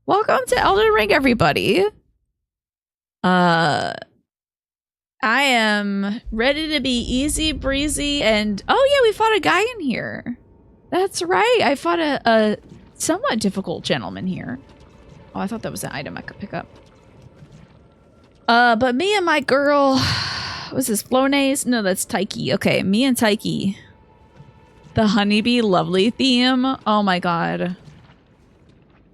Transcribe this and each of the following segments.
Welcome to Elden Ring, everybody. I am ready to be easy breezy and oh yeah, we fought a guy in here. That's right. I fought a somewhat difficult gentleman here. Oh, I thought that was an item I could pick up. But me and my girl, was this Flonase? No, that's Taiki. Okay, me and Taiki. The honeybee lovely theme. Oh my god.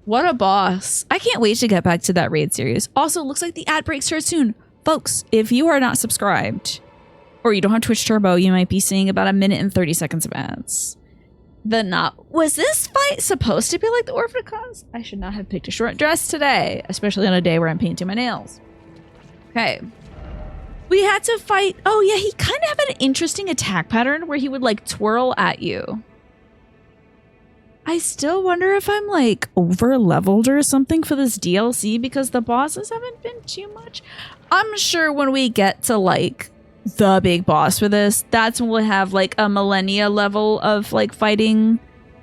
What a boss. I can't wait to get back to that raid series. Also, looks like the ad break starts soon. Folks, if you are not subscribed, or you don't have Twitch Turbo, you might be seeing about 1 minute and 30 seconds of ads. Was this fight supposed to be like the Orphan Cause? I should not have picked a short dress today, especially on a day where I'm painting my nails. Okay. We had to fight. Oh yeah, he kind of had an interesting attack pattern where he would like twirl at you. I still wonder if I'm like over leveled or something for this DLC because the bosses haven't been too much. I'm sure when we get to like the big boss for this, that's when we'll have like a millennia level of like fighting.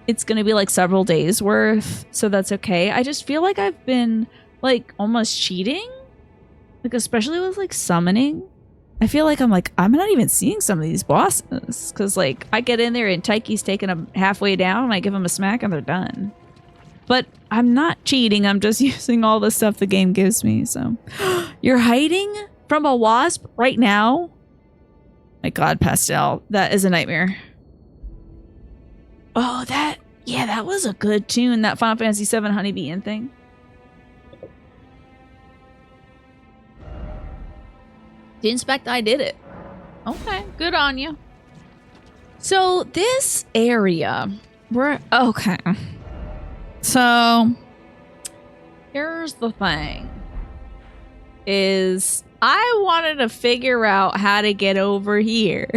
It's going to be like several days worth. So that's okay. I just feel like I've been like almost cheating. Like especially with like summoning. I feel like I'm not even seeing some of these bosses because like I get in there and Taiki's taking them halfway down and I give them a smack and they're done. But I'm not cheating. I'm just using all the stuff the game gives me. So you're hiding from a wasp right now? My god, Pastel, that is a nightmare. Oh, that was a good tune. That Final Fantasy VII Honeybee Inn thing. Didn't expect I did it. Okay, good on you. So this area, okay. So here's the thing: is I wanted to figure out how to get over here.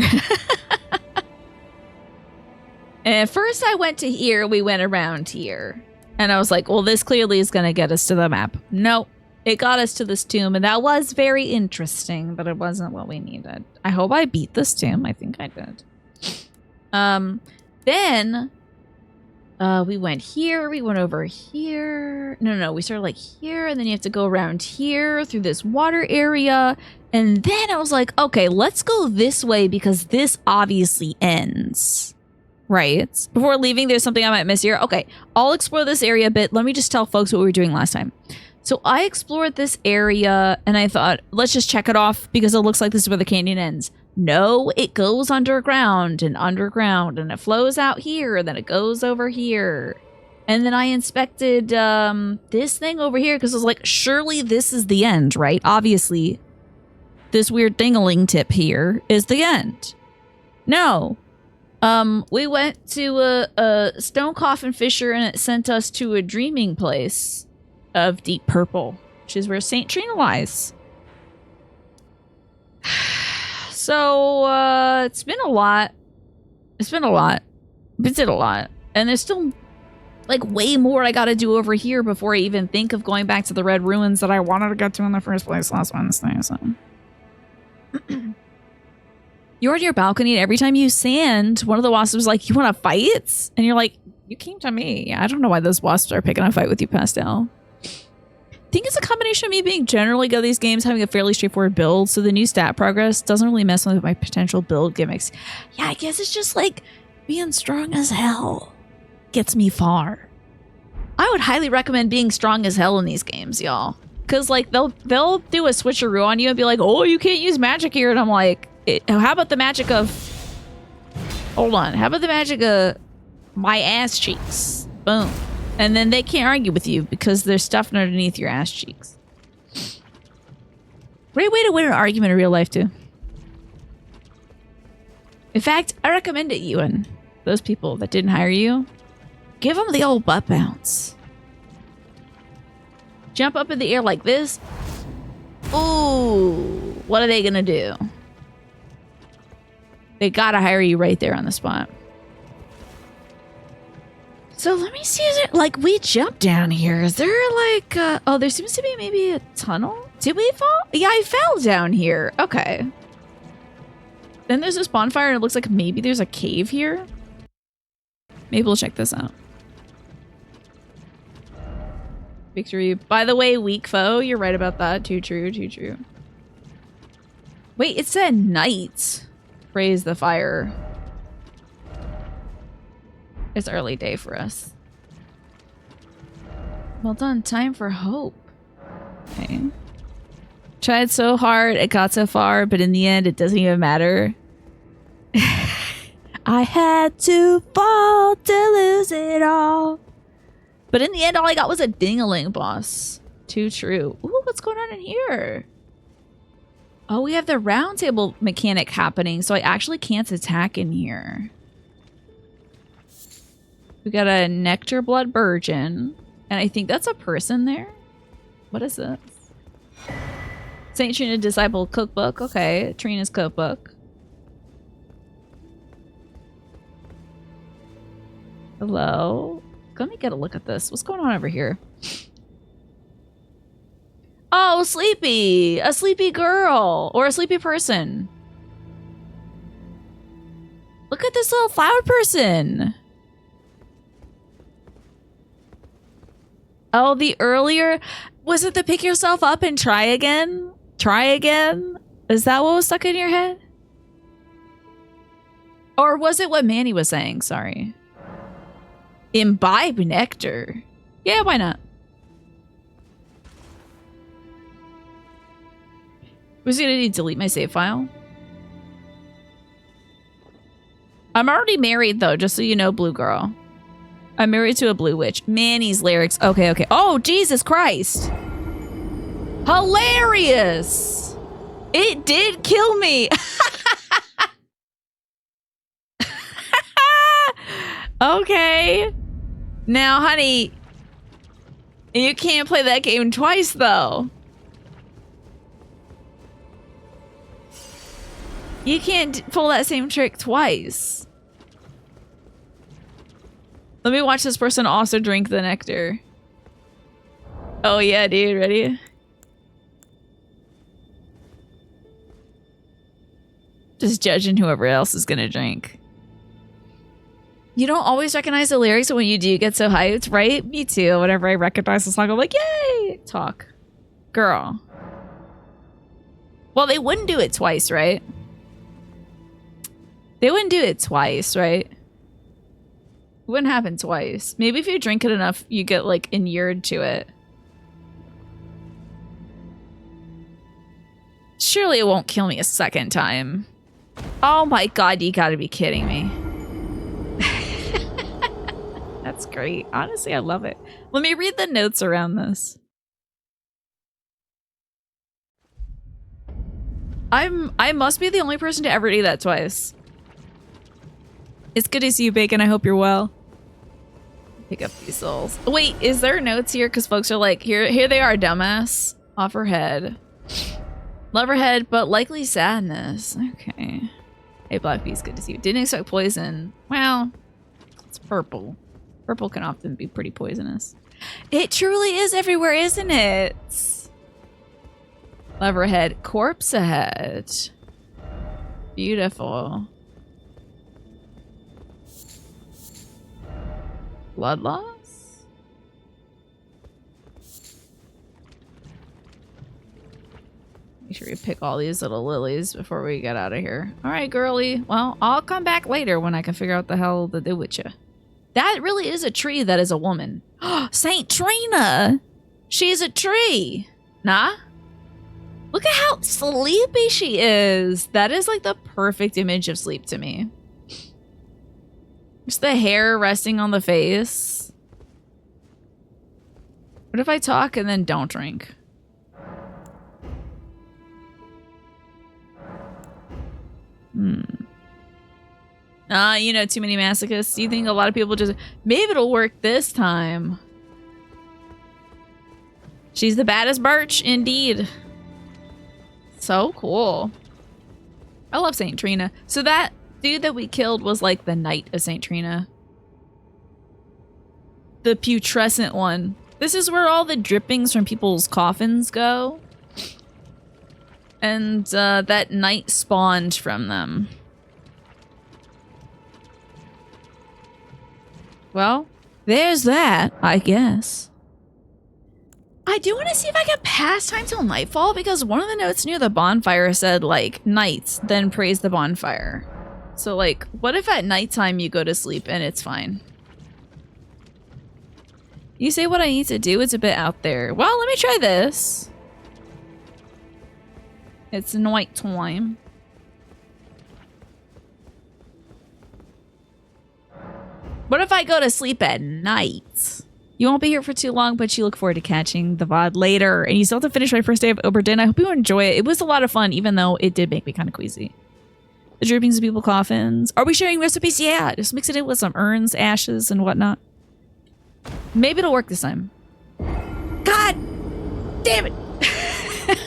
And at first I went to here. We went around here, and I was like, "Well, this clearly is going to get us to the map." Nope. It got us to this tomb, and that was very interesting, but it wasn't what we needed. I hope I beat this tomb. I think I did. Then we went here. We went over here. No. We started like here, and then you have to go around here through this water area. And then I was like, okay, let's go this way because this obviously ends. Right? Before leaving, there's something I might miss here. Okay, I'll explore this area a bit. Let me just tell folks what we were doing last time. So I explored this area and I thought, let's just check it off because it looks like this is where the canyon ends. No, it goes underground and it flows out here and then it goes over here. And then I inspected this thing over here because I was like, surely this is the end, right? Obviously, this weird dingling tip here is the end. No. We went to a stone coffin fissure and it sent us to a dreaming place of deep purple, which is where Saint Trina lies. So it's been a lot. We did a lot. And there's still like way more I gotta do over here before I even think of going back to the red ruins that I wanted to get to in the first place last Wednesday. So you're on your balcony and every time you sand, one of the wasps was like, "You want to fight?" And you're like, "You came to me." I don't know why those wasps are picking a fight with you, Pastel. I think it's a combination of me being generally good at these games, having a fairly straightforward build, so the new stat progress doesn't really mess with my potential build gimmicks. Yeah, I guess it's just like being strong as hell gets me far. I would highly recommend being strong as hell in these games, y'all. Because like they'll do a switcheroo on you and be like, "Oh, you can't use magic here," and I'm like, how about the magic of... Hold on. How about the magic of my ass cheeks? Boom. And then they can't argue with you because there's stuff underneath your ass cheeks. Great way to win an argument in real life, too. In fact, I recommend it, Ewan. Those people that didn't hire you, give them the old butt bounce. Jump up in the air like this. Ooh. What are they gonna do? They gotta hire you right there on the spot. So let me see, is it like we jumped down here? Is there like, oh, there seems to be maybe a tunnel? Did we fall? Yeah, I fell down here. Okay. Then there's this bonfire and it looks like maybe there's a cave here. Maybe we'll check this out. Victory. By the way, weak foe. You're right about that. Too true, too true. Wait, it said night. Praise the fire. It's early day for us. Well done. Time for hope. Okay. Tried so hard, it got so far, but in the end, it doesn't even matter. I had to fall to lose it all. But in the end, all I got was a ding-a-ling boss. Too true. Ooh, what's going on in here? Oh, we have the round table mechanic happening, so I actually can't attack in here. We got a Nectar Blood Virgin, and I think that's a person there. What is this? Saint Trina Disciple Cookbook. Okay, Trina's Cookbook. Hello? Let me get a look at this. What's going on over here? Oh, sleepy! A sleepy girl! Or a sleepy person. Look at this little flower person! Oh, the earlier... Was it the pick yourself up and try again? Try again? Is that what was stuck in your head? Or was it what Manny was saying? Sorry. Imbibe nectar. Yeah, why not? Was gonna need to delete my save file? I'm already married though, just so you know, blue girl. I'm married to a blue witch. Manny's lyrics. Okay, okay. Oh, Jesus Christ. Hilarious. It did kill me. Okay. Now, honey, you can't play that game twice, though. You can't pull that same trick twice. Let me watch this person also drink the nectar. Oh, yeah, dude. Ready? Just judging whoever else is gonna drink. You don't always recognize the lyrics, but when you do, you get so hyped, right? Me too. Whenever I recognize the song, I'm like, yay! Talk. Girl. Well, they wouldn't do it twice, right? They wouldn't do it twice, right? It wouldn't happen twice. Maybe if you drink it enough, you get, like, inured to it. Surely it won't kill me a second time. Oh my god, you gotta be kidding me. That's great. Honestly, I love it. Let me read the notes around this. I must be the only person to ever do that twice. It's good to see you, Bacon. I hope you're well. Pick up these souls. Wait, is there notes here? Because folks are like, here they are, dumbass. Off her head. Love her head, but likely sadness. Okay. Hey, Black Beast, good to see you. Didn't expect poison. Well, it's purple. Purple can often be pretty poisonous. It truly is everywhere, isn't it? Love her head. Corpse ahead. Beautiful. Blood loss? Make sure you pick all these little lilies before we get out of here. All right, girly. Well, I'll come back later when I can figure out the hell to do with you. That really is a tree that is a woman. Saint Trina! She's a tree. Nah? Look at how sleepy she is. That is like the perfect image of sleep to me. Just the hair resting on the face. What if I talk and then don't drink? You know, too many masochists. You think a lot of people just... Maybe it'll work this time. She's the baddest birch, indeed. So cool. I love Saint Trina. So that dude that we killed was like the knight of Saint Trina. The putrescent one. This is where all the drippings from people's coffins go. And that knight spawned from them. Well, there's that, I guess. I do want to see if I can pass time till nightfall because one of the notes near the bonfire said like nights, then praise the bonfire. So like, what if at nighttime you go to sleep and it's fine? You say what I need to do, it's a bit out there. Well, let me try this. It's night time. What if I go to sleep at night? You won't be here for too long, but you look forward to catching the VOD later. And you still have to finish my first day of Erdtree. I hope you enjoy it. It was a lot of fun, even though it did make me kind of queasy. The drippings of people coffins. Are we sharing recipes? Yeah, just mix it in with some urns, ashes, and whatnot. Maybe it'll work this time. God damn it.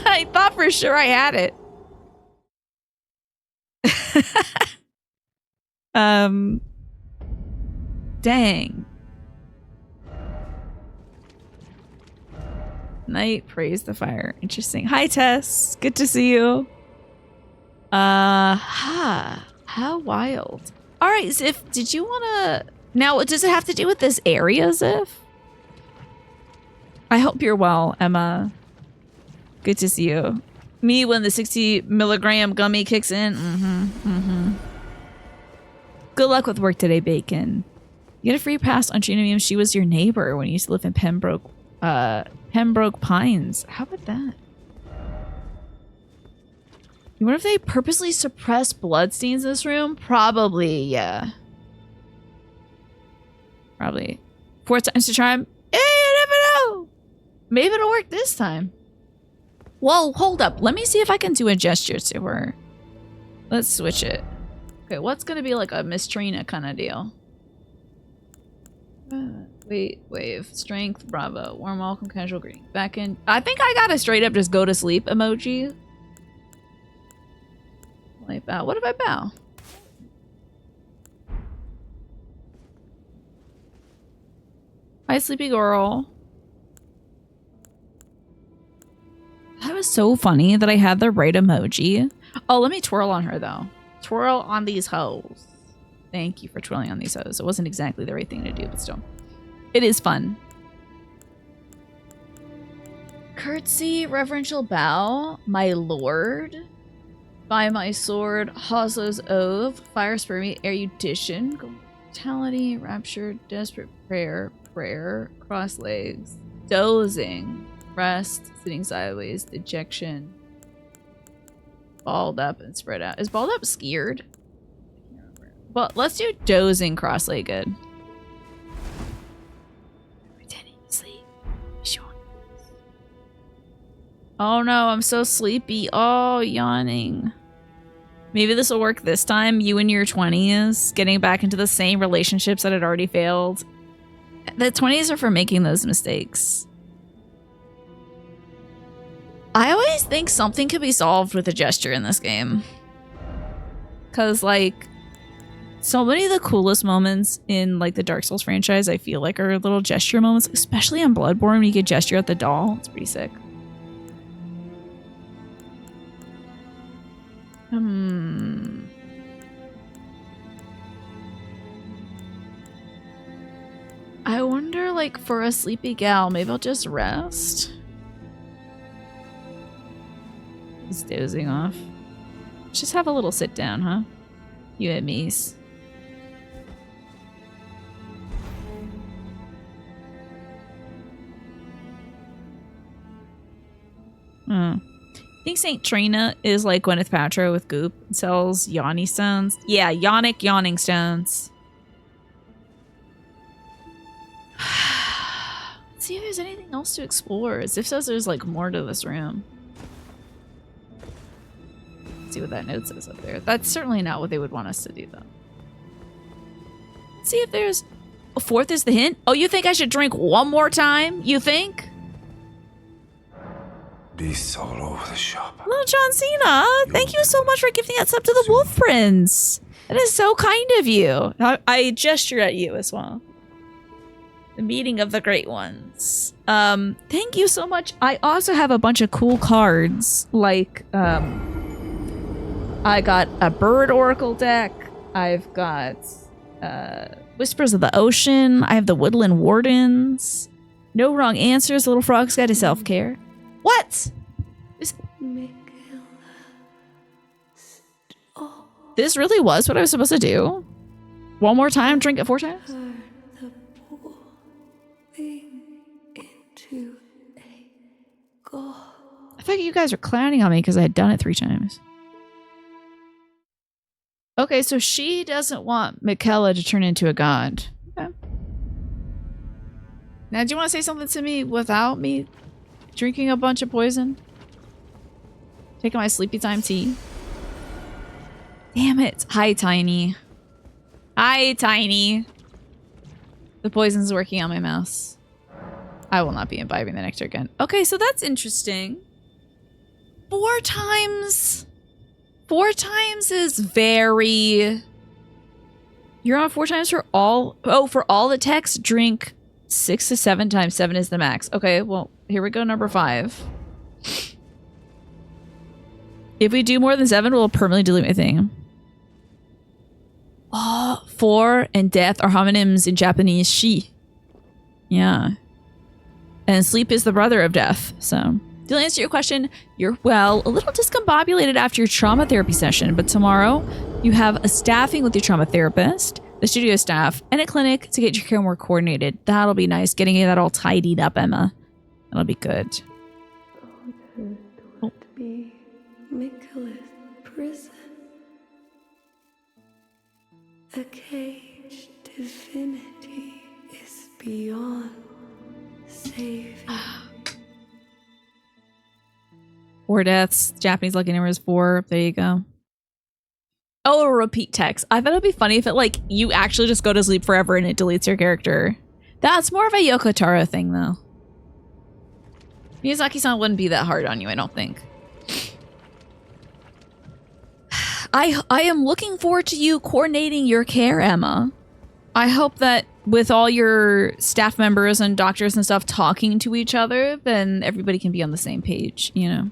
I thought for sure I had it. Dang. Night, praise the fire. Interesting. Hi, Tess. Good to see you. How wild. All right, Ziff, did you want to... Now, does it have to do with this area, Ziff? I hope you're well, Emma. Good to see you. Me when the 60 milligram gummy kicks in. Good luck with work today, Bacon. You get a free pass on Trina. She was your neighbor when you used to live in Pembroke Pines. How about that? You wonder if they purposely suppressed bloodstains in this room? Probably, yeah. Probably. 4 times to charm. Hey, you never know. Maybe it'll work this time. Whoa, hold up. Let me see if I can do a gesture to her. Let's switch it. Okay, what's gonna be like a Miss Trina kind of deal? Wait, wave, strength, bravo, warm welcome, casual greeting. Back in. I think I got a straight up just go to sleep emoji. Like bow. What if I bow? Hi, sleepy girl. That was so funny that I had the right emoji. Oh, let me twirl on her though. Twirl on these hoes. Thank you for twirling on these hoes. It wasn't exactly the right thing to do, but still. It is fun. Curtsy, reverential bow, my lord. By my sword, Hoslo's oath, fire spermy, erudition, mortality, rapture, desperate prayer, cross legs, dozing, rest, sitting sideways, dejection, balled up and spread out. Is balled up scared? Well, let's do dozing, cross-legged. Pretending to sleep. Sure. Oh no, I'm so sleepy. Oh, yawning. Maybe this will work this time. You in your 20s, getting back into the same relationships that had already failed. The 20s are for making those mistakes. I always think something could be solved with a gesture in this game. Because, like, so many of the coolest moments in, like, the Dark Souls franchise, I feel like, are little gesture moments, especially on Bloodborne when you get gesture at the doll. It's pretty sick. I wonder, like, for a sleepy gal, maybe I'll just rest. He's dozing off. Let's just have a little sit down, huh? You and me's. I think St. Trina is like Gwyneth Paltrow with Goop. It sells yawny stones. Yeah, yawning stones. Let's see if there's anything else to explore. Ziff says there's like more to this room. Let's see what that note says up there. That's certainly not what they would want us to do, though. Let's see if there's... A 4th is the hint? Oh, you think I should drink one more time? You think? Beasts all over the shop. Hello, John Cena. Thank you so much for gifting that sub to the Wolf Prince. That is so kind of you. I gesture at you as well. The meeting of the great ones. Thank you so much. I also have a bunch of cool cards. Like, I got a Bird Oracle deck. I've got Whispers of the Ocean. I have the Woodland Wardens. No wrong answers. Little frog's got to self-care. What? This really was what I was supposed to do? One more time, drink it 4 times? I thought you guys were clowning on me because I had done it 3 times. Okay, so she doesn't want Michaela to turn into a god. Okay. Now, do you want to say something to me without me drinking a bunch of poison? Taking my sleepy time tea? Damn it. Hi, Tiny. Hi, Tiny. The poison's working on my mouse. I will not be imbibing the nectar again. Okay, so that's interesting. 4 times. 4 times is very... You're on 4 times for all... Oh, for all the text, drink 6 to 7 times. 7 is the max. Okay, well, here we go, number 5. If we do more than 7, we'll permanently delete my thing. Oh, 4 and death are homonyms in Japanese. Shi. Yeah. And sleep is the brother of death, so... To answer your question, you're, well, a little discombobulated after your trauma therapy session, but tomorrow you have a staffing with your trauma therapist, the studio staff, and a clinic to get your care more coordinated. That'll be nice, getting that all tidied up, Emma. That'll be good. Would be Michaela's prison. A caged divinity is beyond saving. 4 deaths. Japanese lucky number is 4. There you go. Oh, a repeat text. I thought it'd be funny if it, like, you actually just go to sleep forever and it deletes your character. That's more of a Yoko Taro thing, though. Miyazaki-san wouldn't be that hard on you, I don't think. I am looking forward to you coordinating your care, Emma. I hope that with all your staff members and doctors and stuff talking to each other, then everybody can be on the same page, you know?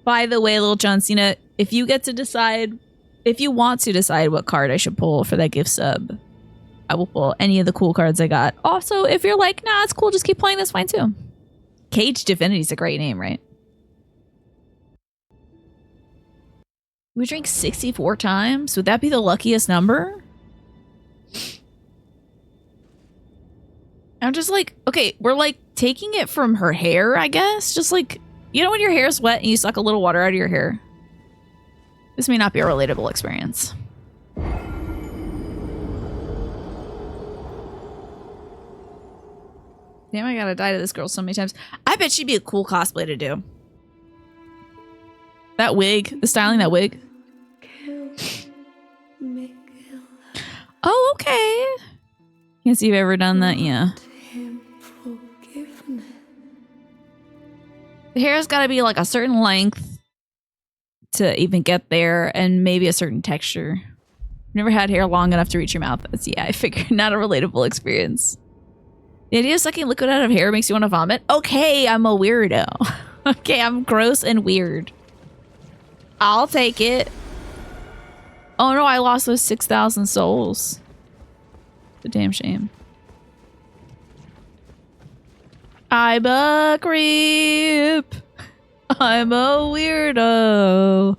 By the way, little John Cena, if you get to decide, if you want to decide what card I should pull for that gift sub, I will pull any of the cool cards I got. Also, if you're like, nah, it's cool, just keep playing, that's fine too. Cage Divinity is a great name, right? We drink 64 times? Would that be the luckiest number? I'm just like, okay, we're like taking it from her hair, I guess. Just like, you know when your hair is wet and you suck a little water out of your hair? This may not be a relatable experience. Damn, I gotta die to this girl so many times. I bet she'd be a cool cosplay to do. That wig, the styling, that wig. Oh, okay. Can't see if you've ever done that, yeah. The hair's got to be like a certain length to even get there, and maybe a certain texture. Never had hair long enough to reach your mouth. That's, yeah, I figured, not a relatable experience. The idea of sucking liquid out of hair makes you want to vomit? Okay, I'm a weirdo. Okay, I'm gross and weird. I'll take it. Oh no, I lost those 6,000 souls. It's a damn shame. I'm a creep. I'm a weirdo.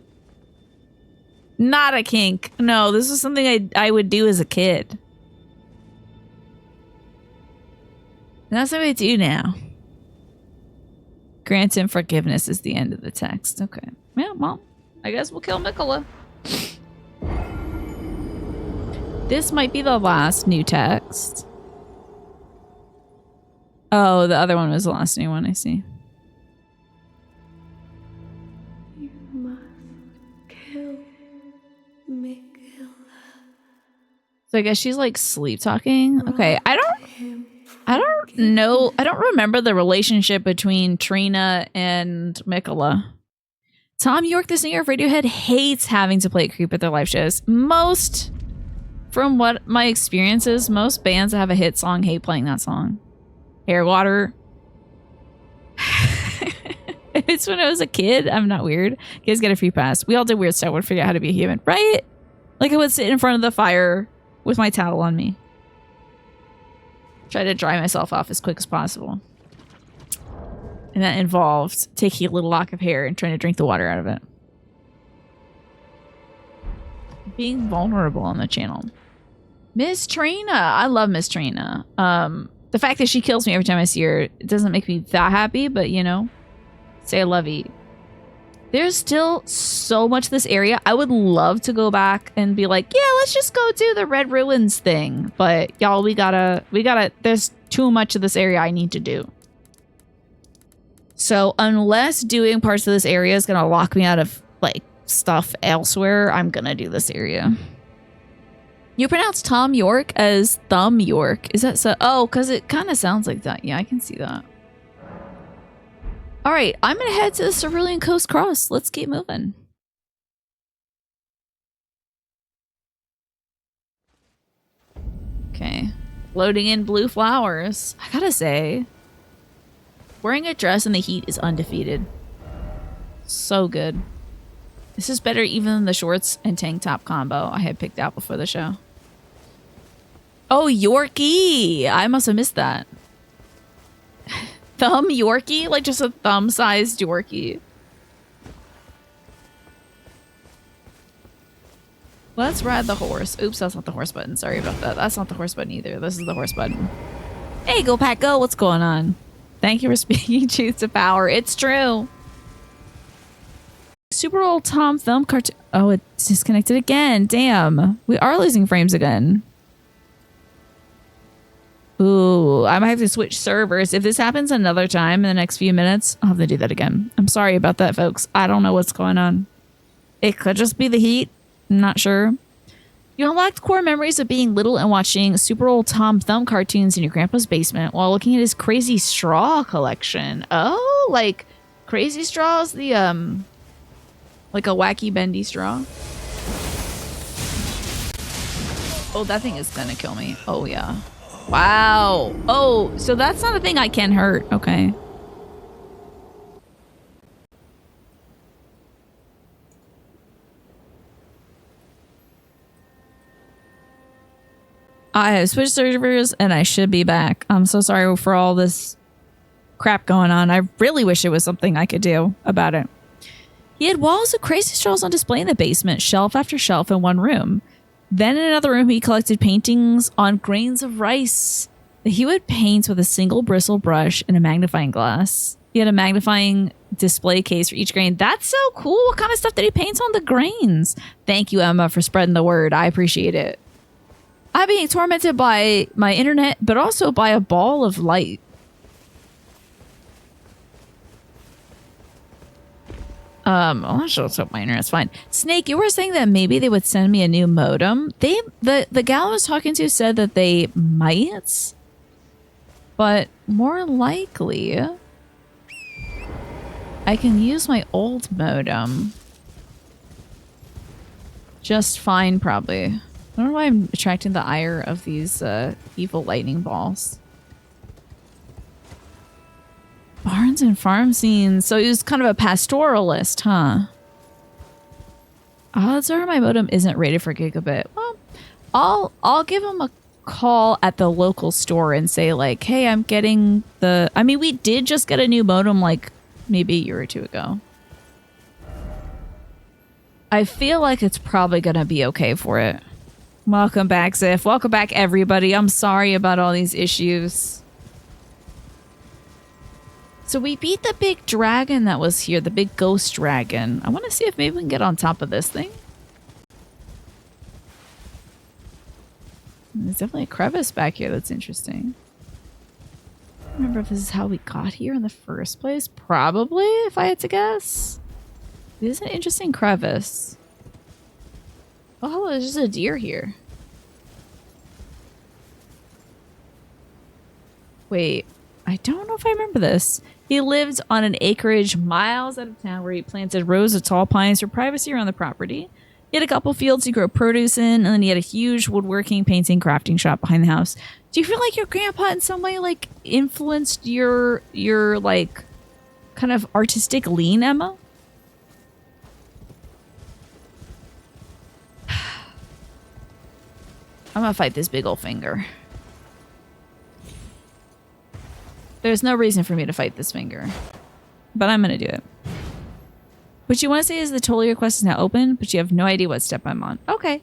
Not a kink. No, this is something I would do as a kid. And that's what I do now. Grant him forgiveness is the end of the text. Okay. Yeah, well, I guess we'll kill Mikola. This might be the last new text. Oh, the other one was the last new one, I see. You must kill Michaela. So I guess she's like sleep talking. Okay, I don't know. I don't remember the relationship between Trina and Mikola. Tom York, the singer of Radiohead, hates having to play creep at their live shows. Most, from what my experience is, most bands that have a hit song hate playing that song. Hair water. If it's when I was a kid, I'm not weird. You guys get a free pass. We all did weird stuff. Would figure out how to be a human, right? Like I would sit in front of the fire with my towel on me. Try to dry myself off as quick as possible. And that involved taking a little lock of hair and trying to drink the water out of it. Being vulnerable on the channel. Miss Trina. I love Miss Trina. The fact that she kills me every time I see her, it doesn't make me that happy, but you know, say I love you. There's still so much of this area. I would love to go back and be like, yeah, let's just go do the Red Ruins thing. But y'all, we gotta, there's too much of this area I need to do. So unless doing parts of this area is gonna lock me out of like stuff elsewhere, I'm gonna do this area. You pronounce Tom York as Thumb York. Is that so? Oh, because it kind of sounds like that. Yeah, I can see that. All right, I'm going to head to the Cerulean Coast Cross. Let's keep moving. Okay. Loading in blue flowers. I gotta say, wearing a dress in the heat is undefeated. So good. This is better even than the shorts and tank top combo I had picked out before the show. Oh, Yorkie! I must have missed that. Thumb Yorkie? Like just a thumb-sized Yorkie. Let's ride the horse. Oops, that's not the horse button. Sorry about that. That's not the horse button either. This is the horse button. Hey, Go Pack Go! What's going on? Thank you for speaking truth to power. It's true. Super old Tom Thumb cartoon. Oh, it's disconnected again. Damn. We are losing frames again. Ooh, I might have to switch servers. If this happens another time in the next few minutes, I'll have to do that again. I'm sorry about that, folks. I don't know what's going on. It could just be the heat. I'm not sure. You unlocked core memories of being little and watching super old Tom Thumb cartoons in your grandpa's basement while looking at his crazy straw collection. Oh, like crazy straws? The, like a wacky bendy straw? Oh, that thing is gonna kill me. Oh, yeah. Wow. Oh, so that's not a thing I can hurt. Okay. I have switched servers and I should be back. I'm so sorry for all this crap going on. I really wish it was something I could do about it. He had walls of crazy straws on display in the basement, shelf after shelf in one room. Then in another room, he collected paintings on grains of rice that he would paint with a single bristle brush and a magnifying glass. He had a magnifying display case for each grain. That's so cool. What kind of stuff did he paint on the grains? Thank you, Emma, for spreading the word. I appreciate it. I'm being tormented by my internet, but also by a ball of light. I should hope my internet's fine. Snake, you were saying that maybe they would send me a new modem. The gal I was talking to said that they might, but more likely I can use my old modem just fine, probably. I don't know why I'm attracting the ire of these evil lightning balls. Barns and farm scenes. So he was kind of a pastoralist, huh? Odds are my modem isn't rated for gigabit. Well, I'll give him a call at the local store and say like, hey, I'm getting the... I mean, we did just get a new modem like maybe a year or two ago. I feel like it's probably going to be okay for it. Welcome back, Ziff. Welcome back, everybody. I'm sorry about all these issues. So we beat the big dragon that was here, the big ghost dragon. I want to see if maybe we can get on top of this thing. There's definitely a crevice back here that's interesting. I don't remember if this is how we got here in the first place. Probably, if I had to guess. It is an interesting crevice. Oh, hello, there's just a deer here. Wait, I don't know if I remember this. He lived on an acreage miles out of town where he planted rows of tall pines for privacy around the property. He had a couple fields to grow produce in, and then he had a huge woodworking, painting, crafting shop behind the house. Do you feel like your grandpa in some way, like, influenced your like, kind of artistic lean, Emma? I'm gonna fight this big old finger. There's no reason for me to fight this finger. But I'm gonna do it. What you want to say is the Tolier quest is now open, but you have no idea what step I'm on. Okay.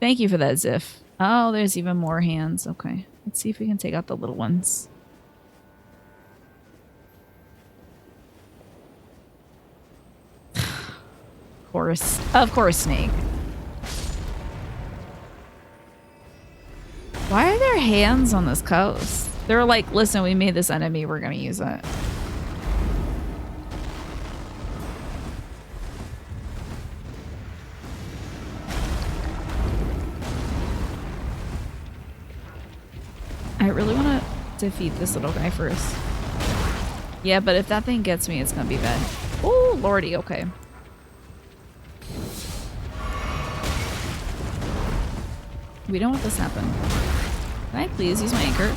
Thank you for that, Ziff. Oh, there's even more hands. Okay. Let's see if we can take out the little ones. Of course, Snake. Why are there hands on this coast? They're like, listen, we made this enemy, we're gonna use it. I really want to defeat this little guy first. Yeah, but if that thing gets me, it's gonna be bad. Oh, lordy, okay. We don't want this to happen. Can I please use my anchor?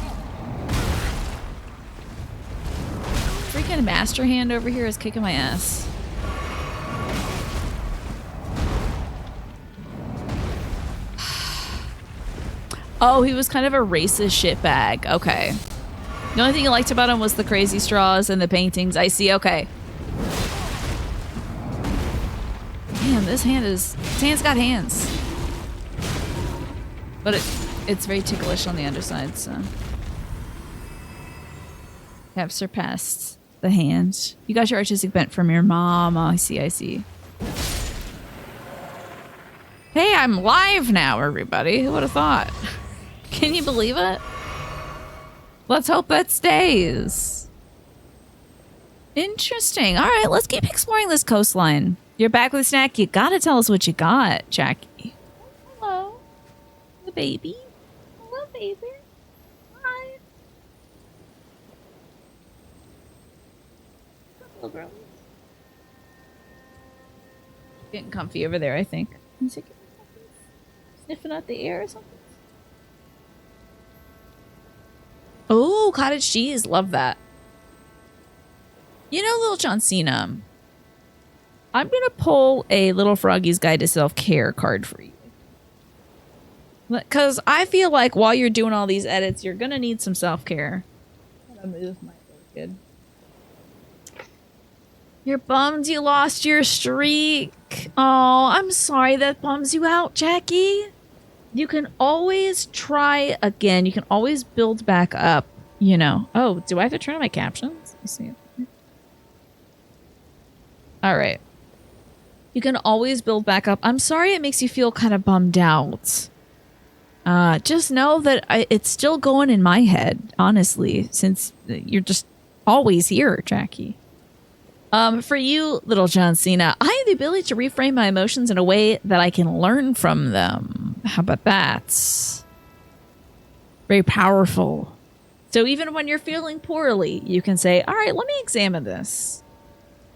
Freaking Master Hand over here is kicking my ass. Oh, he was kind of a racist shitbag. Okay. The only thing I liked about him was the crazy straws and the paintings. I see. Okay. Man, this hand's got hands. But it's very ticklish on the underside, so. Have surpassed the hand. You got your artistic bent from your mom. Oh, I see, I see. Hey, I'm live now, everybody. Who would have thought? Can you believe it? Let's hope that stays. Interesting. All right, let's keep exploring this coastline. You're back with a snack. You gotta tell us what you got, Jackie. Hello. The baby. Hello, baby. Hi. Hello, girl. Getting comfy over there, I think. Is it getting comfy? Sniffing out the air or something? Oh, cottage cheese. Love that. You know, little John Cena, I'm going to pull a Little Froggy's Guide to Self-Care card for you. Because I feel like while you're doing all these edits, you're going to need some self-care. I'm going to move my kid. You're bummed you lost your streak. Oh, I'm sorry that bums you out, Jackie. You can always try again. You can always build back up, you know. Oh, do I have to turn on my captions? Let me see. All right. You can always build back up. I'm sorry it makes you feel kind of bummed out. Just know that it's still going in my head, honestly, since you're just always here, Jackie. For you, little John Cena, I have the ability to reframe my emotions in a way that I can learn from them. How about that? Very powerful. So even when you're feeling poorly, you can say, all right, let me examine this.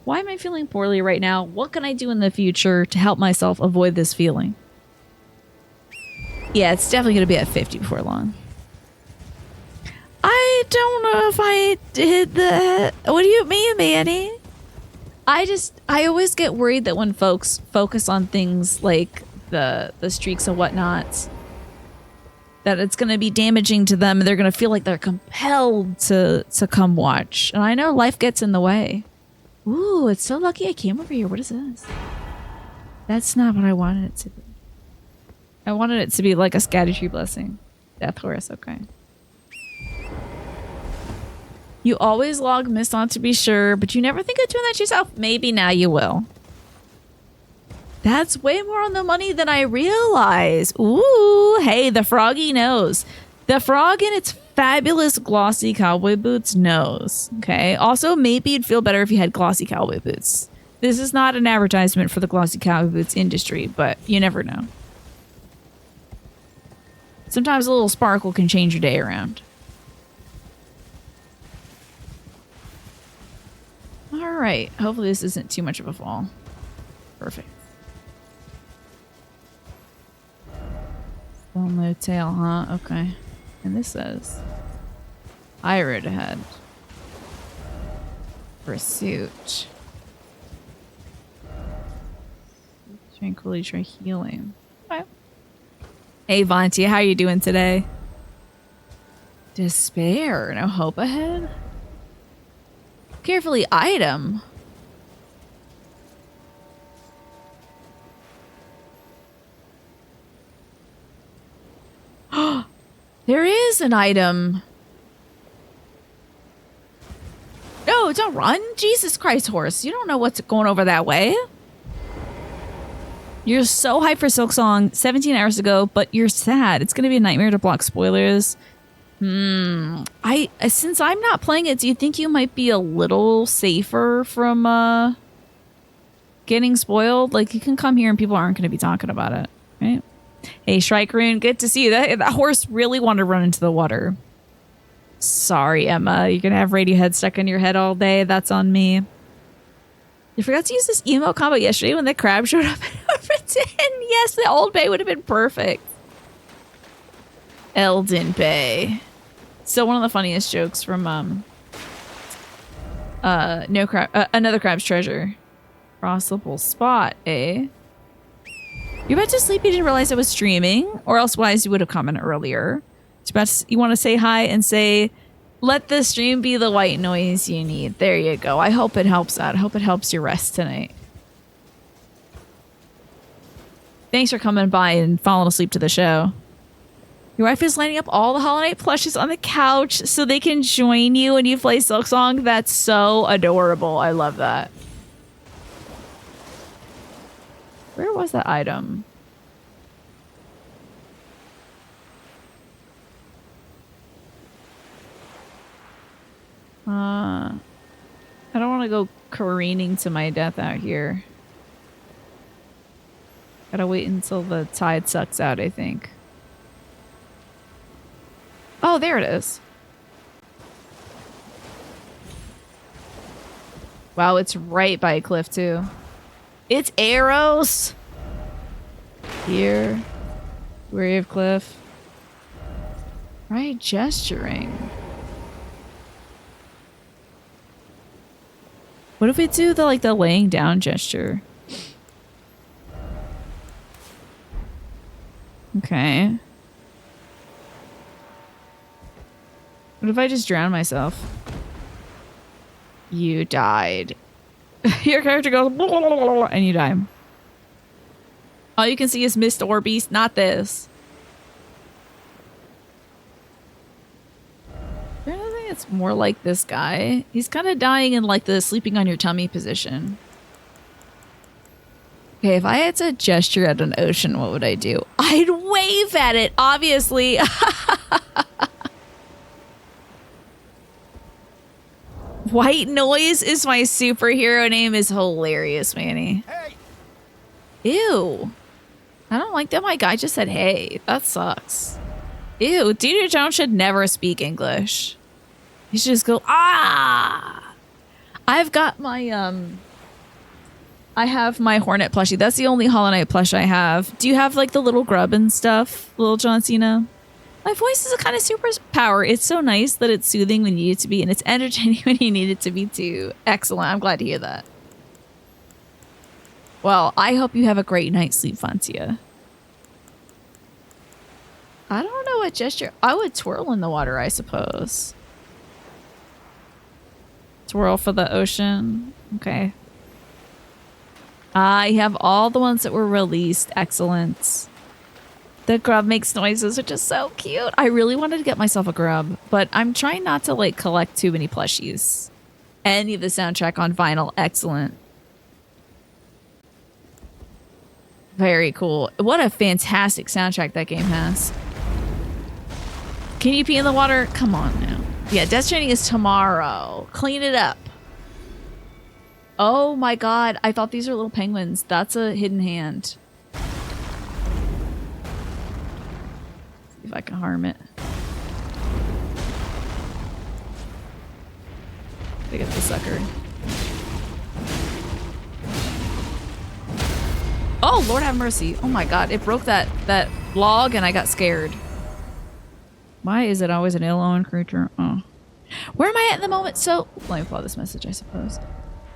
Why am I feeling poorly right now? What can I do in the future to help myself avoid this feeling? Yeah, it's definitely going to be at 50 before long. I don't know if I did that. What do you mean, Manny? I always get worried that when folks focus on things like the streaks and whatnot, that it's going to be damaging to them and they're going to feel like they're compelled to come watch. And I know life gets in the way. Ooh, it's so lucky I came over here. What is this? That's not what I wanted it to be. I wanted it to be like a Scattertree blessing. Death horse, okay. You always log mist on to be sure, but you never think of doing that yourself. Maybe now you will. That's way more on the money than I realize. Ooh, hey, the froggy knows. The frog in its fabulous glossy cowboy boots knows. Okay. Also, maybe you'd feel better if you had glossy cowboy boots. This is not an advertisement for the glossy cowboy boots industry, but you never know. Sometimes a little sparkle can change your day around. All right. Hopefully this isn't too much of a fall. Perfect. Still no tail, huh? Okay. And this says, Pirate ahead. Pursuit. Tranquilly try healing. Okay. Hey, Vonti, how are you doing today? Despair. No hope ahead? Carefully item. There is an item. No, don't run. Jesus Christ, horse. You don't know what's going over that way. You're so hyped for Silksong 17 hours ago, but you're sad. It's going to be a nightmare to block spoilers. Since I'm not playing it, do you think you might be a little safer from getting spoiled? Like, you can come here and people aren't going to be talking about it, right? Hey, Shrike Rune, good to see you. That horse really wanted to run into the water. Sorry, Emma. You're going to have Radiohead stuck in your head all day. That's on me. You forgot to use this emote combo yesterday when the crab showed up at over 10. Yes, the old bay would have been perfect. Elden Bay. So one of the funniest jokes from Another Crab's Treasure. Crossable spot, eh? You're about to sleep, you didn't realize I was streaming, or else wise you would have commented earlier. You want to say hi and say, let the stream be the white noise you need. There you go. I hope it helps out. I hope it helps you rest tonight. Thanks for coming by and falling asleep to the show. Your wife is lining up all the Hollow Knight plushes on the couch so they can join you when you play Silksong. That's so adorable. I love that. Where was that item? I don't want to go careening to my death out here. Gotta wait until the tide sucks out, I think. Oh, there it is. Wow, it's right by a cliff, too. It's arrows! Here. Wary of cliff. Right gesturing. What if we do the laying down gesture? Okay. What if I just drown myself? You died. Your character goes and you die. All you can see is mist or beast, not this. I think it's more like this guy. He's kind of dying in the sleeping on your tummy position. Okay, if I had to gesture at an ocean, what would I do? I'd wave at it, obviously. White Noise is my superhero name. Is hilarious, Manny. Hey. Ew. I don't like that my guy just said hey. That sucks. Ew, Dieter Jones should never speak English. He should just go, ah! I've got my, I have my Hornet plushie. That's the only Hollow Knight plush I have. Do you have, the little grub and stuff, little John Cena? My voice is a kind of superpower. It's so nice that it's soothing when you need it to be, and it's entertaining when you need it to be, too. Excellent. I'm glad to hear that. Well, I hope you have a great night's sleep, Fantia. I don't know what gesture. I would twirl in the water, I suppose. Twirl for the ocean. Okay. I have all the ones that were released. Excellent. The grub makes noises, which is so cute. I really wanted to get myself a grub, but I'm trying not to collect too many plushies. Any of the soundtrack on vinyl. Excellent. Very cool. What a fantastic soundtrack that game has. Can you pee in the water? Come on now. Yeah, Death Stranding is tomorrow. Clean it up. Oh my god. I thought these were little penguins. That's a hidden hand. See if I can harm it. Gotta get the sucker. Oh, Lord have mercy. Oh my god. It broke that log and I got scared. Why is it always an ill-omened creature? Oh. Where am I at the moment? So, let me pull out this message, I suppose.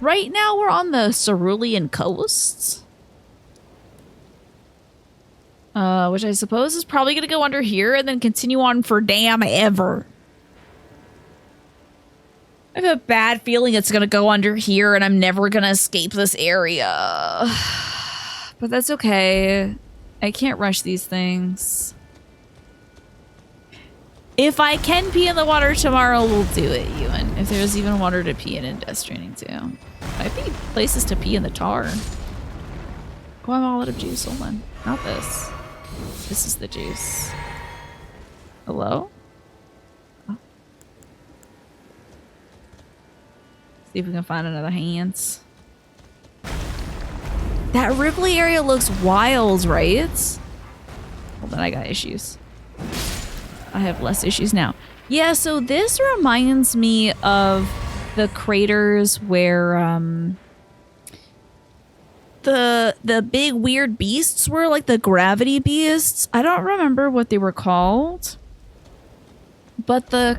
Right now, we're on the Cerulean coast. Which I suppose is probably going to go under here and then continue on for damn ever. I have a bad feeling it's gonna go under here and I'm never gonna escape this area. But that's okay. I can't rush these things. If I can pee in the water tomorrow, we'll do it, Ewan. If there's even water to pee in Death Stranding too. Might be places to pee in the tar. Oh, I'm all out of juice. Hold on. Not this. This is the juice. Hello? Oh. See if we can find another hands. That Ripley area looks wild, right? Hold on, I got issues. I have less issues now. Yeah, so this reminds me of the craters where the big weird beasts were, like the gravity beasts. I don't remember what they were called, but the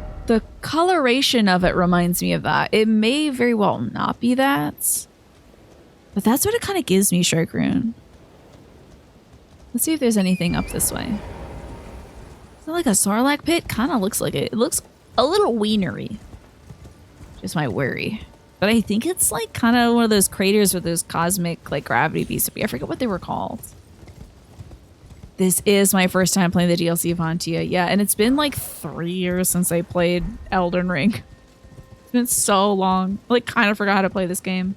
coloration of it reminds me of that. It may very well not be that, but that's what it kind of gives me, Shark Rune. Let's see if there's anything up this way. Is that like a Sarlacc pit? Kind of looks like it. It looks a little wienery. Just my worry. But I think it's like kind of one of those craters with those cosmic like gravity beasts. I forget what they were called. This is my first time playing the DLC of Hauntia. Yeah, and it's been like 3 years since I played Elden Ring. It's been so long. I like kind of forgot how to play this game.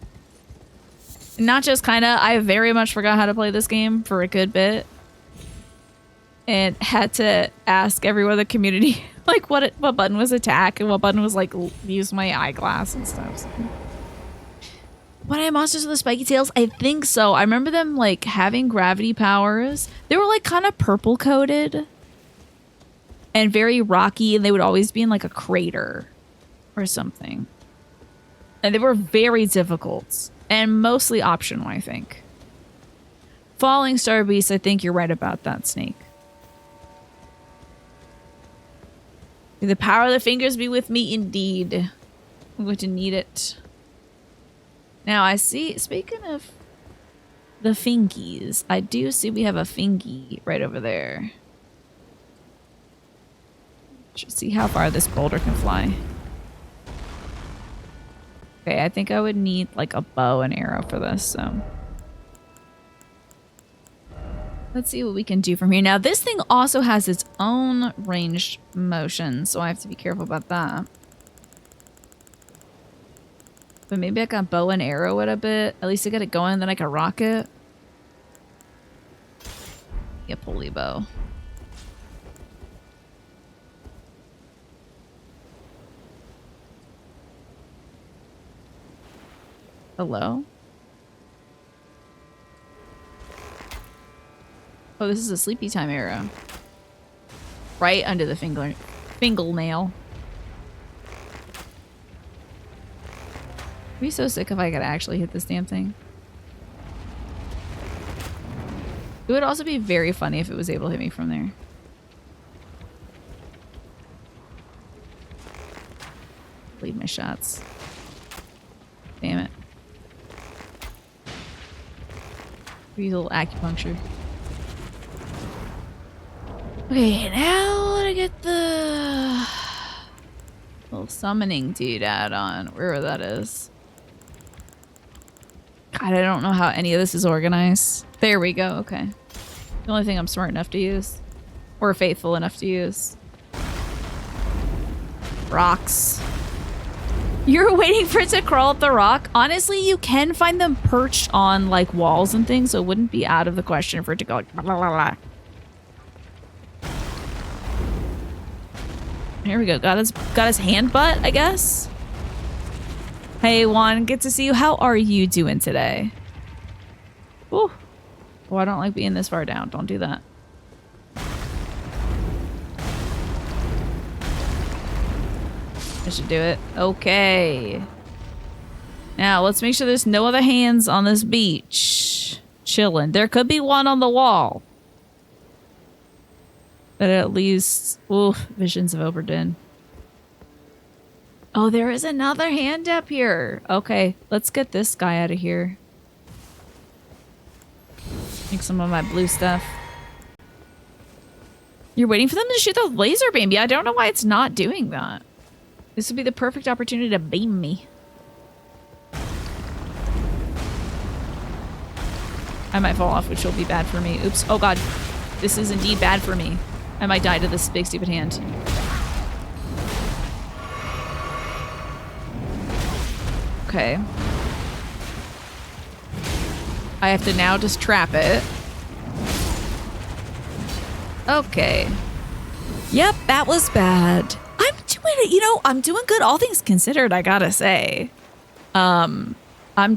Not just kind of, I very much forgot how to play this game for a good bit. And had to ask everyone in the community like what button was attack and what button was like use my eyeglass and stuff. So. What are monsters with the spiky tails? I think so. I remember them like having gravity powers. They were like kind of purple coated and very rocky, and they would always be in like a crater or something. And they were very difficult and mostly optional, I think. Falling Star Beast, I think you're right about that, Snake. May the power of the fingers be with me indeed. I'm going to need it. Now I see, speaking of the fingies, I do see we have a fingy right over there. Should see how far this boulder can fly. Okay, I think I would need like a bow and arrow for this, so. Let's see what we can do from here. Now, this thing also has its own ranged motion, so I have to be careful about that. But maybe I can bow and arrow it a bit. At least I get it going, then I can rock it. Yeah, pulley bow. Hello? Oh, this is a sleepy time arrow. Right under the fingernail. I'd be so sick if I could actually hit this damn thing. It would also be very funny if it was able to hit me from there. Leave my shots. Damn it. Use a little acupuncture. Okay, now to get the little summoning doodad on, wherever that is. God, I don't know how any of this is organized. There we go, okay. The only thing I'm smart enough to use. Or faithful enough to use. Rocks. You're waiting for it to crawl up the rock? Honestly, you can find them perched on like walls and things, so it wouldn't be out of the question for it to go like blah, blah, blah, blah. Here we go. Got his hand butt, I guess. Hey Juan, good to see you. How are you doing today? Ooh. Oh, I don't like being this far down. Don't do that. I should do it. Okay. Now, let's make sure there's no other hands on this beach. Chilling. There could be one on the wall. But at least... Ooh, visions of Oberdin. Oh, there is another hand up here. Okay, let's get this guy out of here. Make some of my blue stuff. You're waiting for them to shoot the laser beam. Yeah, I don't know why it's not doing that. This would be the perfect opportunity to beam me. I might fall off, which will be bad for me. Oops. Oh god. This is indeed bad for me. I might die to this big stupid hand. Okay. I have to now just trap it. Okay. Yep, that was bad. I'm doing it, you know, I'm doing good, all things considered, I gotta say. I'm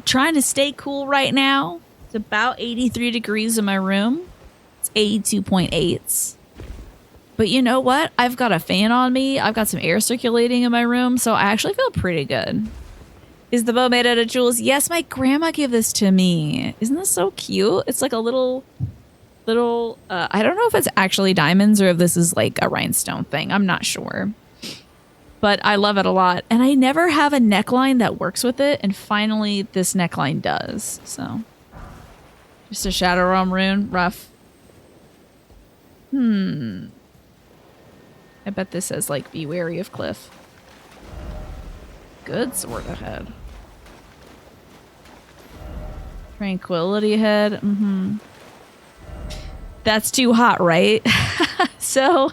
trying to stay cool right now. It's about 83 degrees in my room. It's 82.8. But you know what? I've got a fan on me. I've got some air circulating in my room, so I actually feel pretty good. Is the bow made out of jewels? Yes, my grandma gave this to me. Isn't this so cute? It's like a little, I don't know if it's actually diamonds or if this is like a rhinestone thing. I'm not sure. But I love it a lot. And I never have a neckline that works with it. And finally, this neckline does. So, just a Shadow Realm rune. Rough. I bet this says, like, be wary of cliff. Good sword ahead. Tranquility ahead. That's too hot, right? So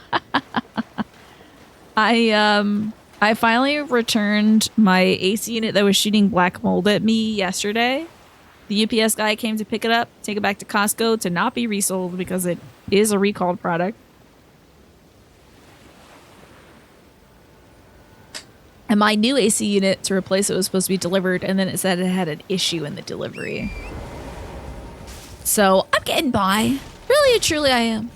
I finally returned my AC unit that was shooting black mold at me yesterday. The UPS guy came to pick it up, take it back to Costco to not be resold because it is a recalled product. And my new AC unit to replace it was supposed to be delivered, and then it said it had an issue in the delivery. So I'm getting by. Really and truly I am.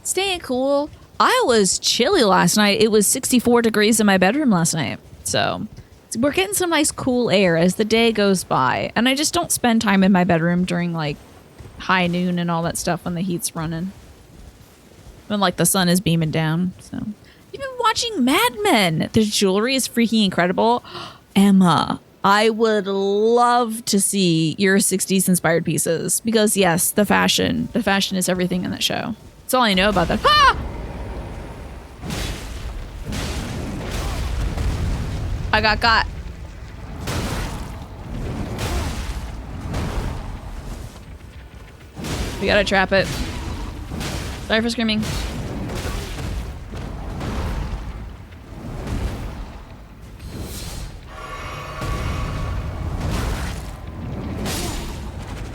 Staying cool. I was chilly last night. It was 64 degrees in my bedroom last night. So we're getting some nice cool air as the day goes by. And I just don't spend time in my bedroom during like high noon and all that stuff when the heat's running. When like the sun is beaming down. So you've been watching Mad Men. The jewelry is freaking incredible. Emma, I would love to see your 60s inspired pieces because yes, the fashion is everything in that show. That's all I know about that. Ah! I got. We gotta trap it. Sorry for screaming.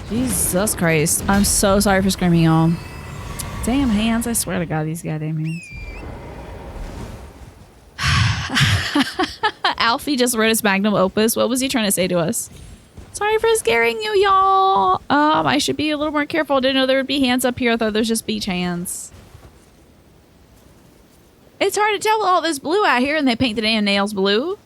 Jesus Christ. I'm so sorry for screaming, y'all. Damn hands. I swear to God, these goddamn hands. Alfie just wrote his magnum opus. What was he trying to say to us? Sorry for scaring you, y'all. I should be a little more careful. Didn't know there would be hands up here. I thought there's just beach hands. It's hard to tell with all this blue out here, and they paint the damn nails blue.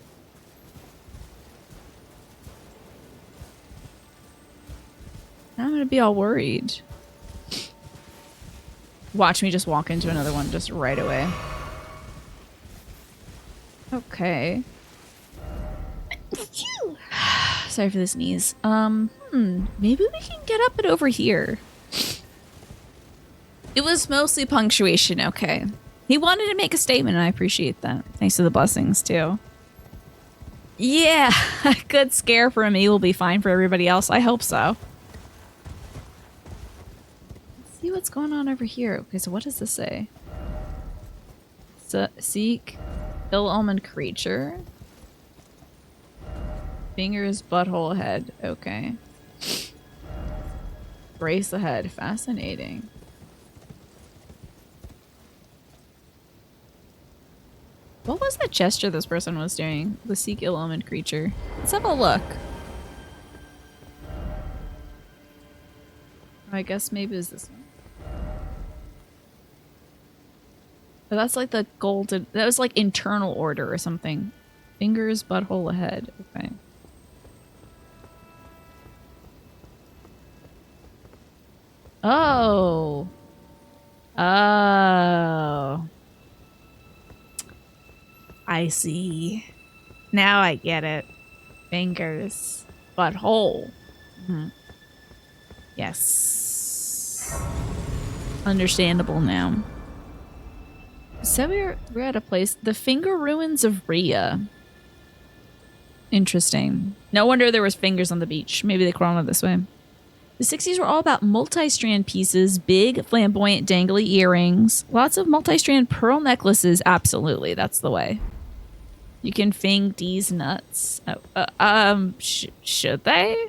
Now I'm gonna be all worried. Watch me just walk into another one just right away. Okay. Sorry for the sneeze. Maybe we can get up and over here. It was mostly punctuation, okay. He wanted to make a statement, and I appreciate that. Thanks for the blessings, too. Yeah, a good scare for me will be fine for everybody else. I hope so. Let's see what's going on over here. Okay, so what does this say? Seek ill-omened creature. Fingers, butthole, head. Okay. Brace the head. Fascinating. What was that gesture this person was doing? The seek ill-omened creature. Let's have a look. I guess maybe it's this one. But that's like the golden... That was like internal order or something. Fingers, butthole, ahead. Okay. Oh. Oh. I see. Now I get it. Fingers. Butthole. Yes. Understandable now. So we're at a place. The Finger Ruins of Rhea. Interesting. No wonder there was fingers on the beach. Maybe they crawled on this way. The 60s were all about multi-strand pieces, big, flamboyant, dangly earrings, lots of multi-strand pearl necklaces. Absolutely, that's the way. You can fing these nuts. Should they?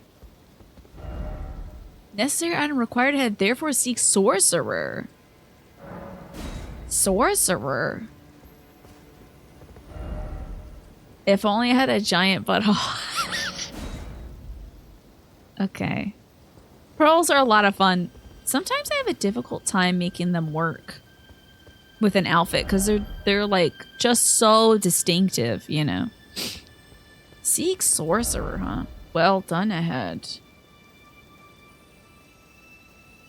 Necessary item required to head, therefore seek sorcerer. Sorcerer. If only I had a giant butthole. Okay. Pearls are a lot of fun. Sometimes I have a difficult time making them work with an outfit because they're like just so distinctive, you know. Seek sorcerer, huh? Well done ahead.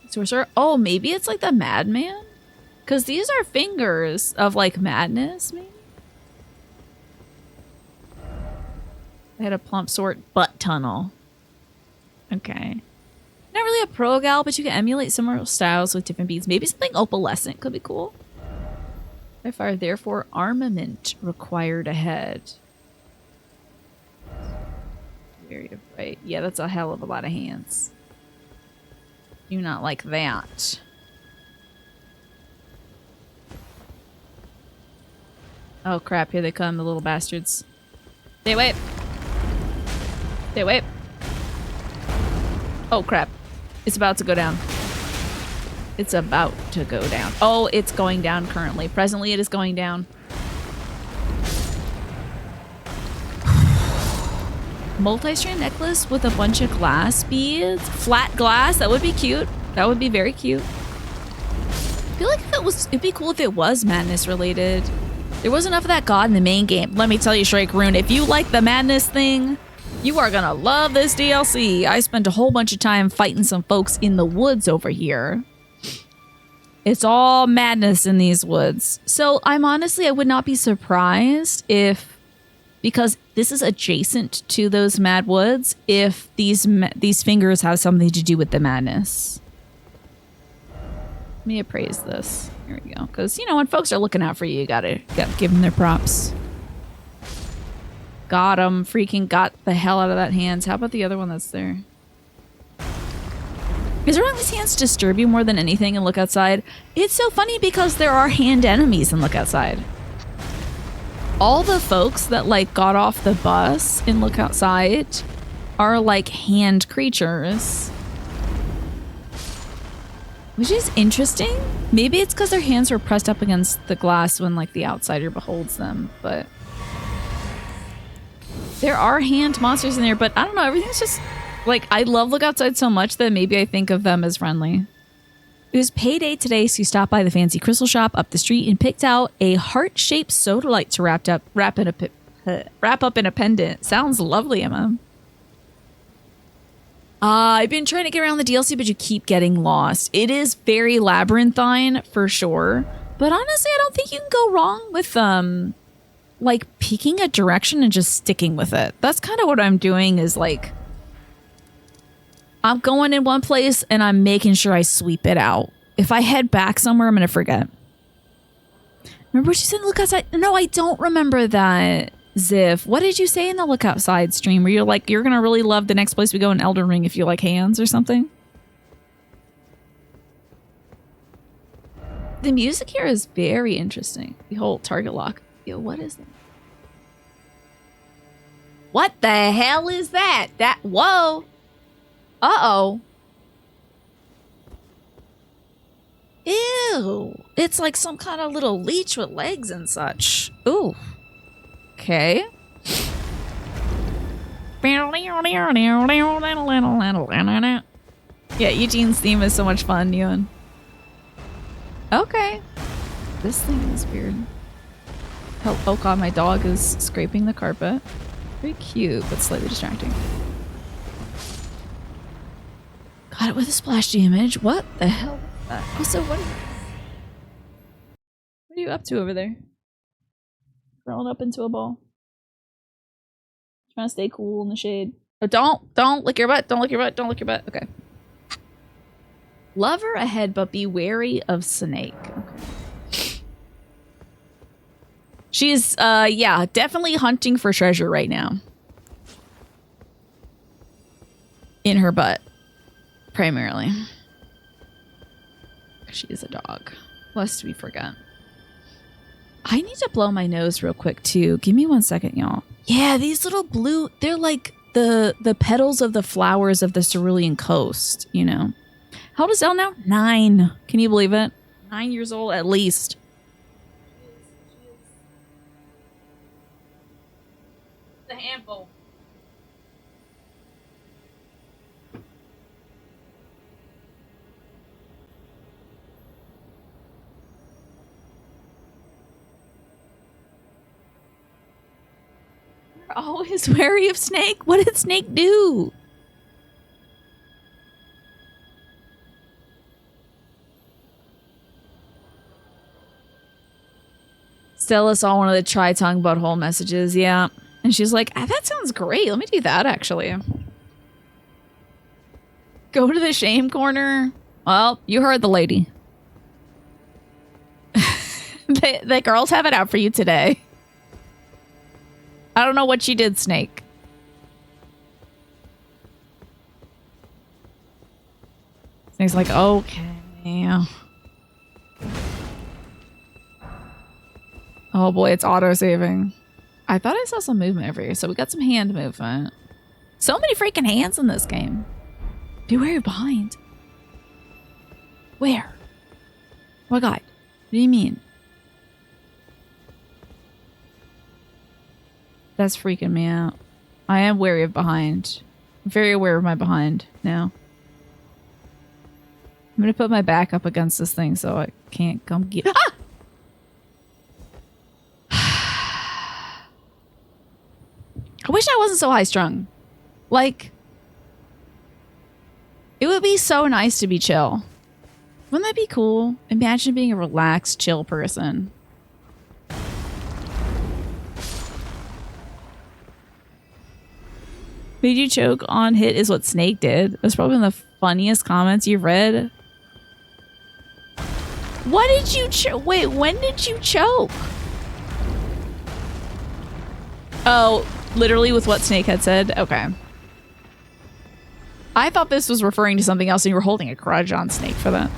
Sorcerer. Oh, maybe it's like the madman? Because these are fingers of like madness, maybe? I had a plump sort butt tunnel. Okay. Not really a pro gal, but you can emulate similar styles with different beads. Maybe something opalescent could be cool. By far, therefore, armament required ahead. Very right. Yeah, that's a hell of a lot of hands. Do not like that. Oh crap, here they come, the little bastards. Stay away. Stay away. Oh crap. It's about to go down. It's about to go down. Oh, it's going down currently. Presently it is going down. Multi-strand necklace with a bunch of glass beads. Flat glass, that would be cute. That would be very cute. I feel like it'd be cool if it was madness related. There was enough of that god in the main game. Let me tell you, Shrike Rune, if you like the madness thing, you are gonna love this DLC. I spent a whole bunch of time fighting some folks in the woods over here. It's all madness in these woods. So I would not be surprised if, because this is adjacent to those mad woods, if these fingers have something to do with the madness. Let me appraise this. Here we go. Because, you know, when folks are looking out for you, you gotta give them their props. Got him. Freaking got the hell out of that hands. How about the other one that's there? Is around these hands disturb you more than anything in Look Outside? It's so funny because there are hand enemies in Look Outside. All the folks that like got off the bus in Look Outside are like hand creatures. Which is interesting. Maybe it's because their hands were pressed up against the glass when like the outsider beholds them, but there are hand monsters in there, but I don't know, everything's just like, I love Look Outside so much that maybe I think of them as friendly. It was payday today, so you stopped by the fancy crystal shop up the street and picked out a heart-shaped soda light to wrap up in a pendant. Sounds lovely, Emma. I've been trying to get around the DLC, but you keep getting lost. It is very labyrinthine, for sure. But honestly, I don't think you can go wrong with, like, picking a direction and just sticking with it. That's kind of what I'm doing is, like, I'm going in one place and I'm making sure I sweep it out. If I head back somewhere, I'm going to forget. Remember what you said in the Look Outside? No, I don't remember that. Ziff, what did you say in the Look Outside stream where you're like, you're gonna really love the next place we go in Elden Ring if you like hands or something? The music here is very interesting. Behold, target lock. Yo, what is that? What the hell is that? Whoa. Uh-oh. Ew. It's like some kind of little leech with legs and such. Ooh. Okay. Yeah, Eugene's theme is so much fun, Ewan. Okay. This thing is weird. Oh god, my dog is scraping the carpet. Very cute, but slightly distracting. Got it with a splash damage. What the hell is that? Also, what are you up to over there? Rolling up into a ball. Trying to stay cool in the shade. Oh, don't lick your butt. Don't lick your butt. Don't lick your butt. Okay. Lover ahead, but be wary of snake. Okay. She's, yeah, definitely hunting for treasure right now. In her butt, primarily. She is a dog, lest we forget. I need to blow my nose real quick, too. Give me 1 second, y'all. Yeah, these little blue, they're like the petals of the flowers of the Cerulean coast, you know. How old is Elle now? 9. Can you believe it? 9 years old at least. The handful. You're always wary of Snake? What did Snake do? Stella saw one of the tri-tongue butthole messages, yeah. And she's like, ah, that sounds great. Let me do that, actually. Go to the shame corner. Well, you heard the lady. the girls have it out for you today. I don't know what she did, Snake. Snake's like, okay. Oh boy, it's auto-saving. I thought I saw some movement over here, so we got some hand movement. So many freaking hands in this game. Beware behind. Where? Oh my god. What do you mean? That's freaking me out. I am wary of behind. I'm very aware of my behind now. I'm gonna put my back up against this thing so I can't come get— Ah! I wish I wasn't so high-strung. Like, it would be so nice to be chill. Wouldn't that be cool? Imagine being a relaxed, chill person. Made you choke on hit is what Snake did. That's probably one of the funniest comments you've read. What did you choke? Wait, when did you choke? Oh, literally with what Snake had said? Okay. I thought this was referring to something else and you were holding a grudge on Snake for that.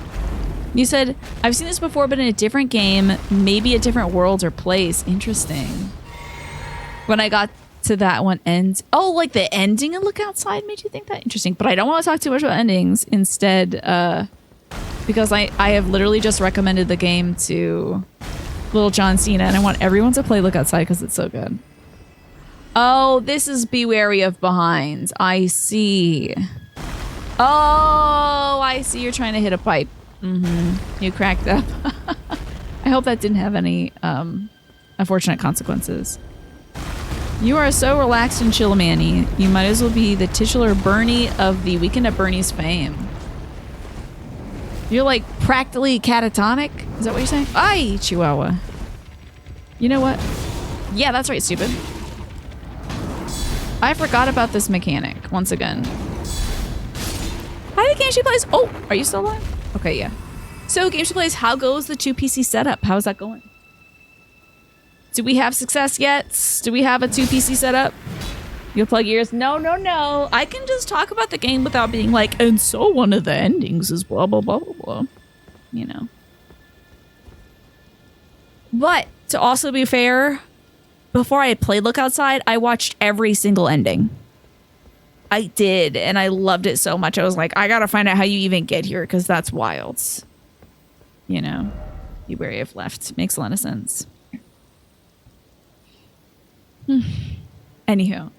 You said, I've seen this before, but in a different game, maybe a different world or place. Interesting. When I got to that one end. Oh, like the ending and Look Outside made you think that? Interesting. But I don't want to talk too much about endings. Instead, because I have literally just recommended the game to Little John Cena and I want everyone to play Look Outside because it's so good. Oh, this is Be Wary of Behind. I see. Oh, I see. You're trying to hit a pipe. Mm-hmm. You cracked up. I hope that didn't have any unfortunate consequences. You are so relaxed and chill, Manny. You might as well be the titular Bernie of the Weekend at Bernie's fame. You're like practically catatonic? Is that what you're saying? Ay, Chihuahua. You know what? Yeah, that's right, stupid. I forgot about this mechanic once again. Hi, Game She Plays. Oh, are you still alive? Okay, yeah. So, Game She Plays, how goes the 2 PC setup? How's that going? Do we have success yet? Do we have a 2 PC setup? You'll plug ears? No, no, no. I can just talk about the game without being like, and so one of the endings is blah, blah, blah, blah, blah. You know. But, to also be fair, before I had played Look Outside, I watched every single ending. I did, and I loved it so much. I was like, I gotta find out how you even get here, because that's wild. You know, Be Wary of Left. Makes a lot of sense. Anywho.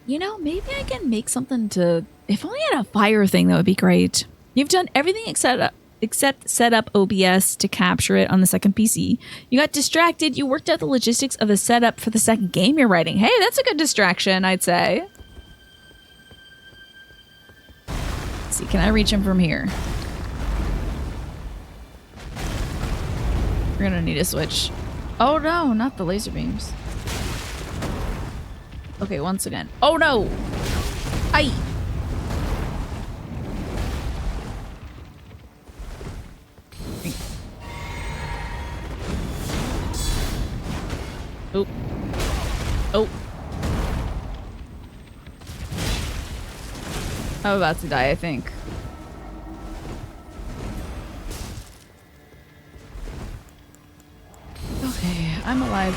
You know, maybe I can make something to... If only I had a fire thing, that would be great. You've done everything except set up OBS to capture it on the second PC. You got distracted. You worked out the logistics of the setup for the second game you're writing. Hey, that's a good distraction, I'd say. Let's see, can I reach him from here? We're gonna need a switch. Oh no, not the laser beams. Okay, once again. Oh no! Aye! Oh. Oh. I'm about to die, I think. Okay, I'm alive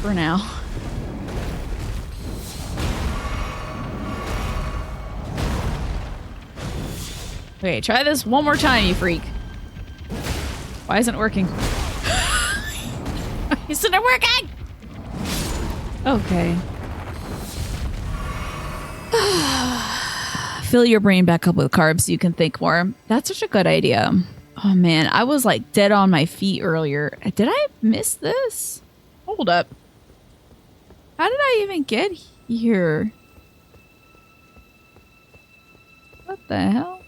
for now. Okay, try this one more time, you freak. Why isn't it working? Why isn't it working? Okay. Fill your brain back up with carbs so you can think more. That's such a good idea. Oh man, I was like dead on my feet earlier. Did I miss this? Hold up. How did I even get here? What the hell?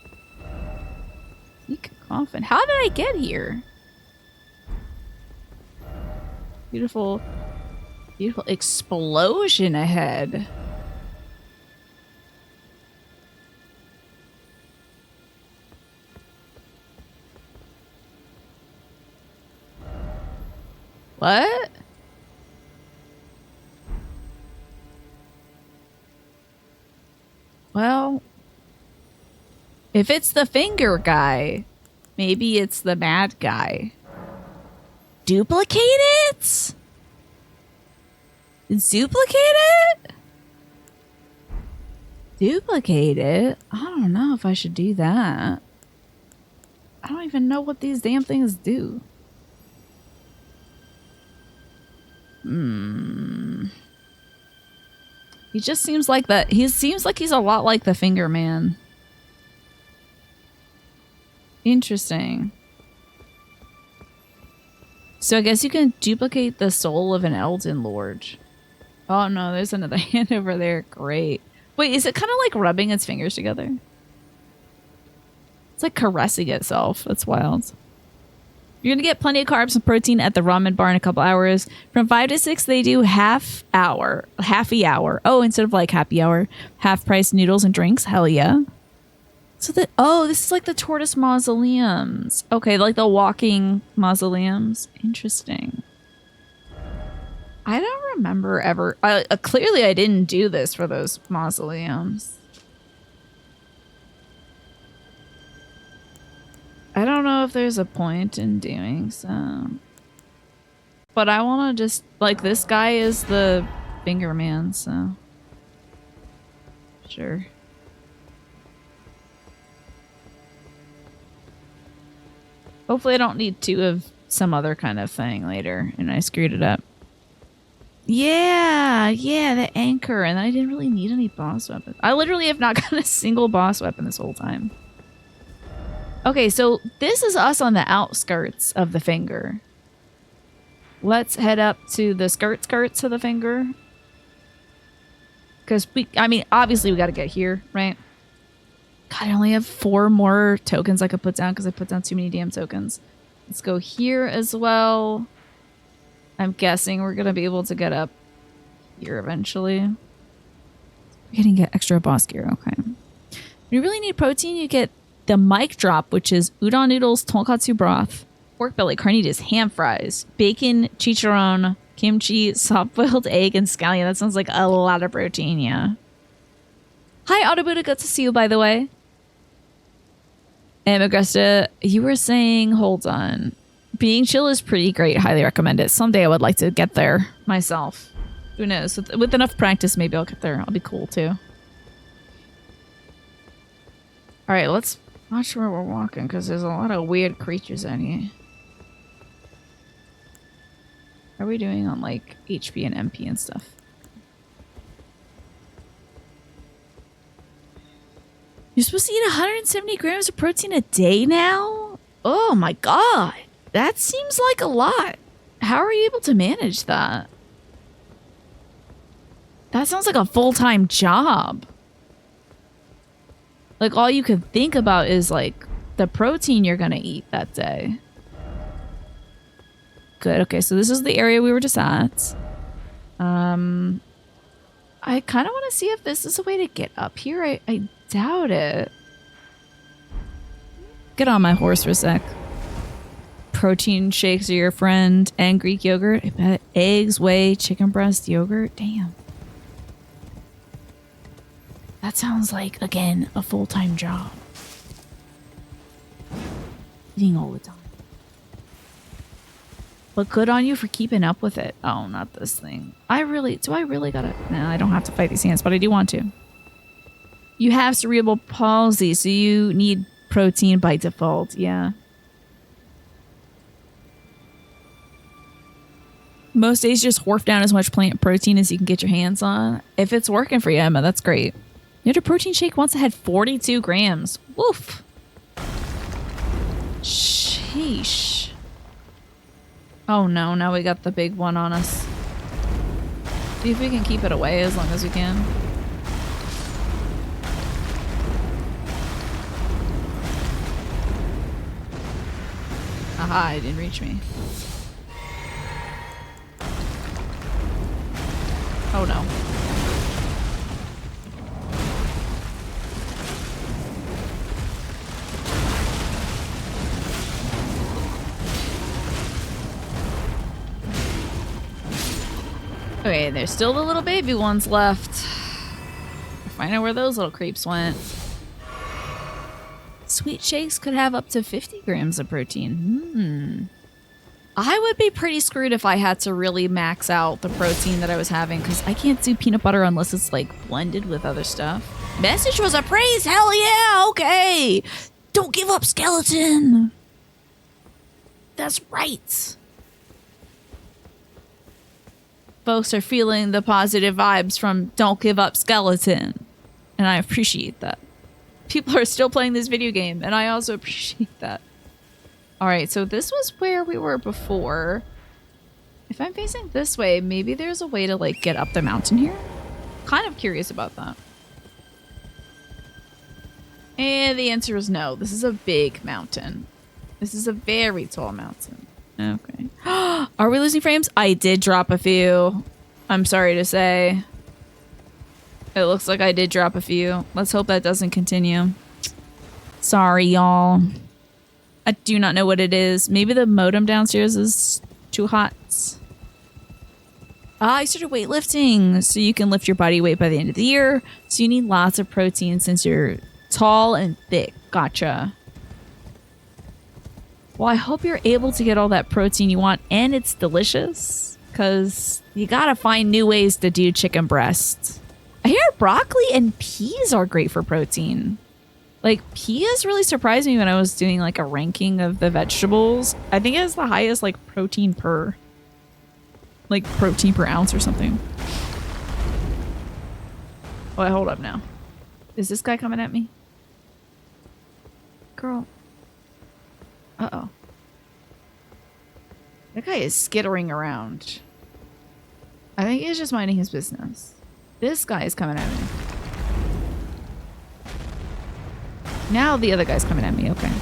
Seek coffin. How did I get here? Beautiful, beautiful explosion ahead. What? Well, if it's the finger guy, maybe it's the bad guy. Duplicate it? Duplicate it? Duplicate it? I don't know if I should do that. I don't even know what these damn things do. He just seems like that. He seems like he's a lot like the Finger Man. Interesting. So I guess you can duplicate the soul of an Elden Lord. Oh no, there's another hand over there. Great. Wait, is it kind of like rubbing its fingers together? It's like caressing itself. That's wild. You're going to get plenty of carbs and protein at the ramen bar in a couple hours. From 5 to 6, they do half hour. Oh, instead of like happy hour. Half price noodles and drinks. Hell yeah. So that, oh, this is like the tortoise mausoleums. Okay, like the walking mausoleums. Interesting. I don't remember ever. Clearly, I didn't do this for those mausoleums. I don't know if there's a point in doing so. But I want to just, like, this guy is the Finger Man, so. Sure. Hopefully I don't need 2 of some other kind of thing later and I screwed it up. Yeah, the anchor. And I didn't really need any boss weapons. I literally have not gotten a single boss weapon this whole time. Okay, so this is us on the outskirts of the finger. Let's head up to the skirts of the finger. Because obviously we got to get here, right? God, I only have 4 more tokens I could put down because I put down too many damn tokens. Let's go here as well. I'm guessing we're going to be able to get up here eventually. We're getting extra boss gear, okay. When you really need protein, you get the mic drop, which is udon noodles, tonkatsu broth, pork belly, carnitas, ham fries, bacon, chicharron, kimchi, soft-boiled egg, and scallion. That sounds like a lot of protein, yeah. Hi, Autobuddha. Good to see you, by the way. And Agresta, you were saying, hold on. Being chill is pretty great. Highly recommend it. Someday I would like to get there myself. Who knows? With enough practice, maybe I'll get there. I'll be cool, too. All right, let's watch where we're walking, because there's a lot of weird creatures out here. How are we doing on, like, HP and MP and stuff? You're supposed to eat 170 grams of protein a day now? Oh my god. That seems like a lot. How are you able to manage that? That sounds like a full-time job. Like, all you can think about is, like, the protein you're gonna eat that day. Good. Okay, so this is the area we were just at. I kind of want to see if this is a way to get up here. I doubt it. Get on my horse for a sec. protein shakes are your friend and Greek yogurt. I bet eggs, whey, chicken breast, yogurt. Damn. That sounds like, again, a full-time job. Eating all the time. But good on you for keeping up with it. Oh, not this thing. Do I really gotta... No, I don't have to fight these ants, but I do want to. You have cerebral palsy, so you need protein by default. Yeah. Most days, just horf down as much plant protein as you can get your hands on. If it's working for you, Emma, that's great. You had a protein shake once that had 42 grams. Woof. Sheesh. Oh no, now we got the big one on us. See if we can keep it away as long as we can. Aha, it didn't reach me. Oh no. Okay, there's still the little baby ones left. Find out where those little creeps went. Sweet shakes could have up to 50 grams of protein. I would be pretty screwed if I had to really max out the protein that I was having, because I can't do peanut butter unless it's like blended with other stuff. Message was a praise. Hell yeah. Okay. Don't give up, skeleton. That's right. Folks are feeling the positive vibes from Don't Give Up, Skeleton. And I appreciate that. People are still playing this video game, and I also appreciate that. Alright, so this was where we were before. If I'm facing this way, maybe there's a way to, like, get up the mountain here? Kind of curious about that. And the answer is no. This is a big mountain. This is a very tall mountain. Okay. Are we losing frames? I did drop a few. I'm sorry to say. It looks like I did drop a few. Let's hope that doesn't continue. Sorry, y'all. I do not know what it is. Maybe the modem downstairs is too hot. I started weightlifting, so you can lift your body weight by the end of the year. So you need lots of protein since you're tall and thick. Gotcha. Well, I hope you're able to get all that protein you want, and it's delicious, because you gotta find new ways to do chicken breast. I hear broccoli and peas are great for protein. Like, peas really surprised me when I was doing, like, a ranking of the vegetables. I think it has the highest, like, protein per ounce or something. Oh, hold up now. Is this guy coming at me? Girl. Uh-oh. That guy is skittering around. I think he's just minding his business. This guy is coming at me. Now the other guy's coming at me. Okay.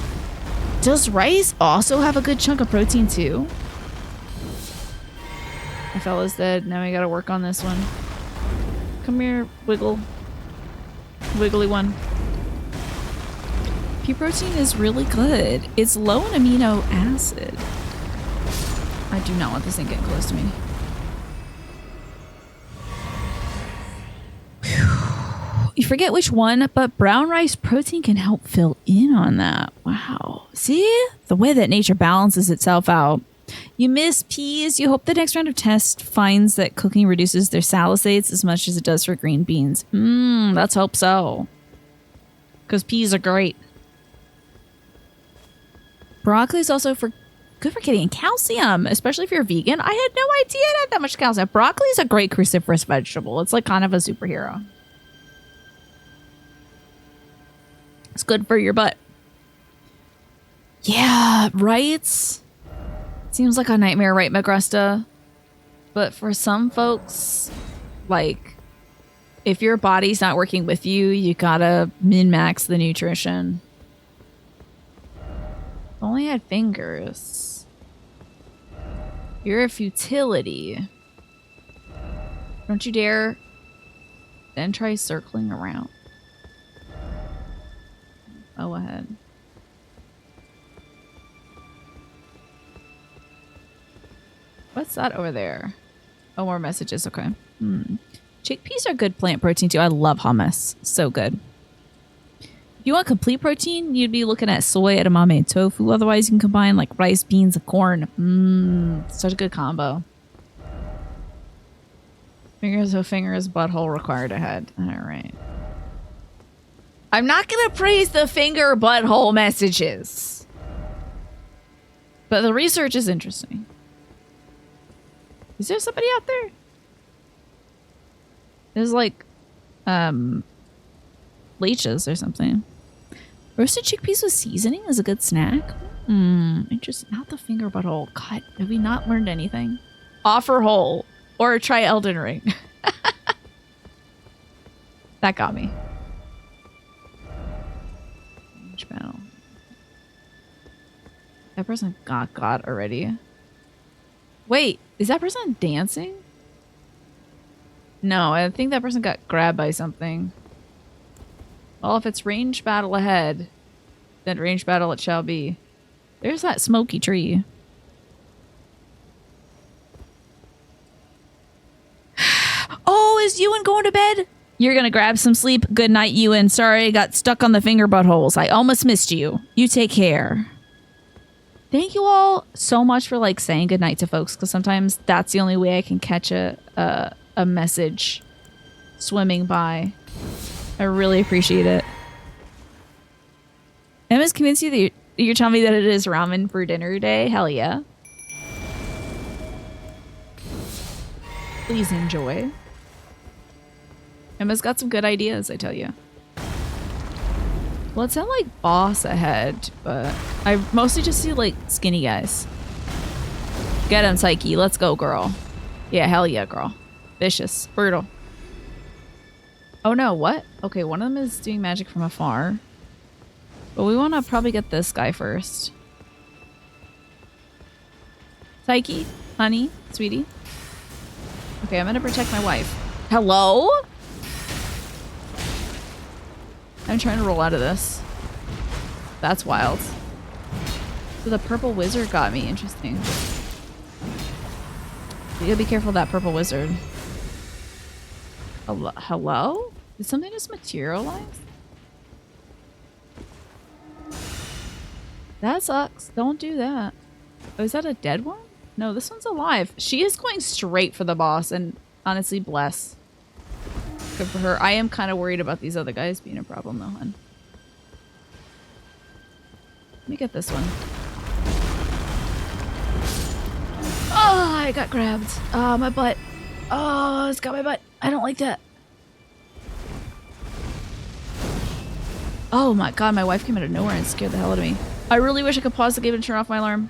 Does rice also have a good chunk of protein too? The fella's dead. Now we gotta work on this one. Come here, wiggle. Wiggly one. Pea protein is really good. It's low in amino acid. I do not want this thing getting close to me. Whew. You forget which one, but brown rice protein can help fill in on that. Wow. See? The way that nature balances itself out. You miss peas. You hope the next round of tests finds that cooking reduces their salicylates as much as it does for green beans. Let's hope so. Because peas are great. Broccoli is also good for getting calcium, especially if you're vegan. I had no idea it had that much calcium. Broccoli is a great cruciferous vegetable. It's like kind of a superhero. It's good for your butt. Yeah, right? Seems like a nightmare, right, Magresta? But for some folks, like, if your body's not working with you, you gotta min-max the nutrition. Only had fingers. You're a futility. Don't you dare. Then try circling around. Oh, ahead. What's that over there? Oh, more messages. Okay. Chickpeas are good plant protein too. I love hummus. So good. If you want complete protein, you'd be looking at soy, edamame, and tofu. Otherwise, you can combine like rice, beans, and corn. Such a good combo. Fingers, butthole required ahead. All right. I'm not going to praise the finger butthole messages. But the research is interesting. Is there somebody out there? There's like, leeches or something. Roasted chickpeas with seasoning is a good snack. Interesting. Not the finger butthole. God, have we not learned anything? Offer whole. Or try Elden Ring. That got me. Battle. That person got already. Wait, is that person dancing? No, I think that person got grabbed by something. Well, if it's range battle ahead, then range battle it shall be. There's that smoky tree. Oh, is Ewan going to bed? You're gonna grab some sleep. Good night, Ewan. Sorry I got stuck on the finger buttholes. I almost missed you. You take care. Thank you all so much for like saying goodnight to folks, because sometimes that's the only way I can catch a message swimming by. I really appreciate it. Emma's convinced you that you're telling me that it is ramen for dinner day? Hell yeah. Please enjoy. Emma's got some good ideas, I tell you. Well, it sounded like boss ahead, but I mostly just see like skinny guys. Get him, Psyche. Let's go, girl. Yeah, hell yeah, girl. Vicious. Brutal. Oh no, what? Okay, one of them is doing magic from afar. But we want to probably get this guy first. Psyche, honey, sweetie. Okay, I'm gonna protect my wife. Hello? I'm trying to roll out of this. That's wild. So the purple wizard got me. Interesting. You gotta be careful of that purple wizard. Hello? Did something just materialize? That sucks. Don't do that. Oh, is that a dead one? No, this one's alive. She is going straight for the boss, and honestly, bless. Good for her. I am kind of worried about these other guys being a problem, though, hun. Let me get this one. Oh, I got grabbed. Oh, my butt. Oh, it's got my butt. I don't like that. Oh my god, my wife came out of nowhere and scared the hell out of me. I really wish I could pause the game and turn off my alarm.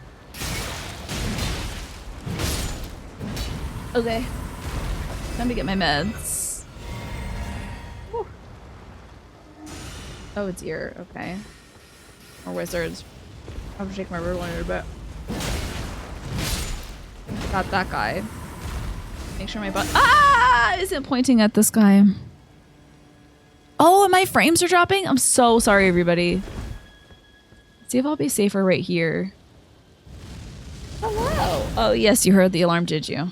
Okay. Time to get my meds. Whew. Oh, it's ear. Okay. More wizards. I'll have to take my ruler in a bit. Got that guy. Make sure my butt isn't pointing at this guy. Oh, and my frames are dropping? I'm so sorry, everybody. Let's see if I'll be safer right here. Hello. Oh, yes, you heard the alarm, did you?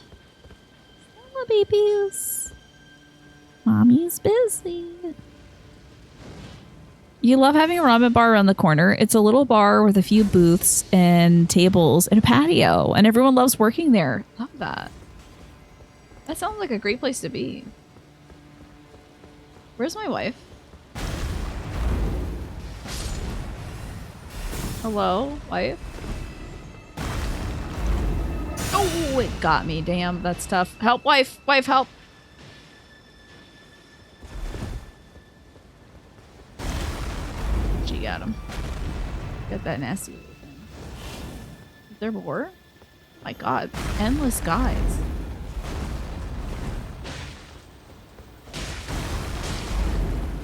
Hello, babies. Mommy's busy. You love having a ramen bar around the corner. It's a little bar with a few booths and tables and a patio, and everyone loves working there. Love that. That sounds like a great place to be. Where's my wife? Hello, wife? Oh, it got me. Damn, that's tough. Help, wife! Wife, help! She got him. Get that nasty little thing. Is there more? My god, endless guys.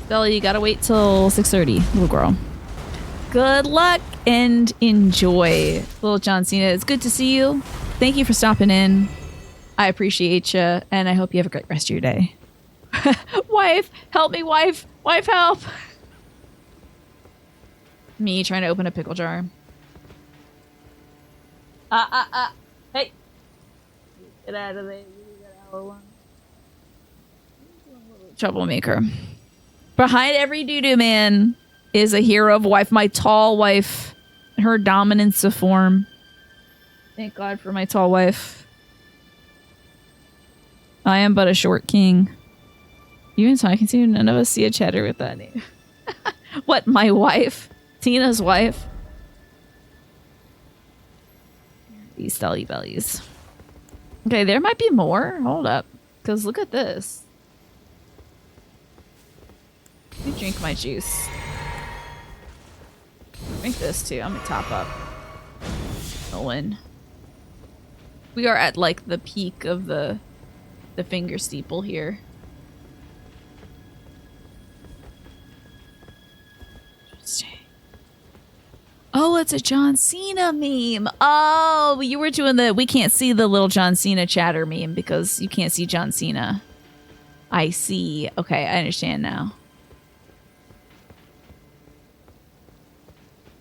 Stella, you gotta wait till 6:30, little girl. Good luck and enjoy, little John Cena. It's good to see you. Thank you for stopping in. I appreciate you, and I hope you have a great rest of your day. Wife, help me, wife. Wife, help. Me trying to open a pickle jar. Hey. Get out of there. Troublemaker. Behind every doo-doo man is a hero of wife. My tall wife. Her dominance of form. Thank God for my tall wife. I am but a short king. Even talking to you, none of us see a chatter with that name. What, my wife? Tina's wife? These stelly bellies. Okay, there might be more. Hold up. Because look at this. You drink my juice. Drink this too. I'm gonna top up. Owen. We are at like the peak of the finger steeple here. Interesting. Oh, it's a John Cena meme. Oh, you were doing the we can't see the little John Cena chatter meme because you can't see John Cena. I see. Okay, I understand now.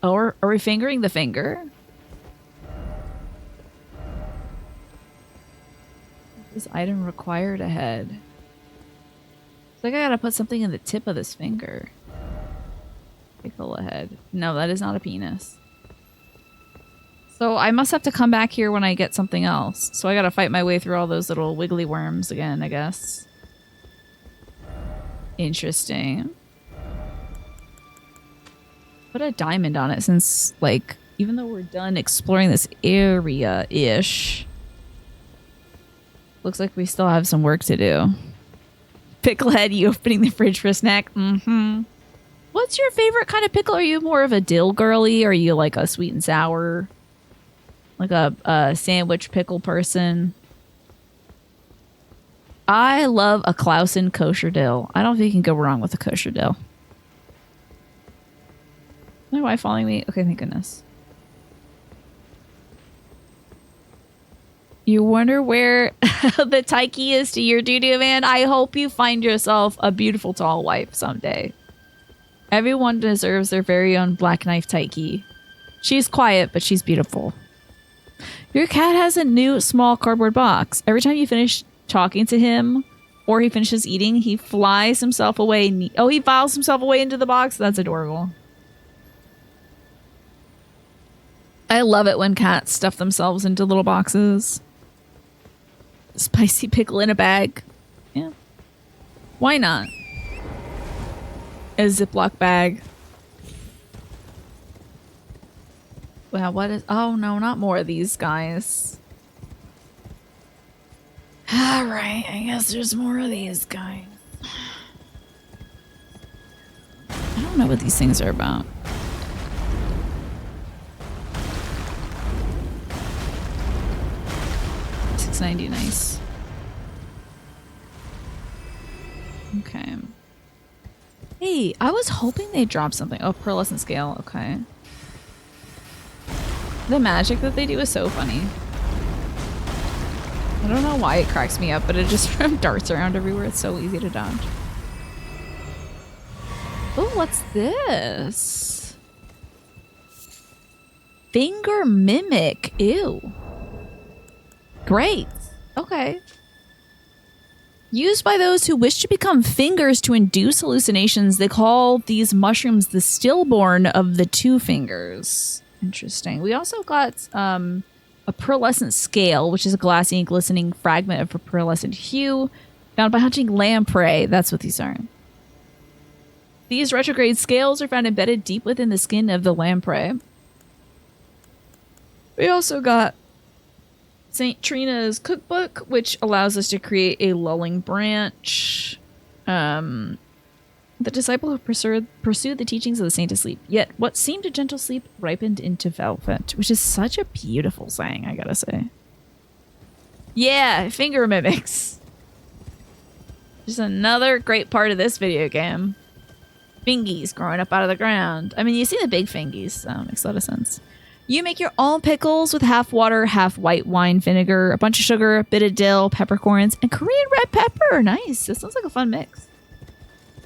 Oh, are we fingering the finger? This item required ahead. It's like I gotta put something in the tip of this finger. Pickle ahead. No, that is not a penis. So I must have to come back here when I get something else. So I gotta fight my way through all those little wiggly worms again, I guess. Interesting. Put a diamond on it since, like, even though we're done exploring this area-ish, looks like we still have some work to do. Picklehead, you opening the fridge for a snack? Mm-hmm. What's your favorite kind of pickle? Are you more of a dill girly? Or are you like a sweet and sour? Like a sandwich pickle person? I love a Clausen kosher dill. I don't think you can go wrong with a kosher dill. My wife following me? Okay, thank goodness. You wonder where the taiki is to your doo-doo man? I hope you find yourself a beautiful tall wife someday. Everyone deserves their very own black knife taiki. She's quiet, but she's beautiful. Your cat has a new small cardboard box. Every time you finish talking to him or he finishes eating, he flies himself away. Oh, he files himself away into the box? That's adorable. I love it when cats stuff themselves into little boxes. Spicy pickle in a bag. Yeah. Why not? A Ziploc bag. Wow, what is... Oh, no, not more of these guys. Alright, I guess there's more of these guys. I don't know what these things are about. $6.90, nice. Okay. Hey, I was hoping they'd drop something. Oh, pearlescent scale. Okay. The magic that they do is so funny. I don't know why it cracks me up, but it just darts around everywhere. It's so easy to dodge. Oh, what's this? Finger mimic. Ew. Great. Okay. Used by those who wish to become fingers to induce hallucinations, they call these mushrooms the stillborn of the two fingers. Interesting. We also got a pearlescent scale, which is a glassy and glistening fragment of a pearlescent hue found by hunting lamprey. That's what these are. These retrograde scales are found embedded deep within the skin of the lamprey. We also got St. Trina's cookbook, which allows us to create a lulling branch. The disciple who pursued the teachings of the saint to sleep. Yet what seemed a gentle sleep ripened into velvet, which is such a beautiful saying, I gotta say. Yeah, finger mimics. Just another great part of this video game. Fingies growing up out of the ground. I mean, you see the big fingies, so it makes a lot of sense. You make your own pickles with half water, half white wine vinegar, a bunch of sugar, a bit of dill, peppercorns, and Korean red pepper. Nice. This sounds like a fun mix.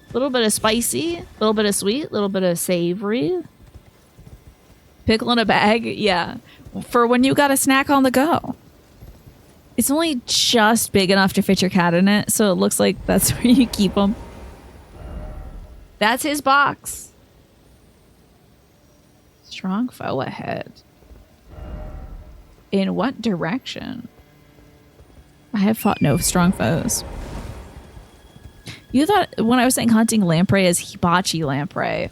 A little bit of spicy, a little bit of sweet, a little bit of savory. Pickle in a bag. Yeah. For when you got a snack on the go. It's only just big enough to fit your cat in it, so it looks like that's where you keep him. That's his box. Strong foe ahead. In what direction? I have fought no strong foes. You thought when I was saying hunting lamprey as hibachi lamprey.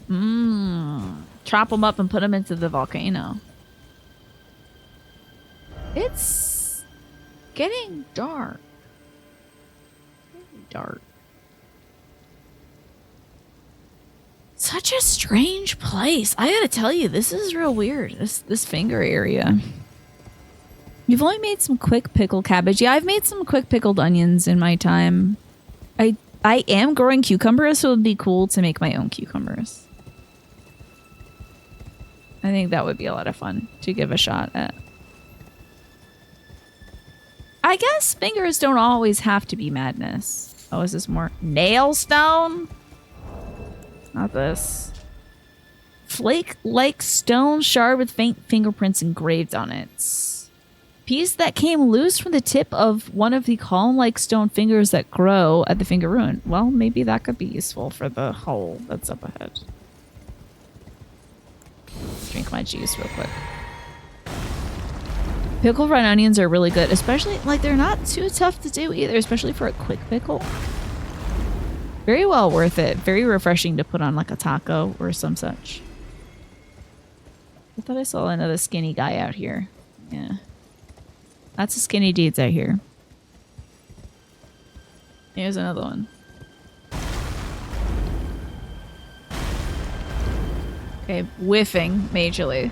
Chop them up and put them into the volcano. It's getting dark. Very dark. Such a strange place. I gotta tell you, this is real weird. This finger area. You've only made some quick pickled cabbage. Yeah, I've made some quick pickled onions in my time. I am growing cucumbers, so it would be cool to make my own cucumbers. I think that would be a lot of fun to give a shot at. I guess fingers don't always have to be madness. Oh, is this more nail stone? Not this. Flake-like stone shard with faint fingerprints engraved on it. Piece that came loose from the tip of one of the column-like stone fingers that grow at the finger ruin. Well, maybe that could be useful for the hole that's up ahead. Let's drink my juice real quick. Pickled red onions are really good, especially, like, they're not too tough to do either, especially for a quick pickle. Very well worth it. Very refreshing to put on, like, a taco or some such. I thought I saw another skinny guy out here. Yeah. Lots of skinny dudes out here. Here's another one. Okay, whiffing majorly.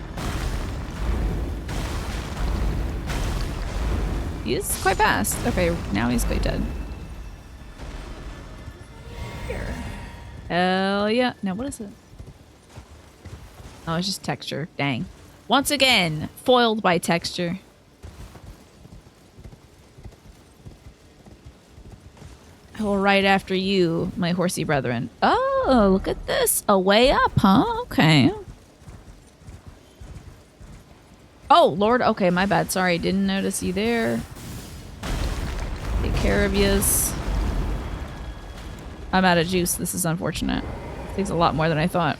He's quite fast. Okay, now he's quite dead. Here. Hell yeah. Now what is it? Oh, it's just texture. Dang. Once again, foiled by texture. I will ride after you, my horsey brethren. Oh, look at this. A way up, huh? Okay. Oh, Lord. Okay, my bad. Sorry. Didn't notice you there. Take care of yous. I'm out of juice. This is unfortunate. Takes a lot more than I thought.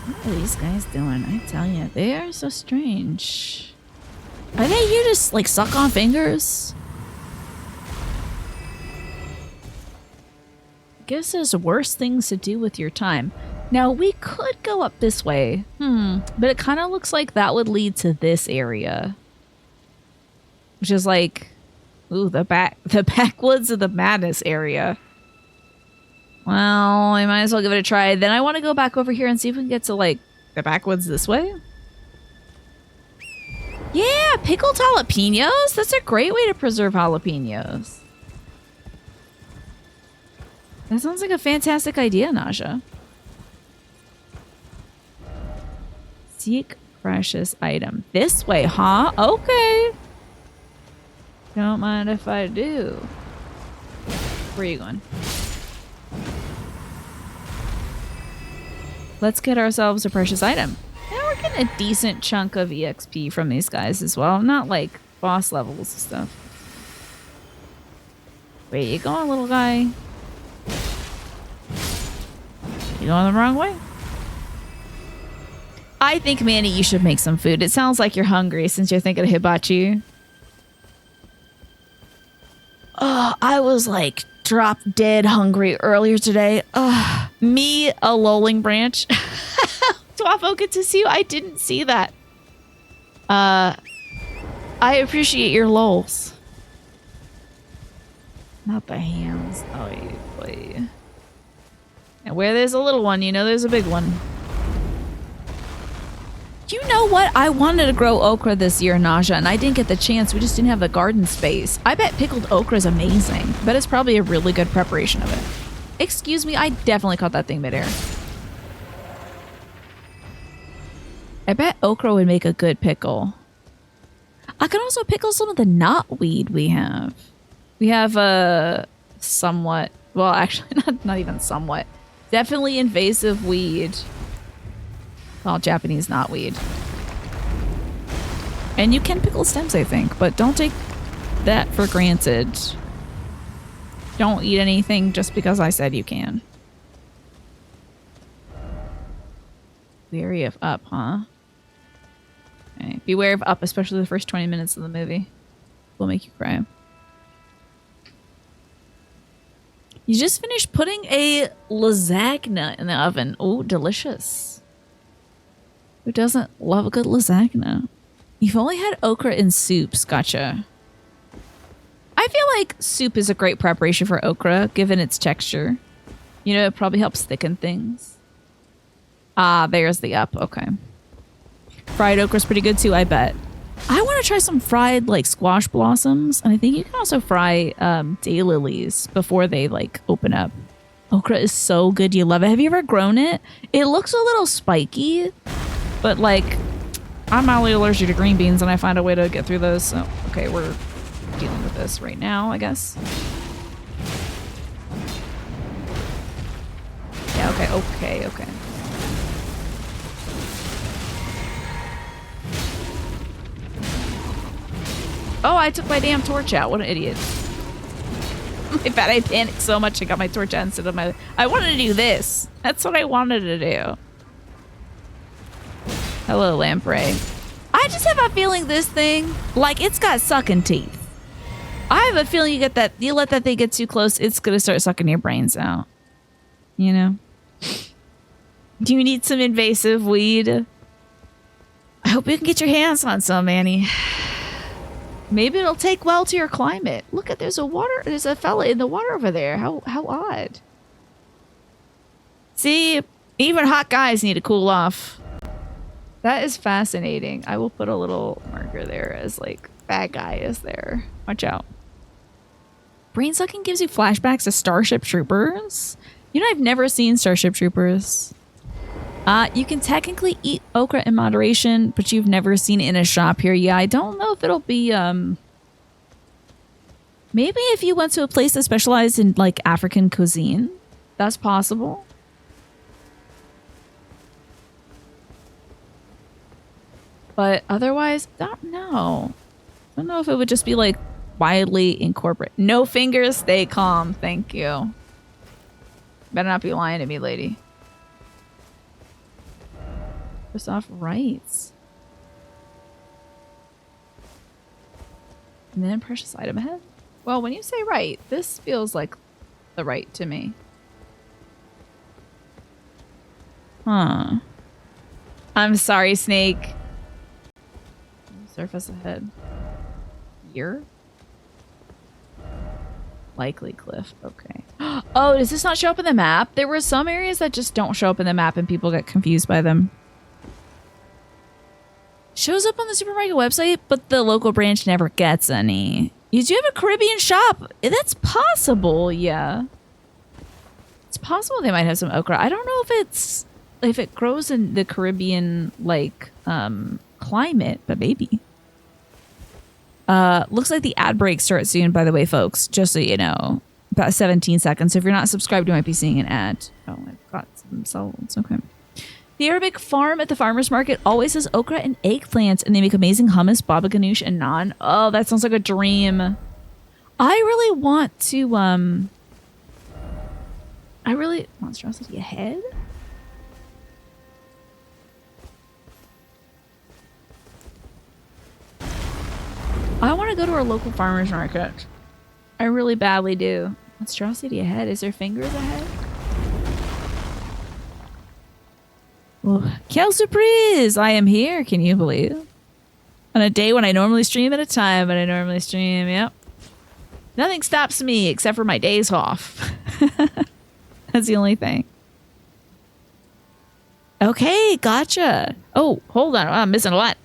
What are these guys doing? I tell you, they are so strange. Are they here to, like, suck on fingers? I guess there's worse things to do with your time. Now, we could go up this way. But it kind of looks like that would lead to this area. Which is like, ooh, the backwoods of the madness area. Well, I might as well give it a try. Then I want to go back over here and see if we can get to, like, the backwoods this way. Yeah, pickled jalapenos. That's a great way to preserve jalapenos. That sounds like a fantastic idea, Naja. Seek precious item. This way, huh? Okay. Don't mind if I do. Where are you going? Let's get ourselves a precious item. Yeah, we're getting a decent chunk of EXP from these guys as well. Not like boss levels and stuff. Wait, you going, little guy? You going the wrong way? I think, Manny, you should make some food. It sounds like you're hungry since you're thinking of hibachi. Oh, I was like drop dead hungry earlier today. Me, a lolling branch. Twafo, good to see you. I didn't see that. I appreciate your lols. Not the hams. Oh, boy. And where there's a little one, you know there's a big one. You know what? I wanted to grow okra this year, Naja, and I didn't get the chance. We just didn't have the garden space. I bet pickled okra is amazing. I bet it's probably a really good preparation of it. Excuse me, I definitely caught that thing midair. I bet okra would make a good pickle. I can also pickle some of the knotweed we have. We have a somewhat, well, actually not even somewhat, definitely invasive weed called Japanese knotweed. And you can pickle stems, I think, but don't take that for granted. Don't eat anything just because I said you can. Wary of up, huh? Okay. Beware of up, especially the first 20 minutes of the movie. Will make you cry. You just finished putting a lasagna in the oven. Oh, delicious. Who doesn't love a good lasagna? You've only had okra in soups. Gotcha. I feel like soup is a great preparation for okra, given its texture. You know, it probably helps thicken things. Ah, there's the up. Okay. Fried okra's pretty good too, I bet. I want to try some fried like squash blossoms, and I think you can also fry daylilies before they like open up. Okra is so good. You love it. Have you ever grown it? It looks a little spiky, but like I'm mildly allergic to green beans, and I find a way to get through those. So okay, we're dealing with this right now, I guess. Yeah. Okay. Oh, I took my damn torch out. What an idiot. My bad, I panicked so much I got my torch out instead of my... I wanted to do this. That's what I wanted to do. Hello, lamprey. I just have a feeling this thing, like it's got sucking teeth. I have a feeling you let that thing get too close, it's gonna start sucking your brains out. You know? Do you need some invasive weed? I hope you can get your hands on some, Annie. Maybe it'll take well to your climate. Look at there's a fella in the water over there. How odd. See, even hot guys need to cool off. That is fascinating. I will put a little marker there as like bad guy is there. Watch out. Brain sucking gives you flashbacks to Starship Troopers. You know, I've never seen Starship Troopers. You can technically eat okra in moderation, but you've never seen it in a shop here. Yeah, I don't know if it'll be, maybe if you went to a place that specialized in, like, African cuisine. That's possible. But otherwise, don't know. I don't know if it would just be, like, widely incorporated. No fingers, stay calm. Thank you. Better not be lying to me, lady. Microsoft rights. And then precious item ahead. Well, when you say right, this feels like the right to me. Huh. I'm sorry, Snake. Surface ahead. Here? Likely cliff. Okay. Oh, does this not show up in the map? There were some areas that just don't show up in the map and people get confused by them. Shows up on the supermarket website, but the local branch never gets any. You do have a Caribbean shop. That's possible, yeah. It's possible they might have some okra. I don't know if it grows in the Caribbean like climate, but maybe. Looks like the ad break starts soon, by the way, folks. Just so you know. About 17 seconds. So if you're not subscribed, you might be seeing an ad. Oh, I've got some solids. Okay. The Arabic farm at the farmer's market always has okra and eggplants, and they make amazing hummus, baba ganoush, and naan. Oh, that sounds like a dream. I really want to, monstrosity ahead? I want to go to our local farmer's market. I really badly do. Monstrosity ahead. Is there fingers ahead? Well, quelle surprise! I am here, can you believe? On a day when I normally stream at a time, but I normally stream, yep. Nothing stops me except for my days off. That's the only thing. Okay, gotcha. Oh, hold on. I'm missing a lot.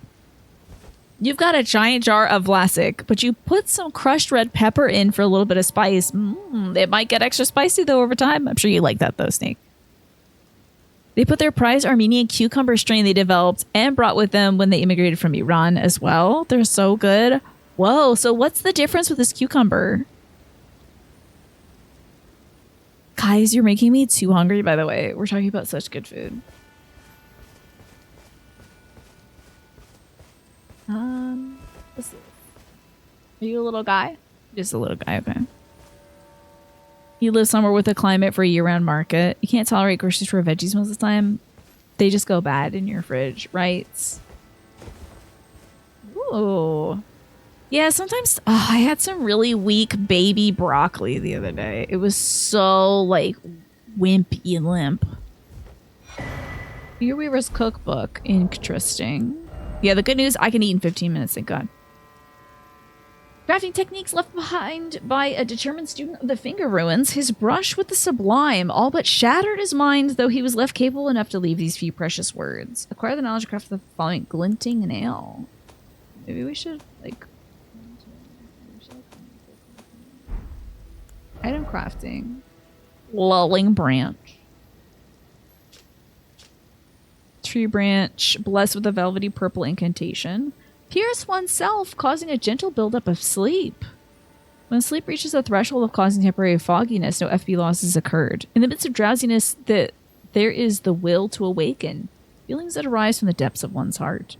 You've got a giant jar of Vlasic, but you put some crushed red pepper in for a little bit of spice. It might get extra spicy, though, over time. I'm sure you like that, though, Snake. They put their prized Armenian cucumber strain they developed and brought with them when they immigrated from Iran as well. They're so good. Whoa, so what's the difference with this cucumber? Guys, you're making me too hungry, by the way. We're talking about such good food. Are you a little guy? Just a little guy, okay. You live somewhere with a climate for a year-round market. You can't tolerate groceries for veggies most of the time. They just go bad in your fridge, right? Ooh. Yeah, sometimes I had some really weak baby broccoli the other day. It was so, like, wimpy and limp. Your Weaver's cookbook. Interesting. Yeah, the good news, I can eat in 15 minutes, thank God. Crafting techniques left behind by a determined student of the finger ruins. His brush with the sublime all but shattered his mind, though he was left capable enough to leave these few precious words. Acquire the knowledge to craft the following glinting nail. Maybe we should, like... Item crafting. Lulling branch. Tree branch, blessed with a velvety purple incantation. Pierce oneself, causing a gentle buildup of sleep. When sleep reaches the threshold of causing temporary fogginess, no FP losses occurred. In the midst of drowsiness, there is the will to awaken. Feelings that arise from the depths of one's heart.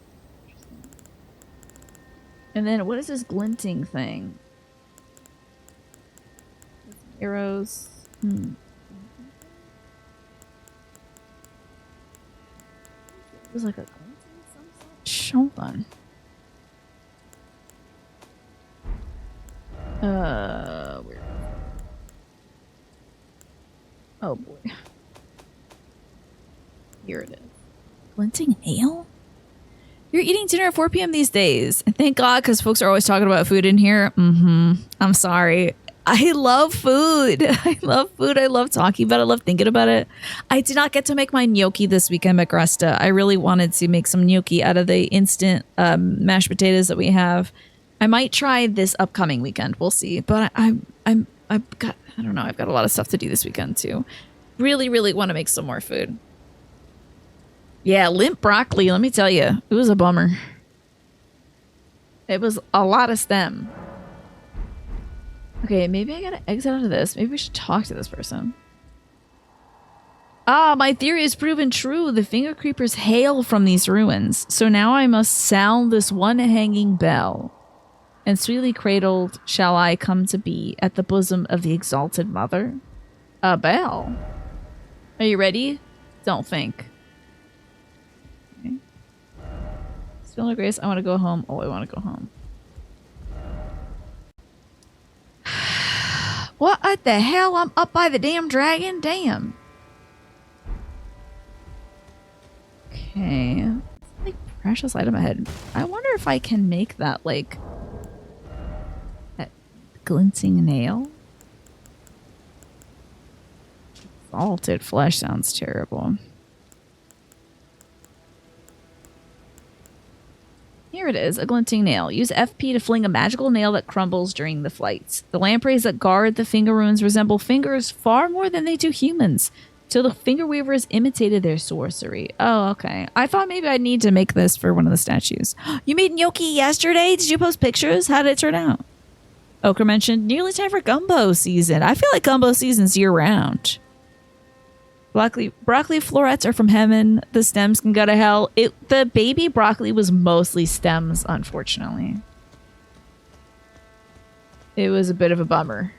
And then, what is this glinting thing? Arrows. It was like a glinting something. Hold on. Where? Oh boy. Here it is. Glinting ale? You're eating dinner at 4 p.m. these days. And thank God, because folks are always talking about food in here. I'm sorry. I love food. I love food. I love talking about it. I love thinking about it. I did not get to make my gnocchi this weekend at Gresta. I really wanted to make some gnocchi out of the instant mashed potatoes that we have. I might try this upcoming weekend. We'll see. But I've got, I don't know. I've got a lot of stuff to do this weekend too. Really, really want to make some more food. Yeah, limp broccoli. Let me tell you, it was a bummer. It was a lot of stem. Okay, maybe I gotta exit out of this. Maybe we should talk to this person. Ah, my theory is proven true. The finger creepers hail from these ruins. So now I must sound this one hanging bell. And sweetly cradled shall I come to be at the bosom of the exalted mother. A bell? Are you ready? Don't think. Okay. Still no grace. I want to go home. Oh, I want to go home. What the hell? I'm up by the damn dragon? Damn. Okay. Like precious item ahead. I wonder if I can make that like that glinting nail. Salted flesh sounds terrible. Here it is, a glinting nail. Use FP to fling a magical nail that crumbles during the flights. The lampreys that guard the finger ruins resemble fingers far more than they do humans. So the finger weavers imitated their sorcery. Oh, okay. I thought maybe I'd need to make this for one of the statues. You made gnocchi yesterday? Did you post pictures? How did it turn out? Ochre mentioned, nearly time for gumbo season. I feel like gumbo season's year-round. Broccoli florets are from heaven. The stems can go to hell. The baby broccoli was mostly stems, unfortunately. It was a bit of a bummer.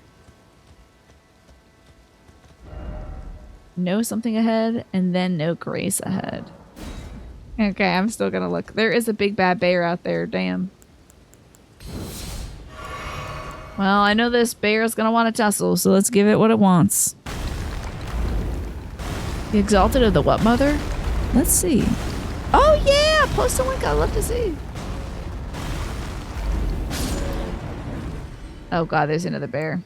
No something ahead, and then no grace ahead. Okay, I'm still gonna look. There is a big bad bear out there, damn. Well, I know this bear is gonna want to tussle, so let's give it what it wants. The exalted of the what mother? Let's see. Oh yeah! Post a link, I'd love to see. Oh god, there's another bear.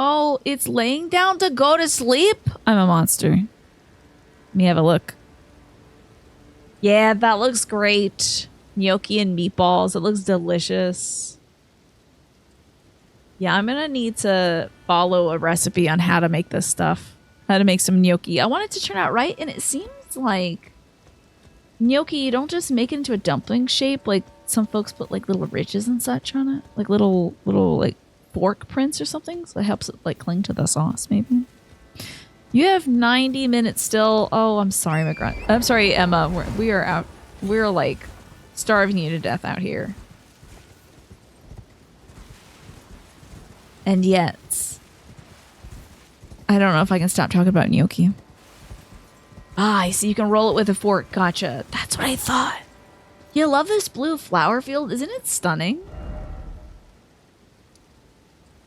Oh, it's laying down to go to sleep? I'm a monster. Let me have a look. Yeah, that looks great. Gnocchi and meatballs. It looks delicious. Yeah, I'm gonna need to follow a recipe on how to make this stuff. How to make some gnocchi. I want it to turn out right, and it seems like gnocchi, you don't just make it into a dumpling shape. Like some folks put like little ridges and such on it. Like little like fork prints or something. So it helps it like cling to the sauce, maybe. You have 90 minutes still. Oh, I'm sorry, McGrunt. I'm sorry, Emma. We are out. We're like starving you to death out here. And yet, I don't know if I can stop talking about gnocchi. Ah, I see you can roll it with a fork. Gotcha. That's what I thought. You love this blue flower field? Isn't it stunning?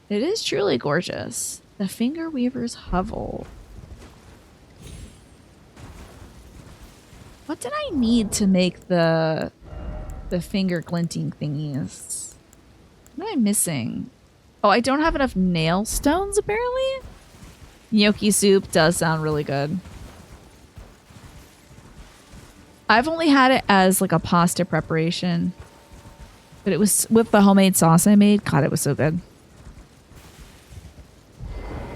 It is truly gorgeous. The Finger Weaver's Hovel. What did I need to make the finger glinting thingies? What am I missing? Oh, I don't have enough nail stones, apparently? Gnocchi soup does sound really good. I've only had it as like a pasta preparation. But it was with the homemade sauce I made. God, it was so good.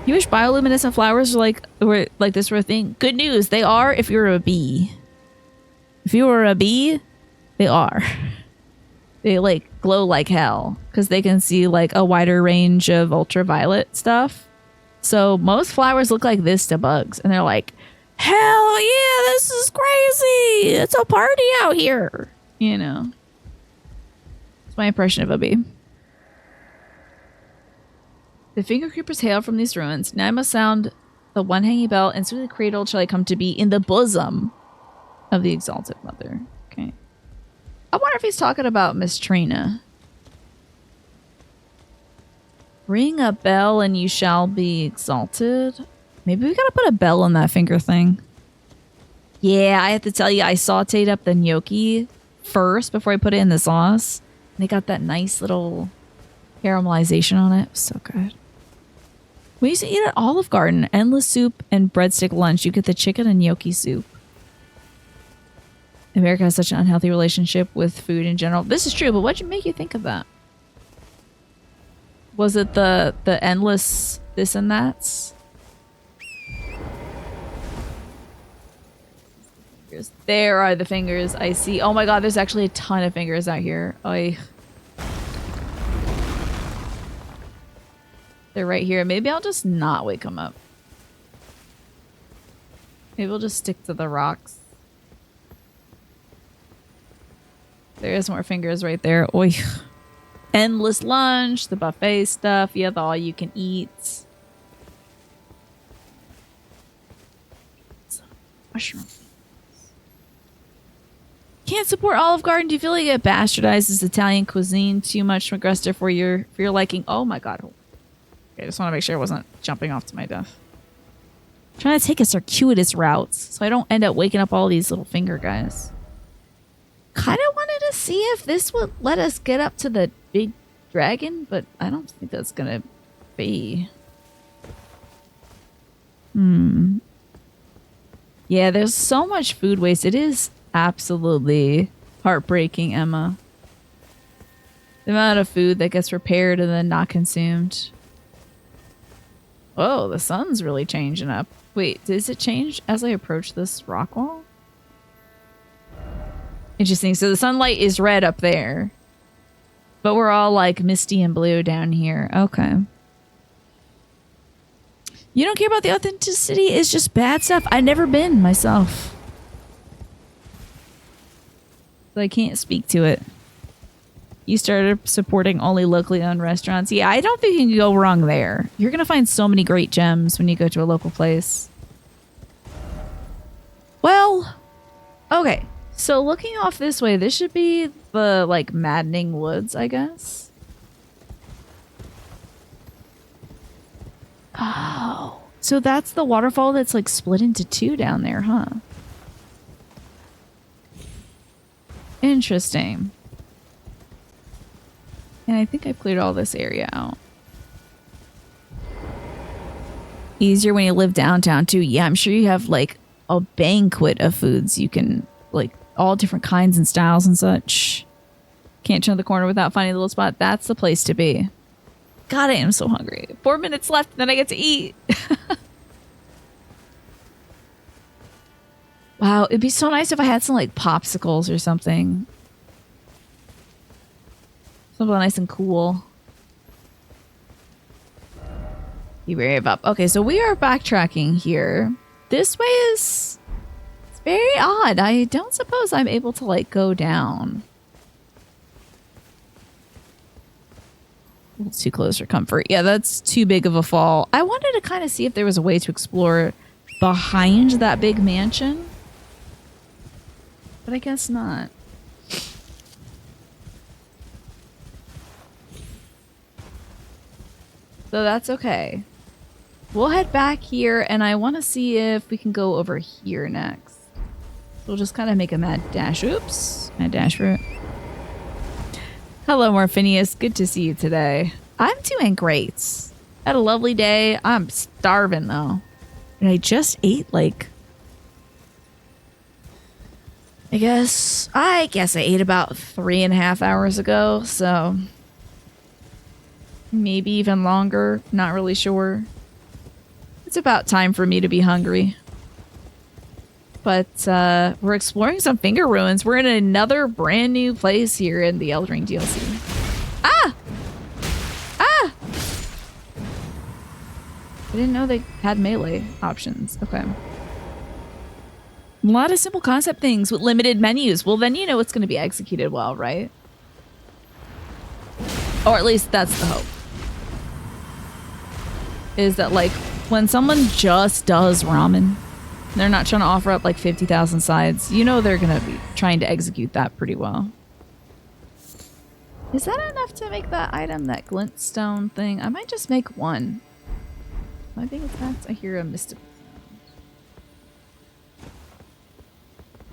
You wish bioluminescent flowers were like this were a thing? Good news, they are if you're a bee. If you were a bee, they are. They like glow like hell because they can see like a wider range of ultraviolet stuff. So most flowers look like this to bugs and they're like, hell yeah, this is crazy. It's a party out here. You know. It's my impression of a bee. The finger creepers hail from these ruins. Now I must sound the one hanging bell, and soon the cradle shall I come to be in the bosom of the exalted mother. Okay. I wonder if he's talking about Miss Trina. Ring a bell and you shall be exalted. Maybe we gotta put a bell on that finger thing. Yeah, I have to tell you, I sauteed up the gnocchi first before I put it in the sauce. And they got that nice little caramelization on it. It was so good. We used to eat at Olive Garden. Endless soup and breadstick lunch. You get the chicken and gnocchi soup. America has such an unhealthy relationship with food in general. This is true, but what make you think of that? Was it the endless this and that's? There are the fingers. I see. Oh my god, there's actually a ton of fingers out here. Oy. They're right here. Maybe I'll just not wake them up. Maybe we'll just stick to the rocks. There is more fingers right there. Oy. Endless lunch, the buffet stuff. Yeah, the all you can eat. Mushroom. Can't support Olive Garden. Do you feel like it bastardizes Italian cuisine too much, McGruster, for your liking? Oh my god. Okay, I just want to make sure I wasn't jumping off to my death. I'm trying to take a circuitous route so I don't end up waking up all these little finger guys. Kind of wanted to see if this would let us get up to the big dragon, but I don't think that's gonna be. Yeah, there's so much food waste. It is absolutely heartbreaking, Emma. The amount of food that gets prepared and then not consumed. Whoa, the sun's really changing up. Wait, does it change as I approach this rock wall? Interesting. So the sunlight is red up there. But we're all like misty and blue down here. Okay. You don't care about the authenticity? It's just bad stuff. I've never been myself. So I can't speak to it. You started supporting only locally owned restaurants. Yeah, I don't think you can go wrong there. You're going to find so many great gems when you go to a local place. Well, okay. So looking off this way, this should be the, like, maddening woods, I guess. Oh. So that's the waterfall that's, like, split into two down there, huh? Interesting. And I think I've cleared all this area out. Easier when you live downtown, too. Yeah, I'm sure you have, like, a banquet of foods you can, like, all different kinds and styles and such. Can't turn the corner without finding a little spot. That's the place to be. God, I am so hungry. 4 minutes left, then I get to eat. Wow, it'd be so nice if I had some, like, popsicles or something. Something nice and cool. You brave up. Okay, so we are backtracking here. This way is... it's Very odd. I don't suppose I'm able to, like, go down. A little too close for comfort. Yeah, that's too big of a fall. I wanted to kind of see if there was a way to explore behind that big mansion. But I guess not. So that's okay. We'll head back here, and I want to see if we can go over here next. We'll just kind of make a mad dash. Oops. Mad dash route. Hello, Morphinius. Good to see you today. I'm doing great. Had a lovely day. I'm starving, though. And I just ate, like... I guess I ate about 3.5 hours ago, so... Maybe even longer. Not really sure. It's about time for me to be hungry. But we're exploring some finger ruins. We're in another brand new place here in the Elden DLC. Ah! Ah! I didn't know they had melee options. Okay. A lot of simple concept things with limited menus. Well, then you know it's going to be executed well, right? Or at least that's the hope. Is that, like, when someone just does ramen, they're not trying to offer up like 50,000 sides, you know they're going to be trying to execute that pretty well. Is that enough to make that item, that glintstone thing? I might just make one. My biggest facts, I hear a mystical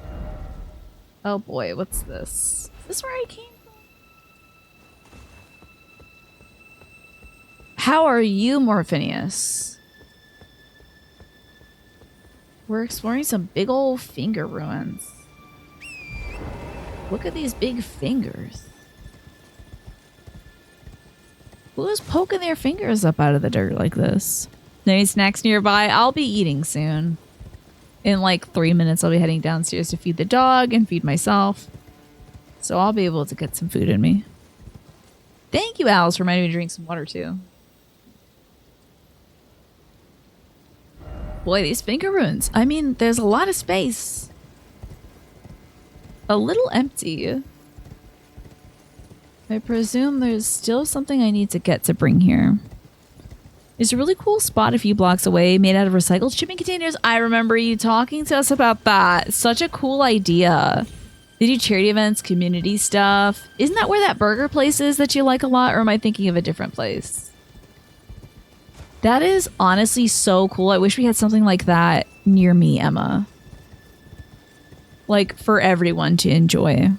sound. Oh boy, what's this? Is this where I came from? How are you, Morphinius? We're exploring some big old finger ruins. Look at these big fingers. Who's poking their fingers up out of the dirt like this? Any snacks nearby? I'll be eating soon. In like 3 minutes, I'll be heading downstairs to feed the dog and feed myself. So I'll be able to get some food in me. Thank you, Alice, for reminding me to drink some water too. Boy, these finger ruins. I mean, there's a lot of space. A little empty. I presume there's still something I need to get to bring here. There's a really cool spot a few blocks away made out of recycled shipping containers. I remember you talking to us about that. Such a cool idea. They do charity events, community stuff. Isn't that where that burger place is that you like a lot? Or am I thinking of a different place? That is honestly so cool. I wish we had something like that near me, Emma. Like, for everyone to enjoy.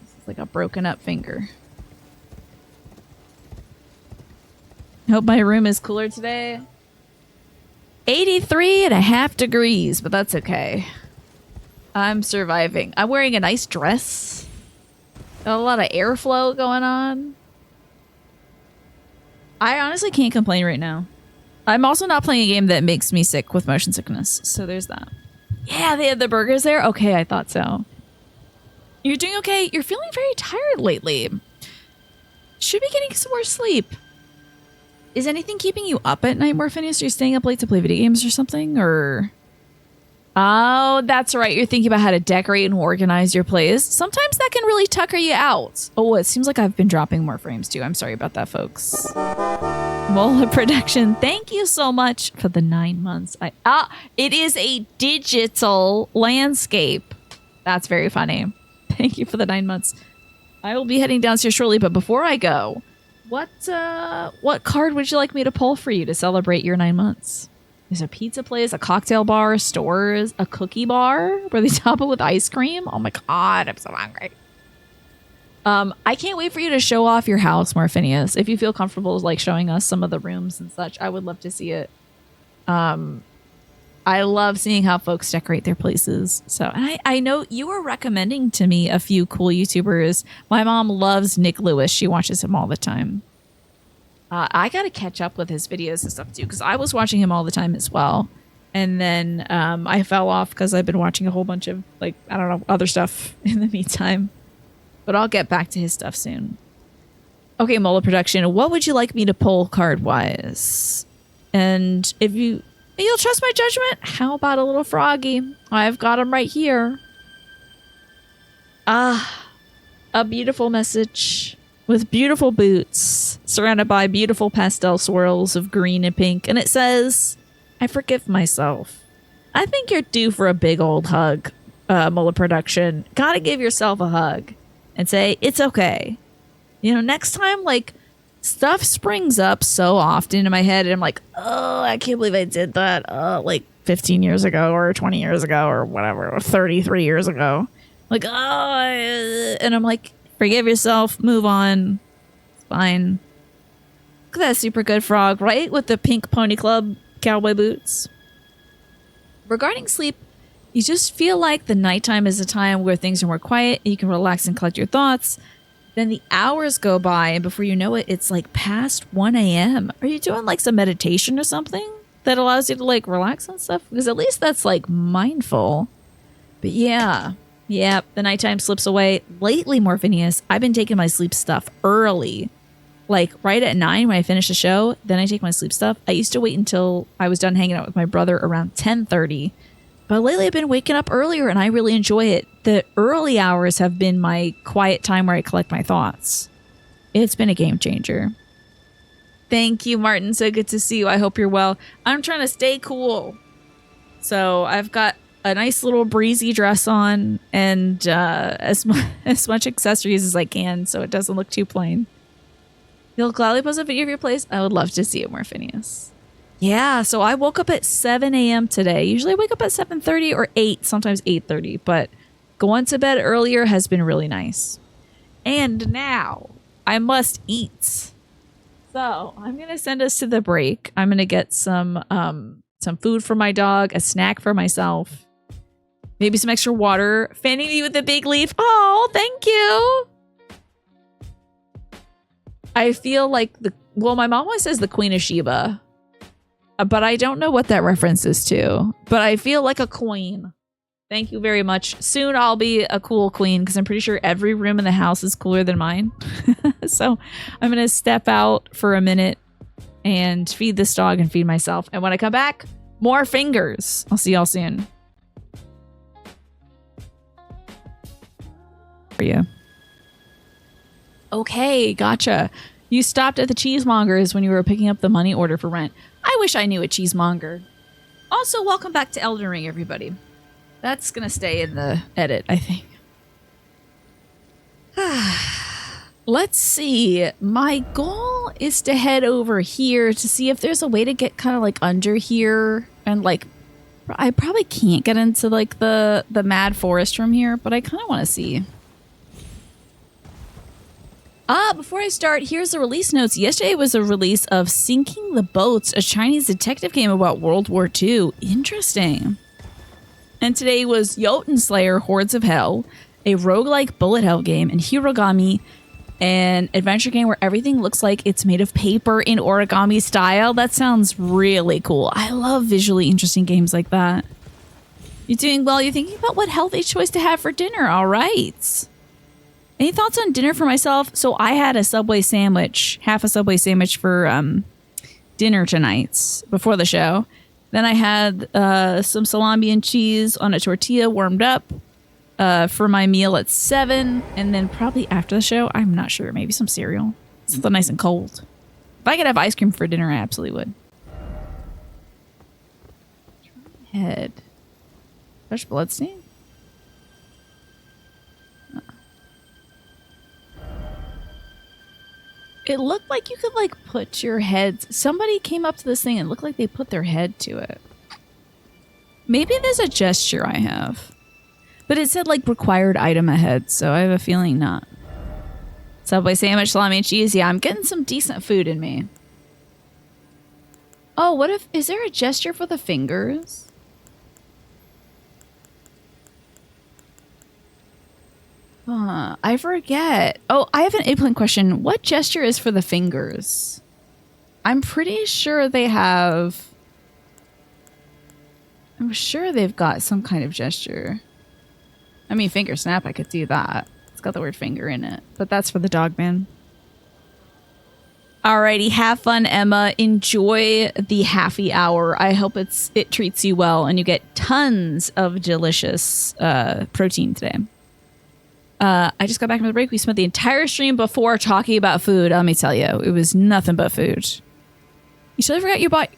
It's like a broken up finger. I hope my room is cooler today. 83.5 degrees, but that's okay. I'm surviving. I'm wearing a nice dress. Got a lot of airflow going on. I honestly can't complain right now. I'm also not playing a game that makes me sick with motion sickness, so there's that. Yeah, they had the burgers there? Okay, I thought so. You're doing okay? You're feeling very tired lately. Should be getting some more sleep. Is anything keeping you up at night, Morphinius? You're staying up late to play video games or something? Or... Oh, that's right. You're thinking about how to decorate and organize your place. Sometimes that can really tucker you out. Oh, it seems like I've been dropping more frames too. I'm sorry about that, folks. Mola Production, thank you so much for the 9 months. It is a digital landscape. That's very funny. Thank you for the 9 months. I will be heading downstairs shortly, but before I go, what card would you like me to pull for you to celebrate your 9 months? There's a pizza place, a cocktail bar, stores, a cookie bar where they top it with ice cream. Oh my god, I'm so hungry. I can't wait for you to show off your house, Morphinius. If you feel comfortable like showing us some of the rooms and such, I would love to see it. I love seeing how folks decorate their places. So, and I know you were recommending to me a few cool YouTubers. My mom loves Nick Lewis. She watches him all the time. I got to catch up with his videos and stuff too, because I was watching him all the time as well. And then I fell off because I've been watching a whole bunch of, like, I don't know, other stuff in the meantime. But I'll get back to his stuff soon. Okay, Mola Production, what would you like me to pull card-wise? And if you You'll trust my judgment? How about a little froggy? I've got him right here. Ah, a beautiful message with beautiful boots surrounded by beautiful pastel swirls of green and pink. And it says, I forgive myself. I think you're due for a big old hug, Mullet Production. Gotta give yourself a hug and say, it's okay. You know, next time, like, stuff springs up so often in my head and I'm like, oh, I can't believe I did that like 15 years ago or 20 years ago or whatever, or 33 years ago. Like, and I'm like, forgive yourself, move on. It's fine. Look at that super good frog, right? With the pink Pony Club cowboy boots. Regarding sleep, you just feel like the nighttime is a time where things are more quiet and you can relax and collect your thoughts. Then the hours go by and before you know it, it's like past 1 a.m. Are you doing like some meditation or something that allows you to like relax and stuff? Because at least that's like mindful. But yeah, the nighttime slips away. Lately, Morphinius, I've been taking my sleep stuff early. Like right at 9 when I finish the show, then I take my sleep stuff. I used to wait until I was done hanging out with my brother around 10:30. But lately I've been waking up earlier and I really enjoy it. The early hours have been my quiet time where I collect my thoughts. It's been a game changer. Thank you, Martin. So good to see you. I hope you're well. I'm trying to stay cool. So I've got a nice little breezy dress on and as much accessories as I can so it doesn't look too plain. You'll gladly post a video of your place? I would love to see it, Morphinius. Yeah, so I woke up at 7 a.m. today. Usually I wake up at 7:30 or 8, sometimes 8:30, but going to bed earlier has been really nice. And now I must eat. So I'm going to send us to the break. I'm going to get some food for my dog, a snack for myself, maybe some extra water. Fanning me with a big leaf. Oh, thank you. I feel like my mom always says the Queen of Sheba. But I don't know what that reference is to. But I feel like a queen. Thank you very much. Soon I'll be a cool queen because I'm pretty sure every room in the house is cooler than mine. So I'm going to step out for a minute and feed this dog and feed myself. And when I come back, more fingers. I'll see y'all soon. For you. Okay, gotcha. You stopped at the cheesemongers when you were picking up the money order for rent. I wish I knew a cheesemonger. Also, welcome back to Elden Ring, everybody. That's going to stay in the edit, I think. Let's see. My goal is to head over here to see if there's a way to get kind of like under here. And like, I probably can't get into like the mad forest from here, but I kind of want to see. Before I start, here's the release notes. Yesterday was a release of Sinking the Boats, a Chinese detective game about World War II. Interesting. And today was Jotun Slayer Hordes of Hell, a roguelike bullet hell game, and Hirogami, an adventure game where everything looks like it's made of paper in origami style. That sounds really cool. I love visually interesting games like that. You doing well? You thinking about what healthy choice to have for dinner? All right. Any thoughts on dinner for myself? So I had a Subway sandwich, half a Subway sandwich for dinner tonight before the show. Then I had some salami and cheese on a tortilla warmed up for my meal at 7. And then probably after the show, I'm not sure, maybe some cereal. Something nice and cold. If I could have ice cream for dinner, I absolutely would. Head. Fresh bloodstain? It looked like you could like put your head. Somebody came up to this thing and looked like they put their head to it. Maybe there's a gesture I have. But it said like required item ahead, so I have a feeling not. Subway sandwich, salami and cheese. Yeah, I'm getting some decent food in me. Oh, what if, is there a gesture for the fingers? I forget. Oh, I have an eggplant question. What gesture is for the fingers? I'm pretty sure they have... I'm sure they've got some kind of gesture. I mean, finger snap, I could do that. It's got the word finger in it. But that's for the dog man. Alrighty, have fun, Emma. Enjoy the happy hour. I hope it treats you well and you get tons of delicious protein today. I just got back from the break. We spent the entire stream before talking about food. Let me tell you, it was nothing but food. You totally forgot you bought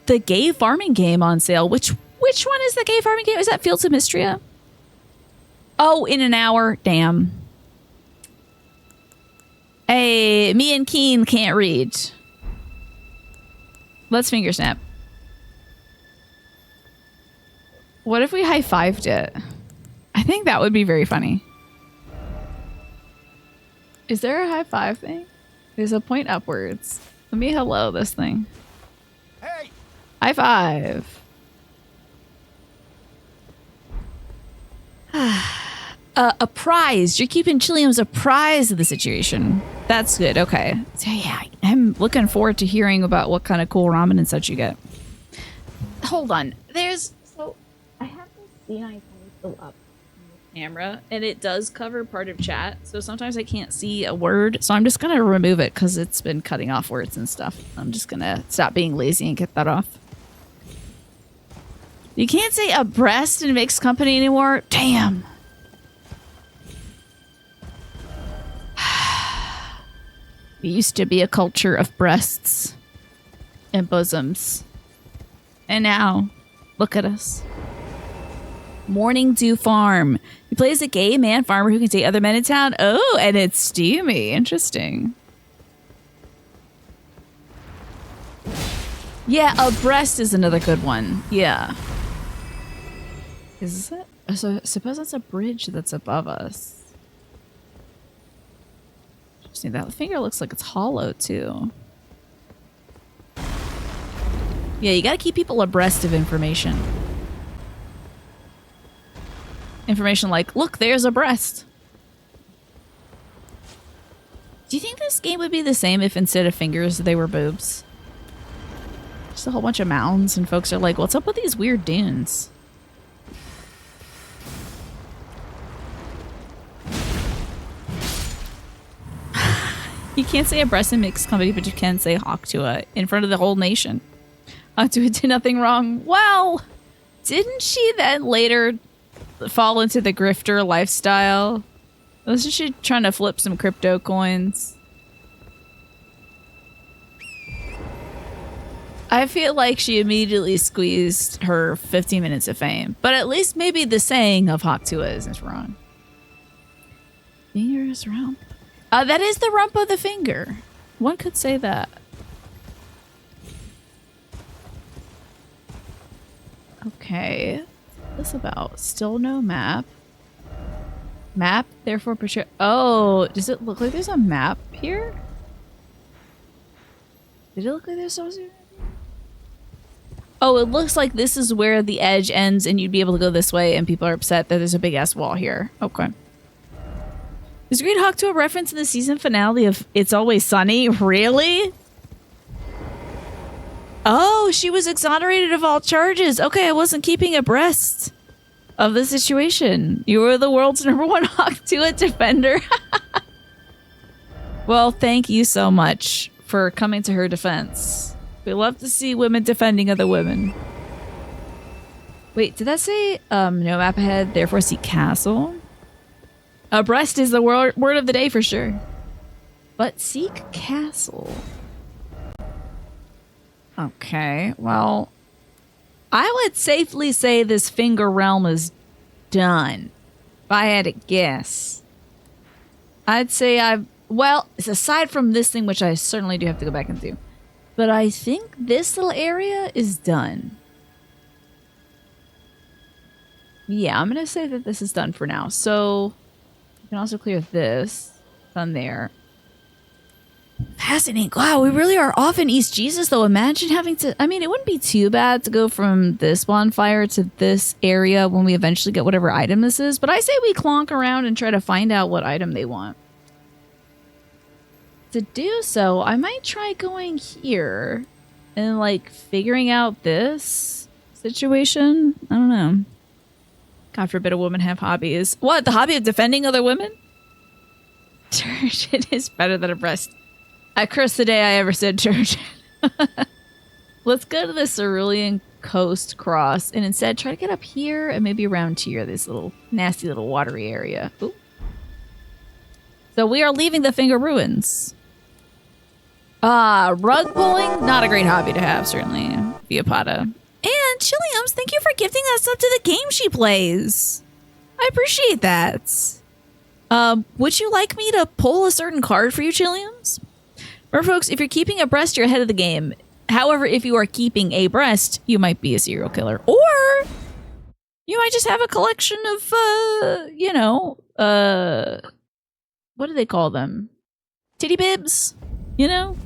the gay farming game on sale. Which one is the gay farming game? Is that Fields of Mystria? Oh, in an hour. Damn. Hey, me and Keen can't read. Let's finger snap. What if we high-fived it? I think that would be very funny. Is there a high-five thing? There's a point upwards. Let me hello this thing. Hey! High five. Apprised. You're keeping Chilliams apprised of the situation. That's good. Okay. So yeah, I'm looking forward to hearing about what kind of cool ramen and such you get. Hold on. So I have this C9 still up on the camera, and it does cover part of chat. So sometimes I can't see a word. So I'm just gonna remove it because it's been cutting off words and stuff. I'm just gonna stop being lazy and get that off. You can't say abreast in mixed company anymore? Damn. We used to be a culture of breasts and bosoms. And now, look at us. Morning Dew Farm. He plays a gay man farmer who can date other men in town. Oh, and it's steamy. Interesting. Yeah, abreast is another good one. Yeah. Is it? So suppose that's a bridge that's above us. See, that finger looks like it's hollow too. Yeah, you gotta keep people abreast of information. Information like, look, there's a breast. Do you think this game would be the same if instead of fingers they were boobs? Just a whole bunch of mountains and folks are like, what's up with these weird dunes? You can't say abreast in mixed company, but you can say Hawktua in front of the whole nation. Hawktua did nothing wrong. Well, didn't she then later fall into the grifter lifestyle? Wasn't she trying to flip some crypto coins? I feel like she immediately squeezed her 15 minutes of fame. But at least maybe the saying of Hawktua isn't wrong. Fingers rump. That is the rump of the finger. One could say that. Okay. What's this about? Still no map. Map, therefore portray. Oh, does it look like there's a map here? Did it look like there's something? Oh, it looks like this is where the edge ends and you'd be able to go this way and people are upset that there's a big ass wall here. Okay. Is Green Hawk to a reference in the season finale of It's Always Sunny? Really? Oh, she was exonerated of all charges. Okay, I wasn't keeping abreast of the situation. You were the world's #1 Hawktua defender. Well, thank you so much for coming to her defense. We love to see women defending other women. Wait, did that say no map ahead, therefore seek castle? Abreast is the word of the day for sure. But seek castle. Okay, well, I would safely say this finger realm is done. If I had to guess. I'd say well, it's aside from this thing, which I certainly do have to go back and do. But I think this little area is done. Yeah, I'm going to say that this is done for now. So, you can also clear this. Done there. Fascinating. Wow, we really are off in East Jesus, though. Imagine having to... I mean, it wouldn't be too bad to go from this bonfire to this area when we eventually get whatever item this is. But I say we clonk around and try to find out what item they want. To do so, I might try going here and, like, figuring out this situation. I don't know. God forbid a woman have hobbies. What? The hobby of defending other women? Turgid is better than a breast. I cursed the day I ever said church. Let's go to the Cerulean Coast Cross and instead try to get up here and maybe around here, this little nasty little watery area. Ooh. So we are leaving the Finger Ruins. Rug pulling, not a great hobby to have, certainly. Viapada. And Chiliums, thank you for gifting us up to the game she plays. I appreciate that. Would you like me to pull a certain card for you, Chiliums? Remember, folks, if you're keeping abreast, you're ahead of the game. However, if you are keeping abreast, you might be a serial killer. Or you might just have a collection of, what do they call them? Titty bibs? You know?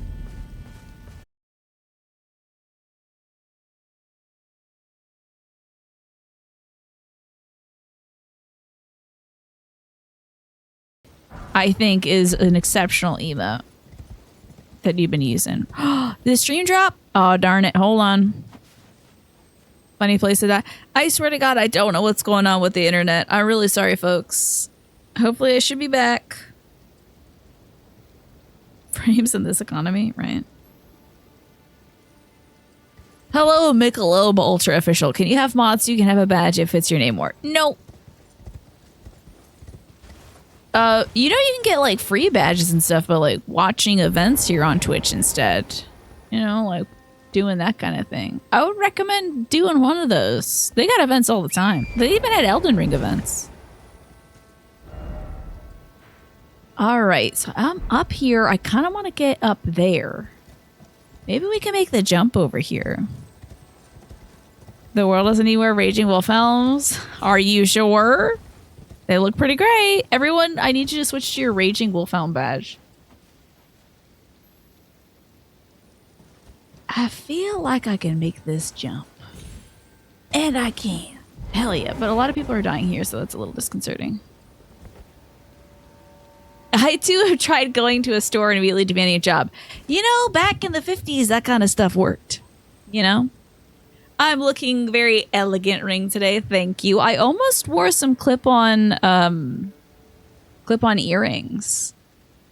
I think is an exceptional emote that you've been using. The stream drop? Oh, darn it. Hold on. Funny place to die. I swear to God, I don't know what's going on with the internet. I'm really sorry, folks. Hopefully I should be back. Frames in this economy, right? Hello, Michelob Ultra Official. Can you have mods so you can have a badge if it's your name more? Nope. You know you can get like free badges and stuff, but like watching events here on Twitch instead. You know, like doing that kind of thing. I would recommend doing one of those. They got events all the time. They even had Elden Ring events. All right, so I'm up here. I kind of want to get up there. Maybe we can make the jump over here. The world doesn't need more Raging Wolf Helms. Are you sure? They look pretty great. Everyone, I need you to switch to your Raging Wolfhound badge. I feel like I can make this jump. And I can. Hell yeah. But a lot of people are dying here, so that's a little disconcerting. I too have tried going to a store and immediately demanding a job. You know, back in the 50s, that kind of stuff worked. You know? I'm looking very elegant ring today. Thank you. I almost wore some clip-on earrings.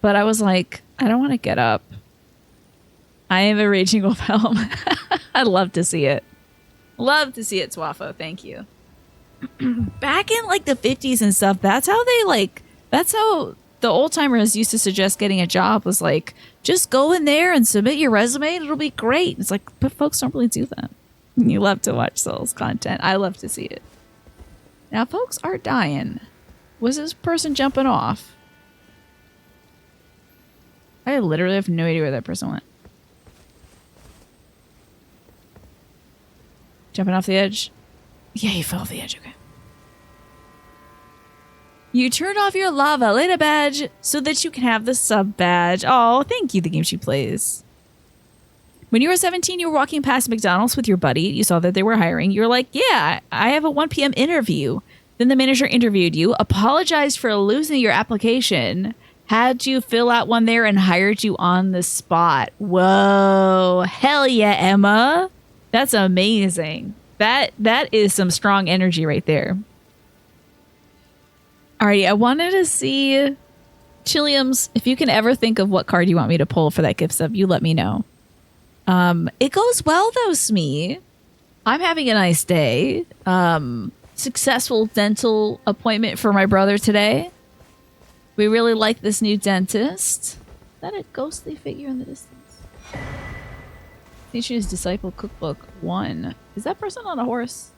But I was like, I don't want to get up. I am a Raging Wolf Helm. I'd love to see it. Love to see it, Swaffo. Thank you. Back in like the 50s and stuff, that's how the old timers used to suggest getting a job, was like, just go in there and submit your resume and it'll be great. It's like, but folks don't really do that. You love to watch Souls content. I love to see it. Now, folks are dying. Was this person jumping off? I literally have no idea where that person went. Jumping off the edge? Yeah, he fell off the edge. Okay. You turned off your lava later badge so that you can have the sub badge. Oh, thank you, the game she plays. When you were 17, you were walking past McDonald's with your buddy. You saw that they were hiring. You were like, yeah, I have a 1 p.m. interview. Then the manager interviewed you, apologized for losing your application, had you fill out one there, and hired you on the spot. Whoa. Hell yeah, Emma. That's amazing. That is some strong energy right there. Alrighty, I wanted to see, Chiliums, if you can ever think of what card you want me to pull for that gift sub, you let me know. It goes well though, Smee. I'm having a nice day. Successful dental appointment for my brother today. We really like this new dentist. Is that a ghostly figure in the distance? Teacher's Disciple Cookbook 1. Is that person on a horse?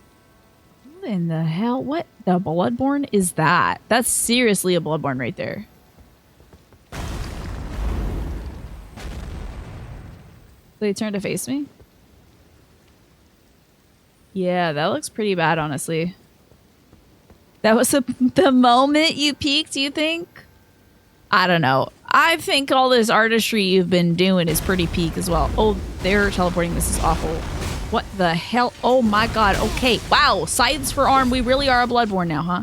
What in the hell? What the Bloodborne is that? That's seriously a Bloodborne right there. They turn to face me? Yeah, that looks pretty bad, honestly. That was the moment you peaked, you think? I don't know. I think all this artistry you've been doing is pretty peak as well. Oh, they're teleporting. This is awful. What the hell? Oh my god. Okay. Wow. Scythes for arm. We really are a Bloodborne now, huh?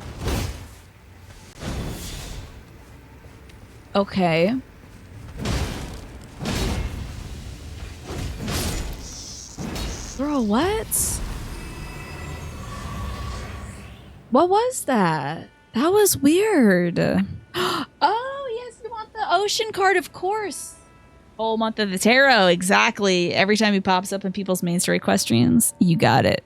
Okay. Bro, what? What was that? That was weird. Oh, yes, you want the ocean card, of course. Whole month of the tarot, exactly. Every time he pops up in people's main story quest streams, you got it.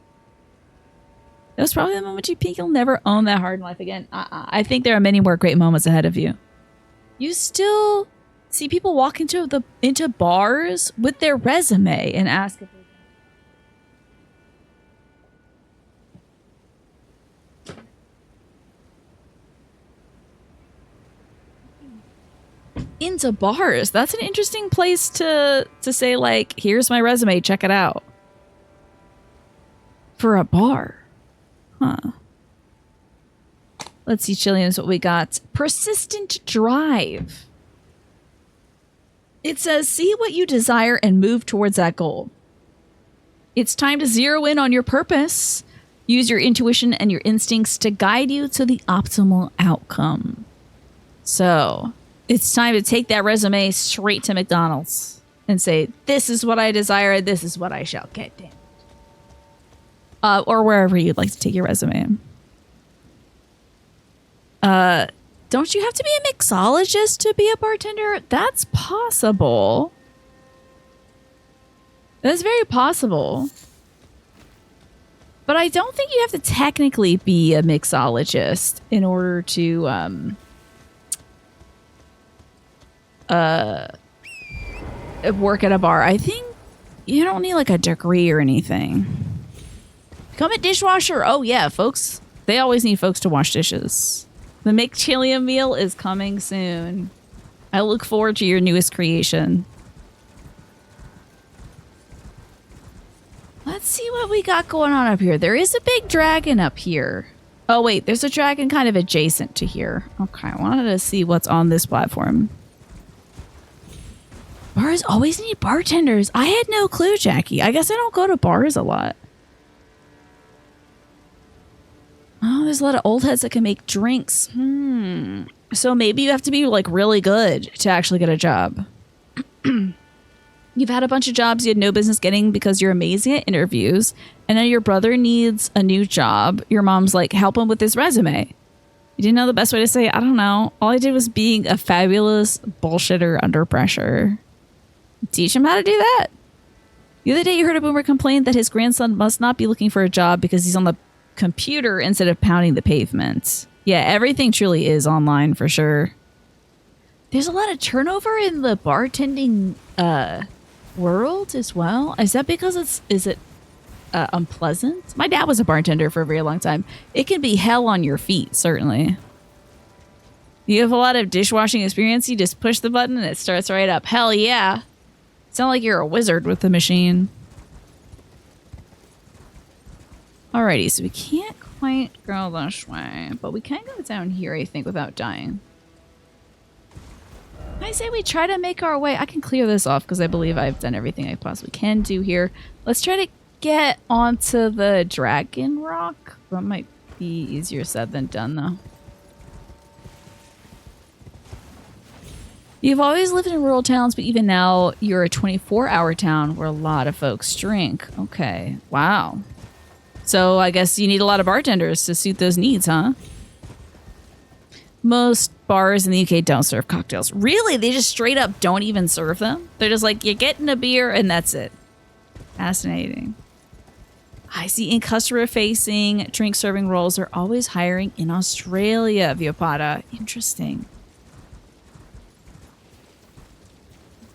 That was probably the moment you peak. You'll never own that hard in life again. I think there are many more great moments ahead of you. You still see people walk into bars with their resume and ask if into bars. That's an interesting place to say, like, here's my resume, check it out. For a bar. Huh. Let's see, Chillians, what we got. Persistent drive. It says, see what you desire and move towards that goal. It's time to zero in on your purpose. Use your intuition and your instincts to guide you to the optimal outcome. So, it's time to take that resume straight to McDonald's and say, this is what I desire, this is what I shall get. Damn. Or wherever you'd like to take your resume. Don't you have to be a mixologist to be a bartender? That's possible. That's very possible. But I don't think you have to technically be a mixologist in order to work at a bar. I think you don't need like a degree or anything. Become a dishwasher. Oh yeah, folks. They always need folks to wash dishes. The McChillium meal is coming soon. I look forward to your newest creation. Let's see what we got going on up here. There is a big dragon up here. Oh wait, there's a dragon kind of adjacent to here. Okay, I wanted to see what's on this platform. Bars always need bartenders. I had no clue, Jackie. I guess I don't go to bars a lot. Oh, there's a lot of old heads that can make drinks. So maybe you have to be like really good to actually get a job. You've had a bunch of jobs you had no business getting because you're amazing at interviews, and now your brother needs a new job. Your mom's like, help him with his resume. You didn't know the best way to say, I don't know. All I did was being a fabulous bullshitter under pressure. Teach him how to do that. The other day you heard a boomer complain that his grandson must not be looking for a job because he's on the computer instead of pounding the pavement. Yeah, everything truly is online for sure. There's a lot of turnover in the bartending world as well. Is that because is it unpleasant? My dad was a bartender for a very long time. It can be hell on your feet, certainly. You have a lot of dishwashing experience. You just push the button and it starts right up. Hell yeah. Sound like you're a wizard with the machine. Alrighty, so we can't quite go this way, but we can go down here, I think, without dying. I say we try to make our way. I can clear this off because I believe I've done everything I possibly can do here. Let's try to get onto the dragon rock. That might be easier said than done, though. You've always lived in rural towns, but even now you're a 24-hour town where a lot of folks drink. Okay, wow. So I guess you need a lot of bartenders to suit those needs, huh? Most bars in the UK don't serve cocktails. Really? They just straight up don't even serve them? They're just like, you're getting a beer and that's it. Fascinating. I see in customer-facing drink-serving roles are always hiring in Australia, Viapada. Interesting.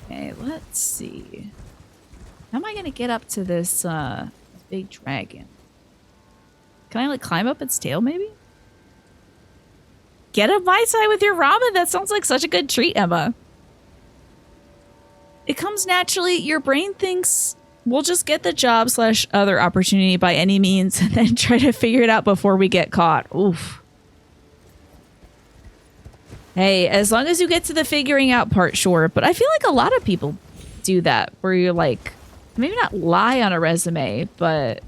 Okay, let's see. How am I going to get up to this big dragon? Can I like climb up its tail maybe? Get a Mai Tai with your ramen. That sounds like such a good treat, Emma. It comes naturally. Your brain thinks we'll just get the job / other opportunity by any means and then try to figure it out before we get caught. Oof. Hey, as long as you get to the figuring out part, sure. But I feel like a lot of people do that where you're like, maybe not lie on a resume, but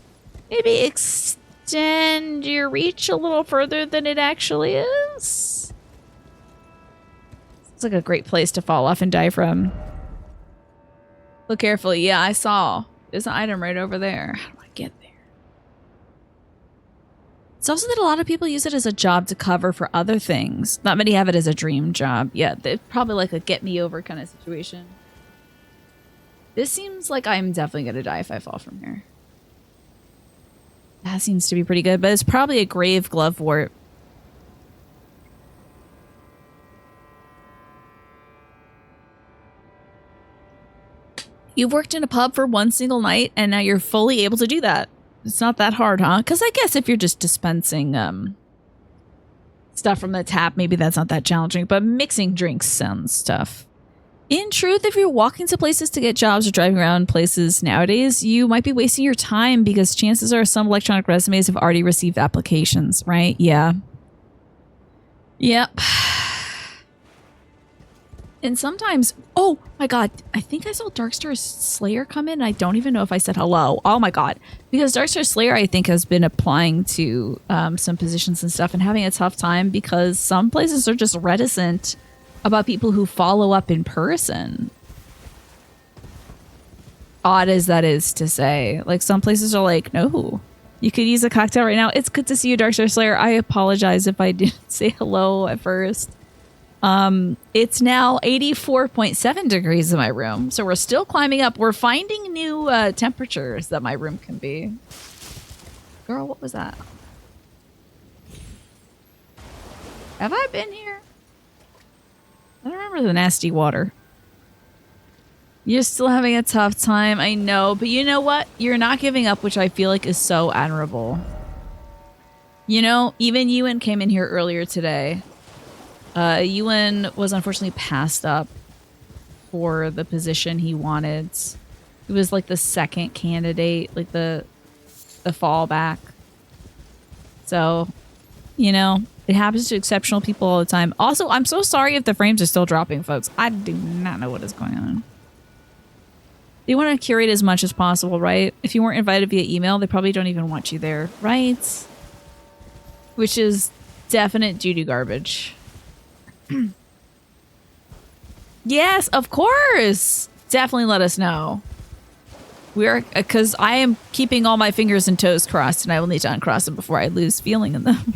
maybe extend your reach a little further than it actually is. It's like a great place to fall off and die from. Look carefully. Yeah, I saw. There's an item right over there. How do I get there? It's also that a lot of people use it as a job to cover for other things. Not many have it as a dream job. Yeah, they're probably like a get me over kind of situation. This seems like I'm definitely going to die if I fall from here. That seems to be pretty good, but it's probably a grave glovewort. You've worked in a pub for one single night, and now you're fully able to do that. It's not that hard, huh? Because I guess if you're just dispensing stuff from the tap, maybe that's not that challenging, but mixing drinks sounds tough. In truth, if you're walking to places to get jobs or driving around places nowadays, you might be wasting your time because chances are some electronic resumes have already received applications, right? Yeah. Yep. And sometimes, oh my god, I think I saw Darkstar Slayer come in. I don't even know if I said hello. Oh my god. Because Darkstar Slayer, I think, has been applying to some positions and stuff and having a tough time because some places are just reticent about people who follow up in person. Odd as that is to say. Like, some places are like, no, you could use a cocktail right now. It's good to see you, Darkstar Slayer. I apologize if I didn't say hello at first. It's now 84.7 degrees in my room, so we're still climbing up. We're finding new temperatures that my room can be. Girl, what was that? Have I been here? I don't remember the nasty water. You're still having a tough time, I know, but you know what? You're not giving up, which I feel like is so admirable. You know, even Ewan came in here earlier today. Ewan was unfortunately passed up for the position he wanted. He was like the second candidate, like the fallback. So, you know, it happens to exceptional people all the time. Also, I'm so sorry if the frames are still dropping, folks. I do not know what is going on. They want to curate as much as possible, right? If you weren't invited via email, they probably don't even want you there, right? Which is definite doo-doo garbage. Yes, of course. Definitely let us know. We're because I am keeping all my fingers and toes crossed, and I will need to uncross them before I lose feeling in them.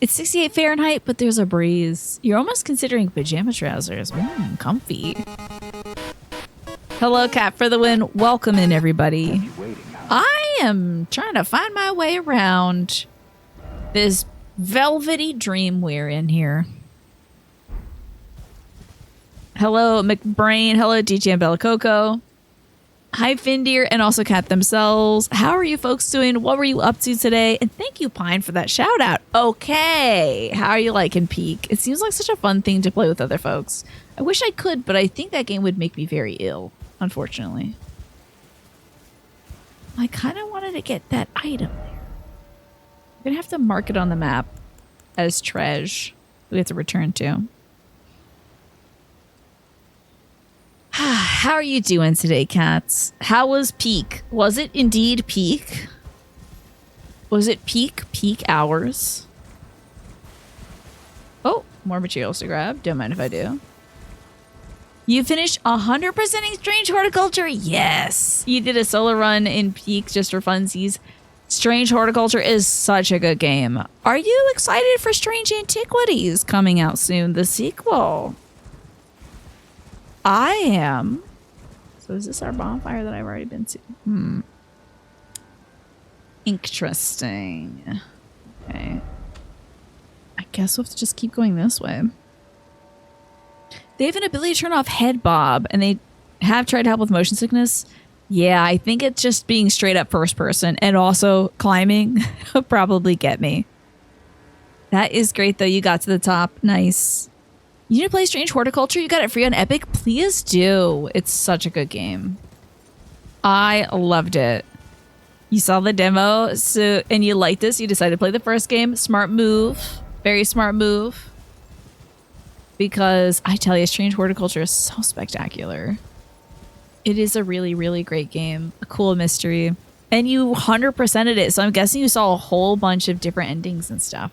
It's 68 Fahrenheit, but there's a breeze. You're almost considering pajama trousers. Comfy. Hello, Cat for the win. Welcome in, everybody. I am trying to find my way around this velvety dream we're in here. Hello, McBrain. Hello, DJ and Bellacoco. Hi, Findeer, and also Cat themselves. How are you folks doing? What were you up to today? And thank you, Pine, for that shout out. Okay. How are you liking Peak? It seems like such a fun thing to play with other folks. I wish I could, but I think that game would make me very ill, unfortunately. I kind of wanted to get that item there. I'm going to have to mark it on the map as treasure we have to return to. How are you doing today, cats? How was peak? Was it indeed peak? Was it peak hours? Oh, more materials to grab. Don't mind if I do. You finished 100%ing Strange Horticulture? Yes. You did a solo run in peak just for funsies. Strange Horticulture is such a good game. Are you excited for Strange Antiquities coming out soon, the sequel? I am. So is this our bonfire that I've already been to? Interesting. Okay. I guess we'll have to just keep going this way. They have an ability to turn off head bob, and they have tried to help with motion sickness. Yeah, I think it's just being straight up first person and also climbing will probably get me. That is great, though. You got to the top. Nice. You need to play Strange Horticulture? You got it free on Epic? Please do. It's such a good game. I loved it. You saw the demo, and you liked this. You decided to play the first game. Smart move. Very smart move. Because I tell you, Strange Horticulture is so spectacular. It is a really, really great game. A cool mystery. And you 100%ed it, so I'm guessing you saw a whole bunch of different endings and stuff.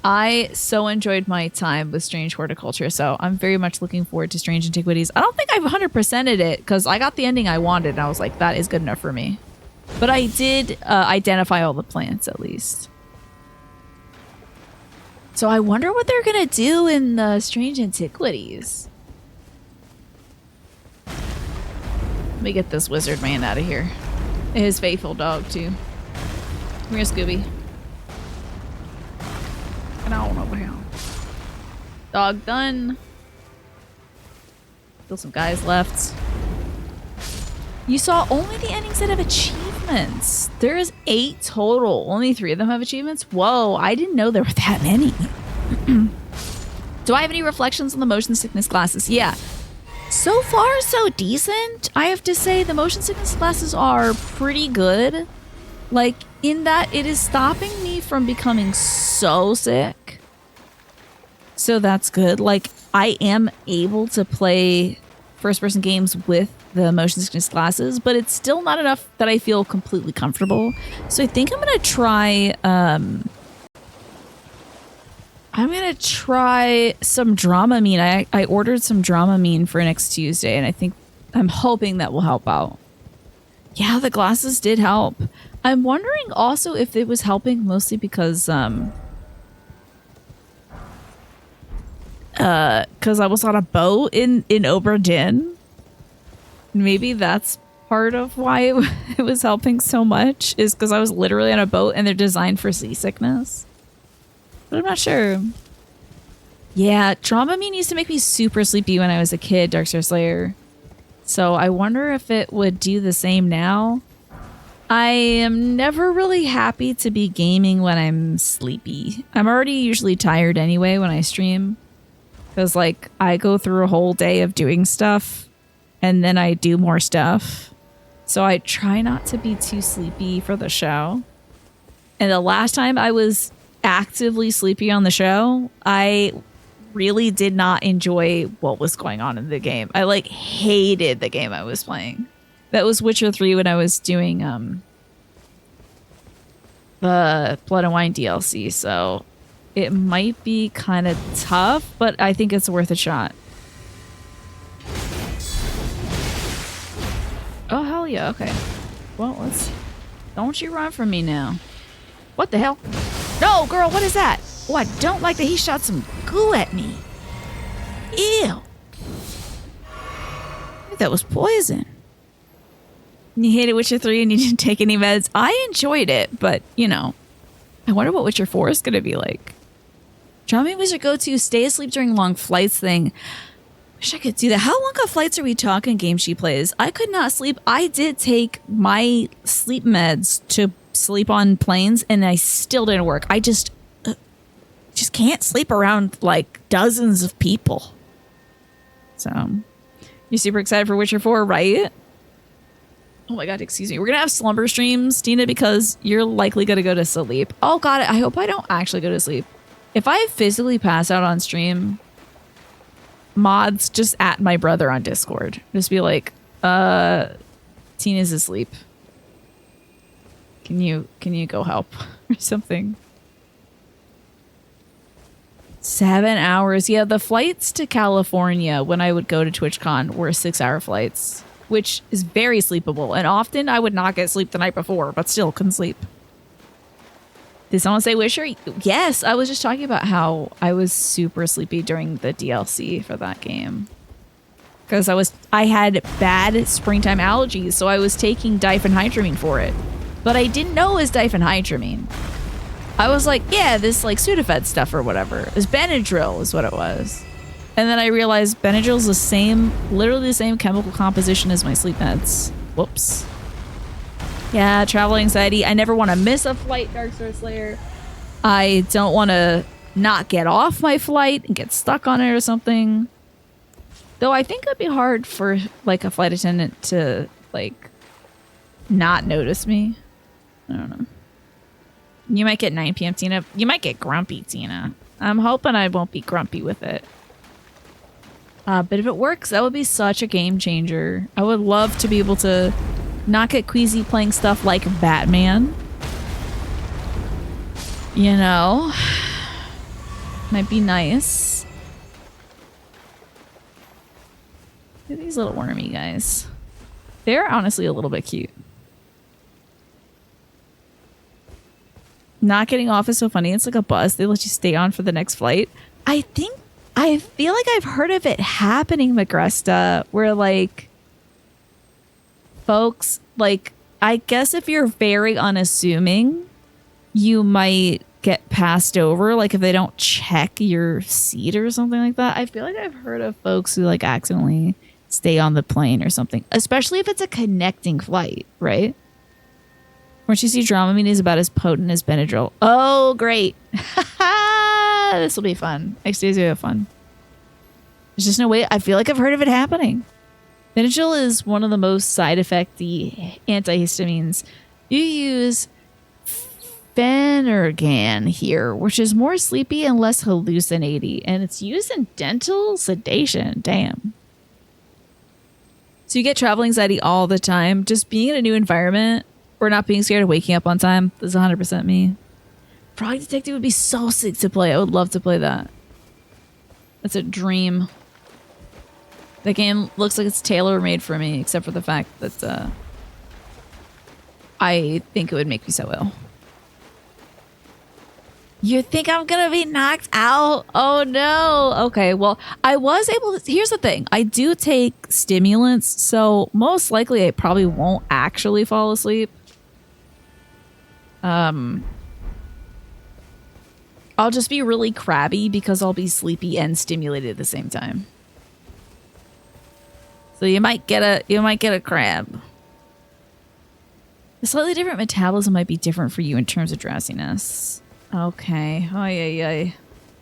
I so enjoyed my time with Strange Horticulture, so I'm very much looking forward to Strange Antiquities. I don't think I've 100%ed it, because I got the ending I wanted, and I was like, that is good enough for me. But I did identify all the plants, at least. So I wonder what they're going to do in the Strange Antiquities. Let me get this wizard man out of here. His faithful dog, too. Come here, Scooby. Get on over here. Dog done. Still some guys left. You saw only the endings that have achievements. There is 8 total. Only 3 of them have achievements? Whoa, I didn't know there were that many. Do I have any reflections on the motion sickness glasses? Yeah. So far, so decent. I have to say the motion sickness glasses are pretty good. Like, in that it is stopping me from becoming so sick. So that's good. Like, I am able to play first-person games with the motion sickness glasses, but it's still not enough that I feel completely comfortable. So I think I'm going to try... I'm going to try some Dramamine. I ordered some Dramamine for next Tuesday, and I'm hoping that will help out. Yeah, the glasses did help. I'm wondering also if it was helping mostly because I was on a boat in Oberdin. Maybe that's part of why it was helping so much, is because I was literally on a boat and they're designed for seasickness. But I'm not sure. Yeah, Dramamine used to make me super sleepy when I was a kid, Darkstar Slayer. So I wonder if it would do the same now. I am never really happy to be gaming when I'm sleepy. I'm already usually tired anyway when I stream. Because, like, I go through a whole day of doing stuff, and then I do more stuff. So I try not to be too sleepy for the show. And the last time I was actively sleepy on the show, I really did not enjoy what was going on in the game. I like hated the game I was playing. That was Witcher 3 when I was doing the Blood and Wine DLC, so it might be kind of tough, but I think it's worth a shot. Oh hell yeah, okay. Well, don't you run from me now. What the hell? No, girl, what is that? Oh, I don't like that he shot some goo at me. Ew. I think that was poison. You hated Witcher 3 and you didn't take any meds. I enjoyed it, but, you know. I wonder what Witcher 4 is going to be like. Dramamine was your go-to stay asleep during long flights thing. Wish I could do that. How long of flights are we talking game she plays? I could not sleep. I did take my sleep meds to sleep on planes and I still didn't work. I just can't sleep around like dozens of people. So you're super excited for Witcher 4, right? Oh my god, excuse me. We're gonna have slumber streams, Tina, because you're likely gonna go to sleep. Oh god, I hope I don't actually go to sleep. If I physically pass out on stream, mods, just at my brother on Discord. Just be like, Tina's asleep. Can you go help or something? 7 hours. Yeah, the flights to California when I would go to TwitchCon were 6-hour flights, which is very sleepable. And often I would not get sleep the night before, but still couldn't sleep. Did someone say Wisher? Yes, I was just talking about how I was super sleepy during the DLC for that game. Because I had bad springtime allergies, so I was taking diphenhydramine for it. But I didn't know it was diphenhydramine. I was like, yeah, this like Sudafed stuff or whatever. It was Benadryl is what it was. And then I realized Benadryl is literally the same chemical composition as my sleep meds. Whoops. Yeah, travel anxiety. I never want to miss a flight, Darkstar Slayer. I don't want to not get off my flight and get stuck on it or something. Though I think it'd be hard for like a flight attendant to like not notice me. I don't know. You might get 9 p.m. Tina. You might get grumpy, Tina. I'm hoping I won't be grumpy with it. But if it works, that would be such a game changer. I would love to be able to not get queasy playing stuff like Batman. You know? Might be nice. Look at these little wormy guys. They're honestly a little bit cute. Not getting off is so funny. It's like a bus. They let you stay on for the next flight. I feel like I've heard of it happening, Magresta, where like folks, like, I guess if you're very unassuming, you might get passed over. Like, if they don't check your seat or something like that. I feel like I've heard of folks who, like, accidentally stay on the plane or something. Especially if it's a connecting flight, right? Once you see Dramamine is about as potent as Benadryl. Oh, great. This will be fun. Next days will have fun. There's just no way. I feel like I've heard of it happening. Benadryl is one of the most side effecty antihistamines. You use Phenergan here, which is more sleepy and less hallucinating, and it's used in dental sedation. Damn. So you get travel anxiety all the time. Just being in a new environment or not being scared of waking up on time is 100% me. Frog Detective would be so sick to play. I would love to play that. That's a dream. The game looks like it's tailor-made for me, except for the fact that I think it would make me so ill. You think I'm gonna be knocked out? Oh no. Okay, well, I was able to... Here's the thing. I do take stimulants, so most likely I probably won't actually fall asleep. I'll just be really crabby because I'll be sleepy and stimulated at the same time. So you might get a crab. A slightly different metabolism might be different for you in terms of drowsiness. Okay. Oh yeah.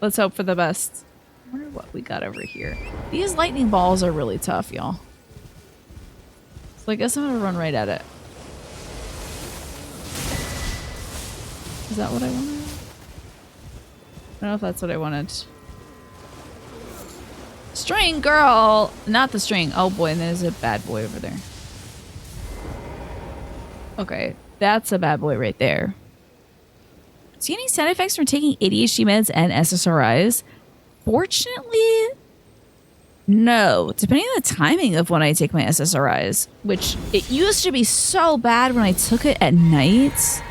Let's hope for the best. I wonder what we got over here. These lightning balls are really tough, y'all. So I guess I'm gonna run right at it. Is that what I wanted? I don't know if that's what I wanted. String girl! Not the string. Oh boy, and there's a bad boy over there. Okay, that's a bad boy right there. See any side effects from taking ADHD meds and SSRIs? Fortunately, no. Depending on the timing of when I take my SSRIs, which it used to be so bad when I took it at night,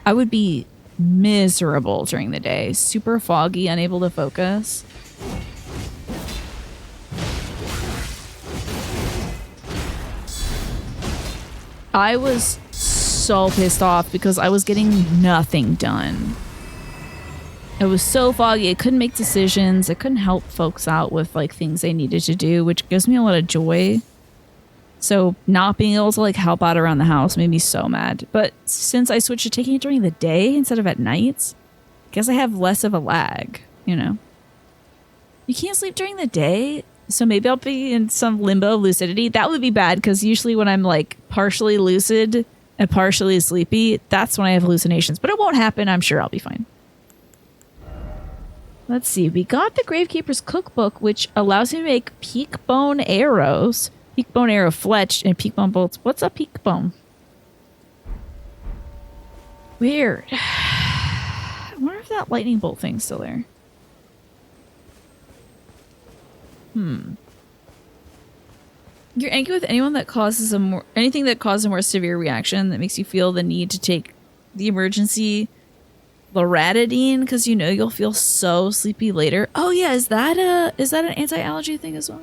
I would be miserable during the day. Super foggy, unable to focus. I was so pissed off because I was getting nothing done. It was so foggy. I couldn't make decisions. I couldn't help folks out with like things they needed to do, which gives me a lot of joy. So not being able to like help out around the house made me so mad. But since I switched to taking it during the day instead of at night, I guess I have less of a lag, you know. You can't sleep during the day, so maybe I'll be in some limbo of lucidity. That would be bad because usually when I'm like partially lucid and partially sleepy, that's when I have hallucinations. But it won't happen. I'm sure I'll be fine. Let's see. We got the Gravekeeper's Cookbook, which allows you to make peak bone arrows, peak bone arrow fletch, and peak bone bolts. What's a peak bone? Weird. I wonder if that lightning bolt thing's still there. You're angry with anyone that causes anything that causes a more severe reaction that makes you feel the need to take the emergency loratadine because you know you'll feel so sleepy later. Oh yeah, is that an anti-allergy thing as well?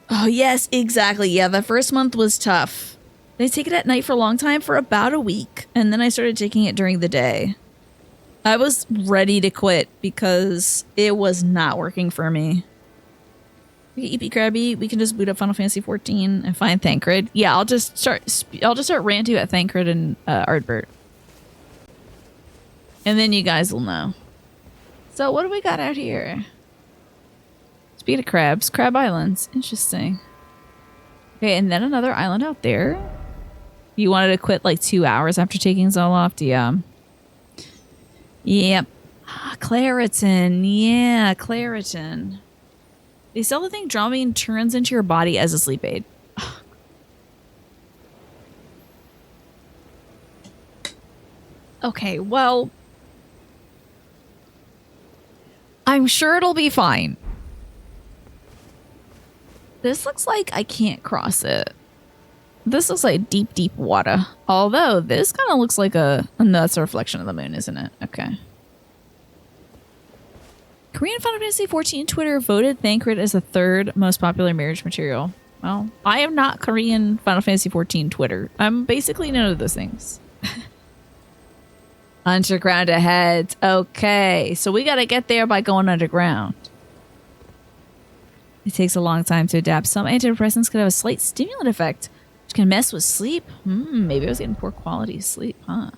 Oh yes, exactly. Yeah, the first month was tough. I take it at night for a long time, for about a week, and then I started taking it during the day. I was ready to quit because it was not working for me. EP Krabby, we can just boot up Final Fantasy 14 and find Thancred. Yeah, I'll just start ranting at Thancred and Ardbert. And then you guys will know. So what do we got out here? Speed of crabs, Crab Islands. Interesting. Okay, and then another island out there. You wanted to quit like 2 hours after taking Zoloft? Yeah. Yep. Claritin. Yeah, Claritin. They sell the thing Dramamine turns into your body as a sleep aid. Okay, well, I'm sure it'll be fine. This looks like I can't cross it. This looks like deep, deep water. Although this kind of looks like no, that's a reflection of the moon, isn't it? Okay. Korean Final Fantasy 14 Twitter voted Thancred as the 3rd most popular marriage material. Well, I am not Korean Final Fantasy XIV Twitter. I'm basically none of those things. Underground ahead. Okay, so we gotta get there by going underground. It takes a long time to adapt. Some antidepressants could have a slight stimulant effect, which can mess with sleep. Maybe I was getting poor quality sleep, huh?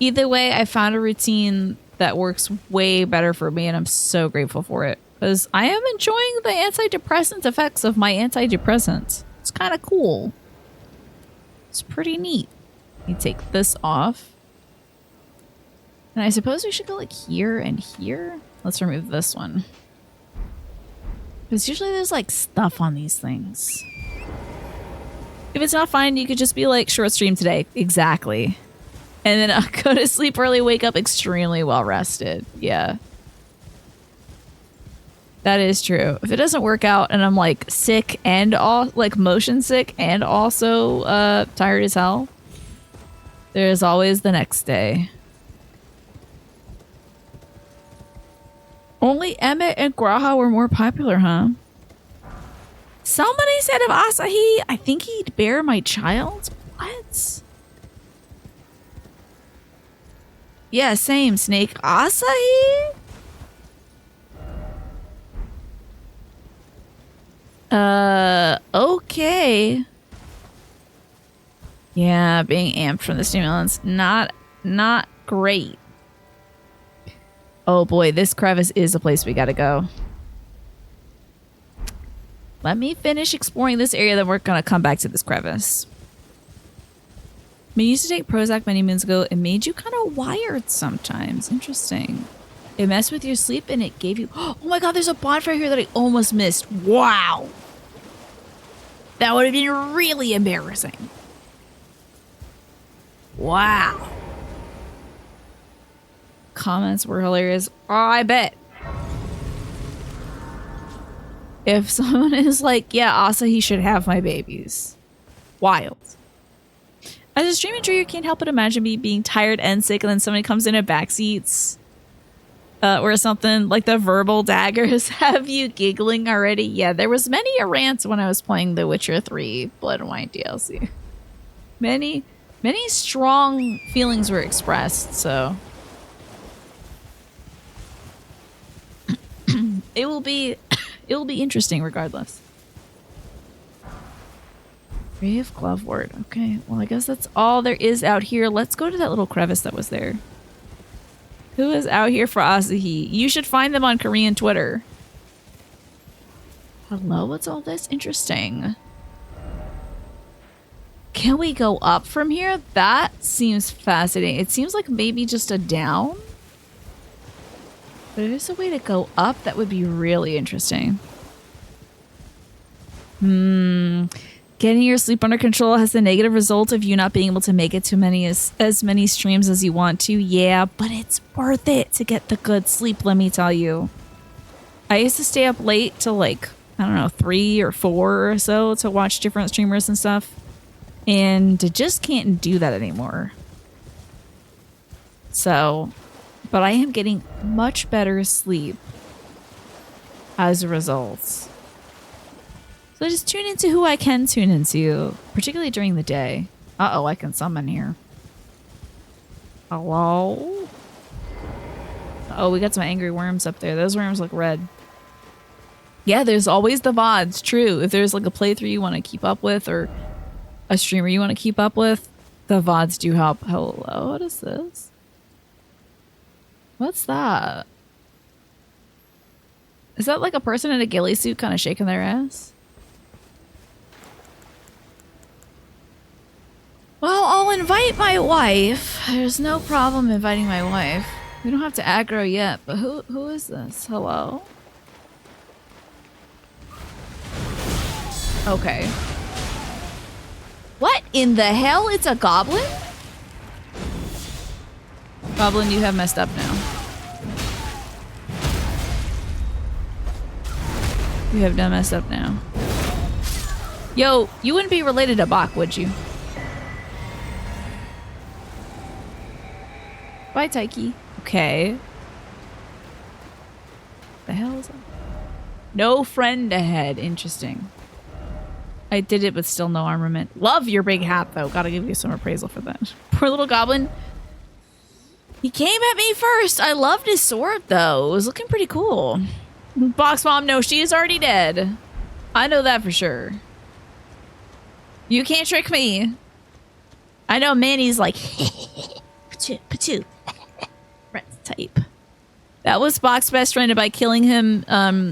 Either way, I found a routine that works way better for me, and I'm so grateful for it. Because I am enjoying the antidepressant effects of my antidepressants. It's kind of cool. It's pretty neat. You take this off. And I suppose we should go like here and here. Let's remove this one. Because usually there's like stuff on these things. If it's not fine, you could just be like, short stream today. Exactly. And then I'll go to sleep early, wake up extremely well rested. Yeah. That is true. If it doesn't work out and I'm like sick and all like motion sick and also tired as hell, there's always the next day. Only Emmett and Graha were more popular, huh? Somebody said of Asahi, I think he'd bear my child? What? Yeah, same, Snake. Asahi? Okay. Yeah, being amped from the stimulants. Not great. Oh boy, this crevice is a place we gotta go. Let me finish exploring this area, then we're gonna come back to this crevice. I used to take Prozac many moons ago. It made you kind of wired sometimes. Interesting. It messed with your sleep and it gave you... Oh my god, there's a bonfire here that I almost missed. Wow. That would have been really embarrassing. Wow. Comments were hilarious. Oh, I bet. If someone is like, yeah, Asahi should have my babies. Wild. As a streaming dreamer, you can't help but imagine me being tired and sick and then somebody comes in at backseats or something. Like the verbal daggers have you giggling already. Yeah, there was many a rant when I was playing The Witcher 3 Blood and Wine DLC. Many strong feelings were expressed, so... It will be interesting regardless. Brave Glovewort. Okay, well I guess that's all there is out here. Let's go to that little crevice that was there. Who is out here for Asahi? You should find them on Korean Twitter. Hello, what's all this? Interesting. Can we go up from here? That seems fascinating. It seems like maybe just a down. But if there's a way to go up, that would be really interesting. Getting your sleep under control has the negative result of you not being able to make it to as many streams as you want to. Yeah, but it's worth it to get the good sleep, let me tell you. I used to stay up late till like, I don't know, 3 or 4 or so to watch different streamers and stuff. And I just can't do that anymore. So... But I am getting much better sleep as a result. So just tune into who I can tune into, particularly during the day. Uh-oh, I can summon here. Hello? Oh, we got some angry worms up there. Those worms look red. Yeah, there's always the VODs, true. If there's like a playthrough you want to keep up with or a streamer you want to keep up with, the VODs do help. Hello, what is this? What's that? Is that like a person in a ghillie suit kind of shaking their ass? Well, I'll invite my wife. There's no problem inviting my wife. We don't have to aggro yet, but who is this? Hello? Okay. What in the hell? It's a goblin? Goblin, you have messed up now. You have done messed up now. Yo, you wouldn't be related to Bach, would you? Bye, Taiki. Okay. The hell is that? No friend ahead. Interesting. I did it with still no armament. Love your big hat, though. Gotta give you some appraisal for that. Poor little goblin. He came at me first. I loved his sword, though. It was looking pretty cool. Box Mom, no, she is already dead. I know that for sure. You can't trick me. I know Manny's like, pachoo. Rat type. That was Box's best friend, and by killing him,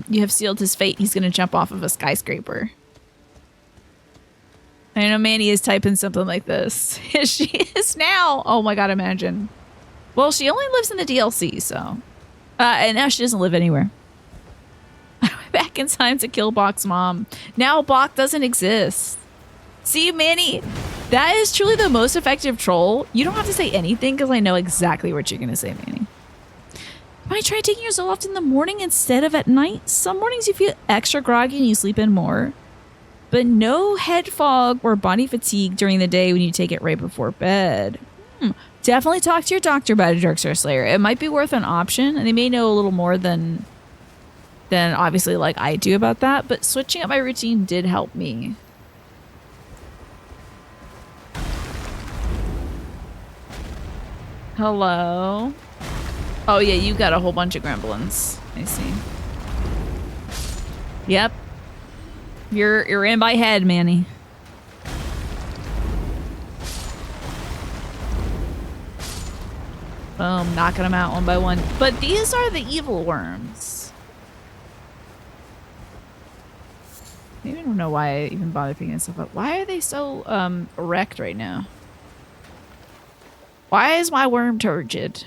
you have sealed his fate. He's gonna jump off of a skyscraper. I know Manny is typing something like this. She is now. Oh my god, imagine. Well, she only lives in the DLC, so. And now she doesn't live anywhere. I went back in time to kill Bach's mom. Now Bach doesn't exist. See, Manny, that is truly the most effective troll. You don't have to say anything because I know exactly what you're going to say, Manny. Might try taking your Zoloft in the morning instead of at night. Some mornings you feel extra groggy and you sleep in more. But no head fog or body fatigue during the day when you take it right before bed. Definitely talk to your doctor about a Darkstar Slayer. It might be worth an option, and they may know a little more than obviously like I do about that, but switching up my routine did help me. Hello? Oh yeah, you got a whole bunch of gremlins. I see. Yep. You're in my head, Manny. Boom, knocking them out one by one. But these are the evil worms. Maybe I don't know why I even bother picking this stuff up. Why are they so erect right now? Why is my worm turgid?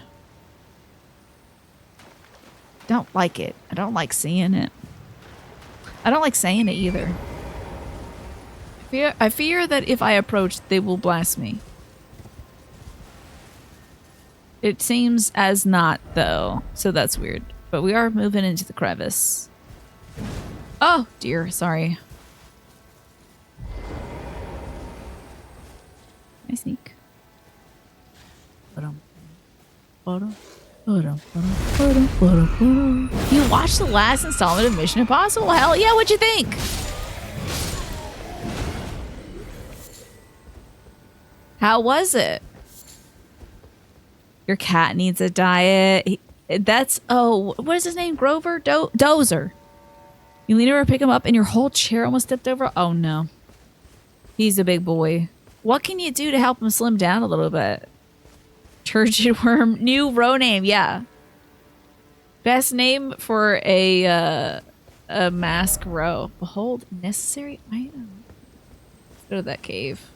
Don't like it. I don't like seeing it. I don't like saying it either. I fear that if I approach, they will blast me. It seems as not, though, so that's weird. But we are moving into the crevice. Oh, dear, sorry. I sneak. You watched the last installment of Mission Impossible? Hell yeah, what'd you think? How was it? Your cat needs a diet. That's, oh, what is his name? Grover? Dozer. You lean over, pick him up, and your whole chair almost tipped over. Oh, no. He's a big boy. What can you do to help him slim down a little bit? Turgid worm. New row name. Yeah. Best name for a mask row. Behold, necessary item. Let's go to that cave.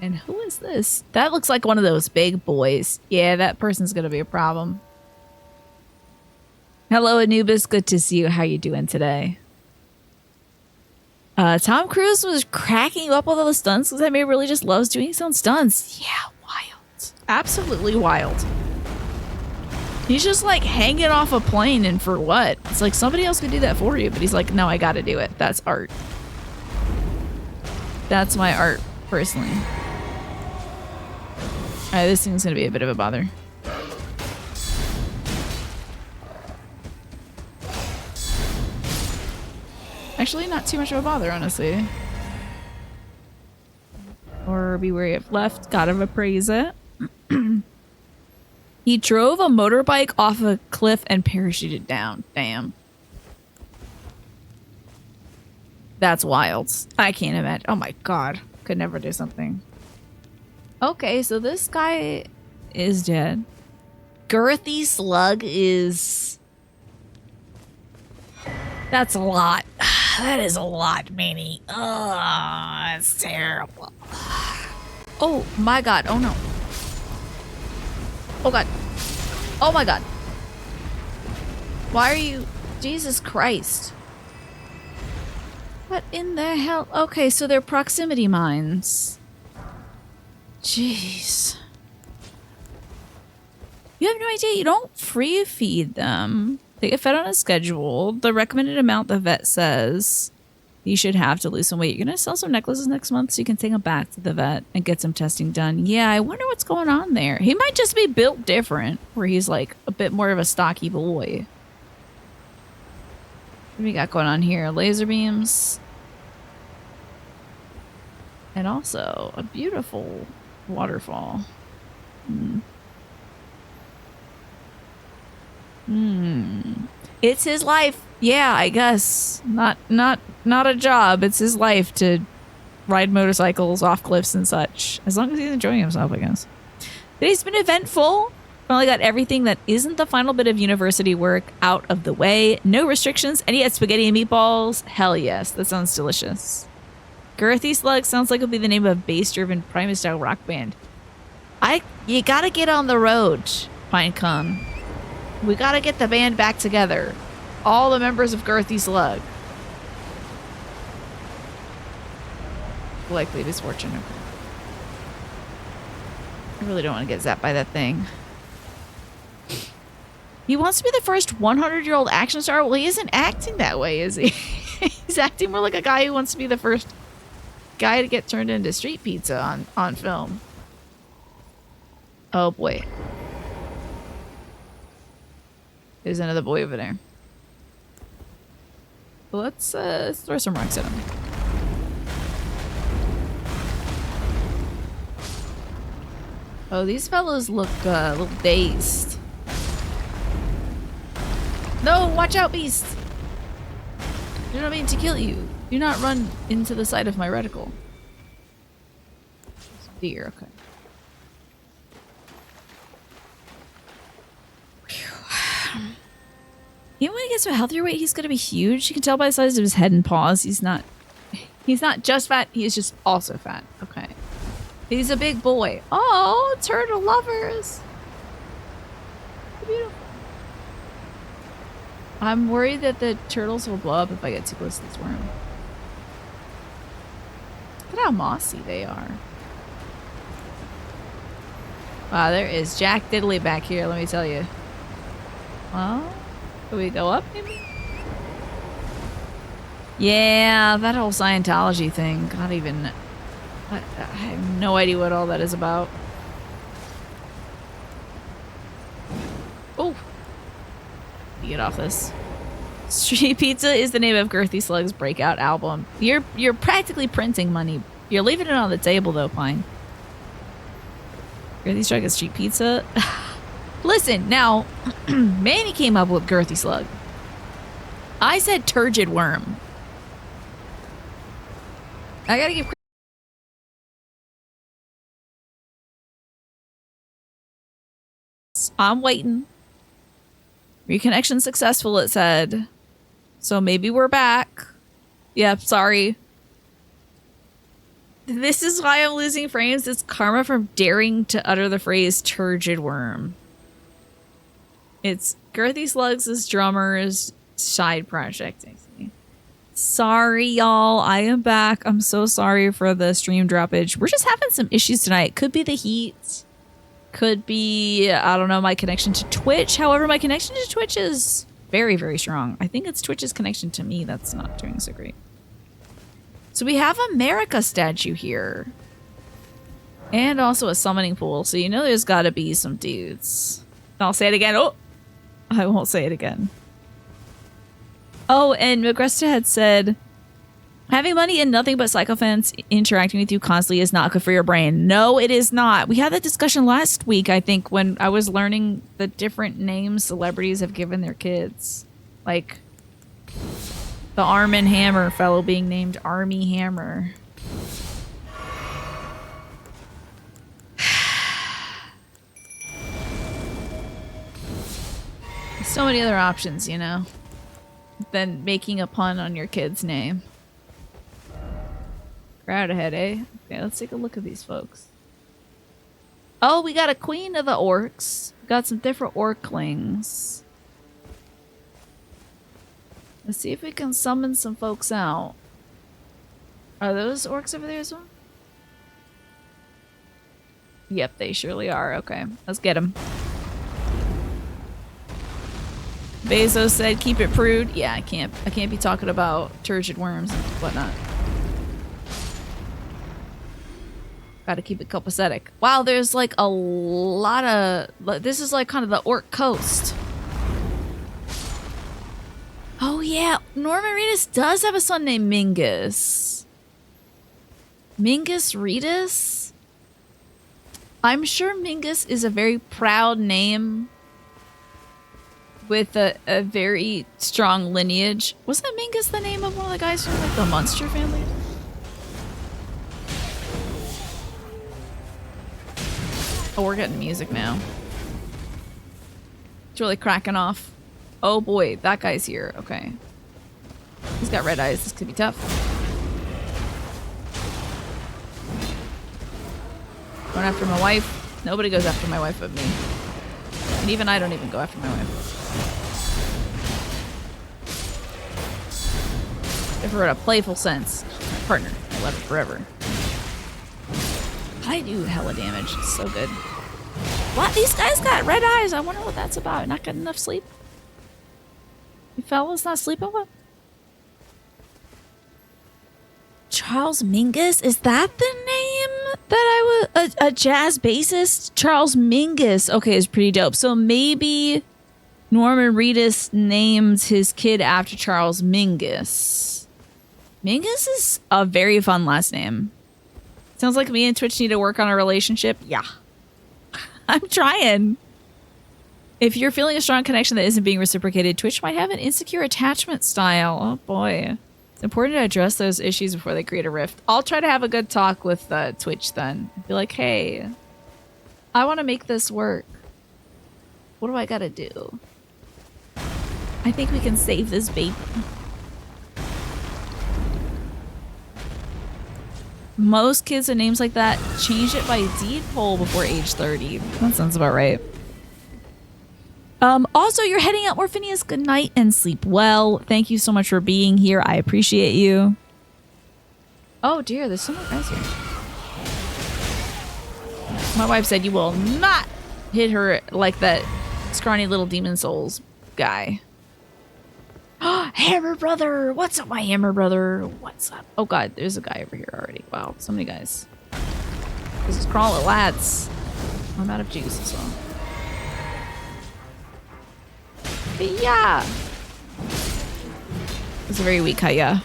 And who is this? That looks like one of those big boys. Yeah, that person's gonna be a problem. Hello, Anubis. Good to see you. How you doing today? Tom Cruise was cracking you up with all the stunts because that man really just loves doing his own stunts. Yeah, wild. Absolutely wild. He's just like hanging off a plane, and for what? It's like somebody else could do that for you, but he's like, no, I gotta do it. That's art. That's my art, personally. Alright, this thing's gonna be a bit of a bother. Actually, not too much of a bother, honestly. Or be wary of left. Gotta appraise it. He drove a motorbike off a cliff and parachuted down. Damn. That's wild. I can't imagine. Oh my god. Could never do something. Okay, so this guy is dead. Girthy Slug is... That's a lot. That is a lot, Manny. Oh, it's terrible. Oh my god. Oh no. Oh god. Oh my god. Why are you... Jesus Christ. What in the hell? Okay, so they're proximity mines. Jeez. You have no idea. You don't free feed them. They get fed on a schedule. The recommended amount the vet says you should have to lose some weight. You're going to sell some necklaces next month so you can take them back to the vet and get some testing done. Yeah, I wonder what's going on there. He might just be built different, where he's like a bit more of a stocky boy. What do we got going on here? Laser beams. And also a beautiful waterfall. It's his life. Yeah, I guess. Not a job. It's his life to ride motorcycles off cliffs and such. As long as he's enjoying himself, I guess. Today's been eventful. Finally got everything that isn't the final bit of university work out of the way. No restrictions. And yet spaghetti and meatballs. Hell yes. That sounds delicious. Girthy Slug sounds like it'll be the name of a bass-driven Primus-style rock band. You gotta get on the road, Pinecone. We gotta get the band back together. All the members of Girthy Slug. Likely misfortune. I really don't want to get zapped by that thing. He wants to be the first 100-year-old action star. Well, he isn't acting that way, is he? He's acting more like a guy who wants to be the first guy to get turned into street pizza on film. Oh boy. There's another boy over there. Let's throw some rocks at him. Oh, these fellows look a little dazed. No, watch out, beast! I do not mean to kill you. Do not run into the side of my reticle. Deer, okay. Even when he gets to a healthier weight, he's gonna be huge. You can tell by the size of his head and paws. He's not just fat, he is just also fat. Okay. He's a big boy. Oh, turtle lovers. Beautiful. I'm worried that the turtles will blow up if I get too close to this worm. Look at how mossy they are. Wow, there is Jack Diddley back here, let me tell you. Well, can we go up maybe? Yeah, that whole Scientology thing. Not even... I have no idea what all that is about. Oh. Get off this. Street Pizza is the name of Girthy Slug's breakout album. You're practically printing money. You're leaving it on the table though, Pine. Girthy Slug is Street Pizza. Listen, now, Manny came up with Girthy Slug. I said turgid worm. I gotta give... I'm waiting. Reconnection successful, it said. So maybe we're back. Yep, sorry. This is why I'm losing frames. It's karma from daring to utter the phrase turgid worm. It's Girthy Slugs' drummer's side project. Sorry, y'all. I am back. I'm so sorry for the stream droppage. We're just having some issues tonight. Could be the heat. Could be, I don't know, my connection to Twitch. However, my connection to Twitch is very, very strong. I think it's Twitch's connection to me that's not doing so great. So we have America statue here. And also a summoning pool. So you know there's got to be some dudes. I'll say it again. Oh! I won't say it again. Oh, and Magresta had said... Having money and nothing but sycophants interacting with you constantly is not good for your brain. No, it is not. We had that discussion last week, I think, when I was learning the different names celebrities have given their kids. Like, the Arm and Hammer fellow being named Army Hammer. So many other options, you know, than making a pun on your kid's name. Crowd ahead, eh? Okay, let's take a look at these folks. Oh, we got a queen of the orcs. We got some different orclings. Let's see if we can summon some folks out. Are those orcs over there as well? Yep, they surely are. Okay, let's get them. Bezos said, "Keep it prude." Yeah, I can't be talking about turgid worms and whatnot. Gotta keep it copacetic. Wow, there's like a lot of... This is like kind of the orc coast. Oh yeah, Norman Reedus does have a son named Mingus. Mingus Reedus? I'm sure Mingus is a very proud name with a very strong lineage. Wasn't Mingus the name of one of the guys from like the Munster family? Oh, we're getting music now. It's really cracking off. Oh boy, that guy's here. Okay. He's got red eyes. This could be tough. Going after my wife. Nobody goes after my wife but me. And even I don't even go after my wife. If we're in a playful sense, she's my partner. I love her forever. I do hella damage. It's so good. What? These guys got red eyes. I wonder what that's about. Not getting enough sleep? You fellas not sleeping well? Charles Mingus? Is that the name that I was... A jazz bassist? Charles Mingus. Okay, is pretty dope. So maybe Norman Reedus named his kid after Charles Mingus. Mingus is a very fun last name. Sounds like me and Twitch need to work on a relationship. Yeah. I'm trying. If you're feeling a strong connection that isn't being reciprocated, Twitch might have an insecure attachment style. Oh boy. It's important to address those issues before they create a rift. I'll try to have a good talk with Twitch then. Be like, hey, I want to make this work. What do I gotta do? I think we can save this baby. Most kids with names like that change it by deed poll before age 30. That sounds about right. Also, you're heading out, Morphinius. Good night and sleep well. Thank you so much for being here. I appreciate you. Oh dear, there's some more guys here. My wife said you will not hit her like that scrawny little Demon Souls guy. Hammer brother! What's up, my hammer brother? What's up? Oh god, there's a guy over here already. Wow, so many guys. This is crawling lads. I'm out of juice, so. Yeah. It's a very weak Kaya.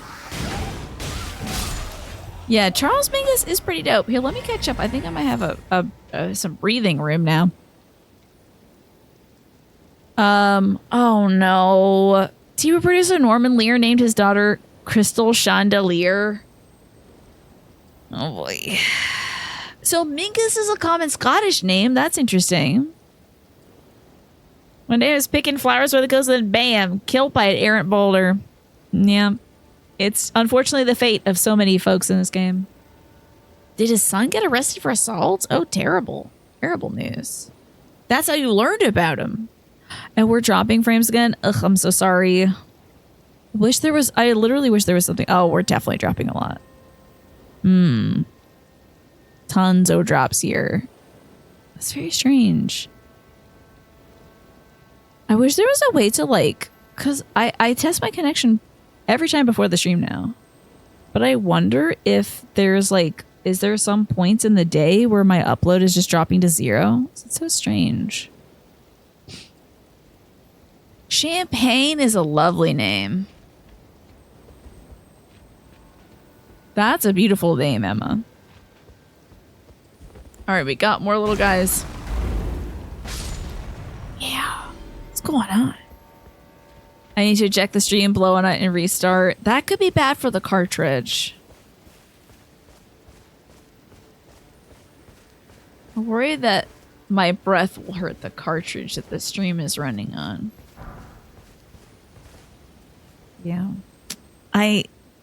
Yeah, Charles Mingus is pretty dope. Here, let me catch up. I think I might have some breathing room now. Oh no. TV producer Norman Lear named his daughter Crystal Chandelier. Oh boy. So Mingus is a common Scottish name. That's interesting. One day I was picking flowers where the goes, then bam, killed by an errant boulder. Yeah. It's unfortunately the fate of so many folks in this game. Did his son get arrested for assault? Oh, terrible. Terrible news. That's how you learned about him. And we're dropping frames again. Ugh, I'm so sorry. I literally wish there was something. Oh, we're definitely dropping a lot. Tons of drops here. That's very strange. I wish there was a way to because I test my connection every time before the stream now. But I wonder if there's is there some points in the day where my upload is just dropping to 0? It's so strange. Champagne is a lovely name. That's a beautiful name, Emma. All right, we got more little guys. Yeah. What's going on? I need to eject the stream, blow on it, and restart. That could be bad for the cartridge. I'm worried that my breath will hurt the cartridge that the stream is running on. Yeah.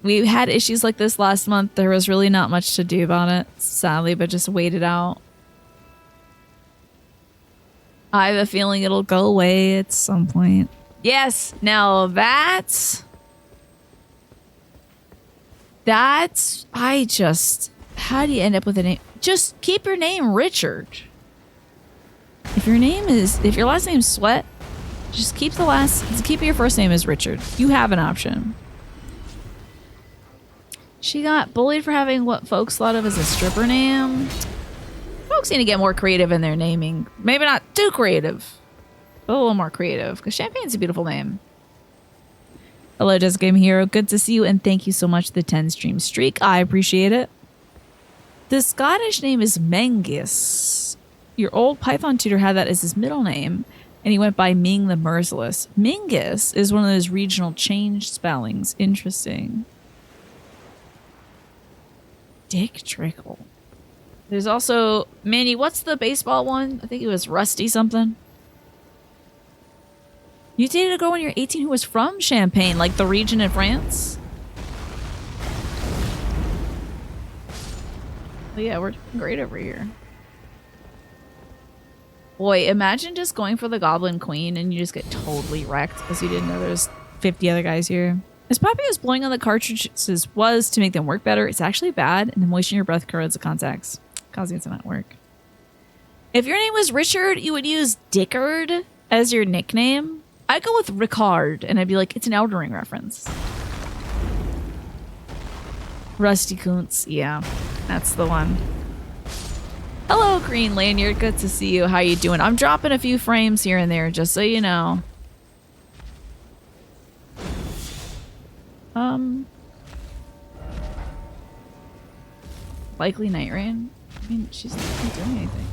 We had issues like this last month. There was really not much to do about it, sadly, but just wait it out. I have a feeling it'll go away at some point. Yes, now that's... How do you end up with a name? Just keep your name Richard. If your last name's Sweat, just keep your first name as Richard. You have an option. She got bullied for having what folks thought of as a stripper name. Folks need to get more creative in their naming. Maybe not too creative, but a little more creative, because Champagne's a beautiful name. Hello, Jessica Game Hero. Good to see you, and thank you so much for the 10 stream streak. I appreciate it. The Scottish name is Mengus. Your old Python tutor had that as his middle name, and he went by Ming the Merciless. Mingus is one of those regional change spellings. Interesting. Dick Trickle. There's also... Manny, what's the baseball one? I think it was Rusty something. You dated a girl when you were 18 who was from Champagne, like the region in France? Well, yeah, we're doing great over here. Boy, imagine just going for the Goblin Queen and you just get totally wrecked because you didn't know there's 50 other guys here. As poppy as blowing on the cartridges was to make them work better, it's actually bad, and the moisture in your breath corrodes the contacts, causing it to not work. If your name was Richard, you would use Dickard as your nickname. I'd go with Ricard, and I'd be like, it's an Elden Ring reference. Rusty Kuntz, yeah, that's the one. Hello, Green Lanyard, good to see you. How you doing? I'm dropping a few frames here and there, just so you know. Likely Night Rain? I mean, she's not doing anything.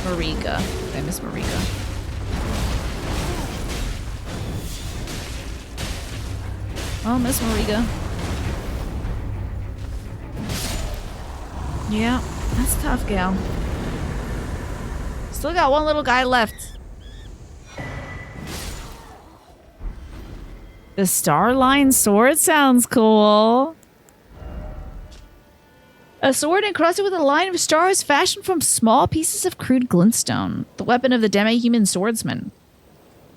Marika. I miss Marika. Oh, Miss Marika. Yeah, that's tough, gal. Still got one little guy left. The Starline sword sounds cool. A sword encrusted with a line of stars fashioned from small pieces of crude glintstone. The weapon of the demi-human swordsman.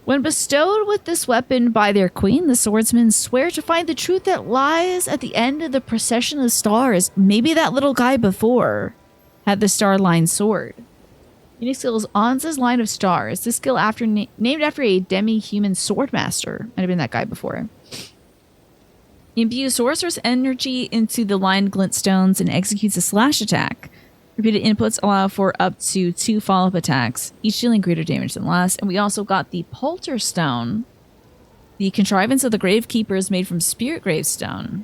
When bestowed with this weapon by their queen, the swordsmen swear to find the truth that lies at the end of the procession of stars. Maybe that little guy before had the Starline sword. Unique skill is Anza's line of stars. This skill named after a demi-human swordmaster. Might have been that guy before. Imbues sorcerer's energy into the lined glintstones and executes a slash attack. Repeated inputs allow for up to 2 follow-up attacks, each dealing greater damage than last. And we also got the Polterstone. The contrivance of the Gravekeeper is made from Spirit Gravestone.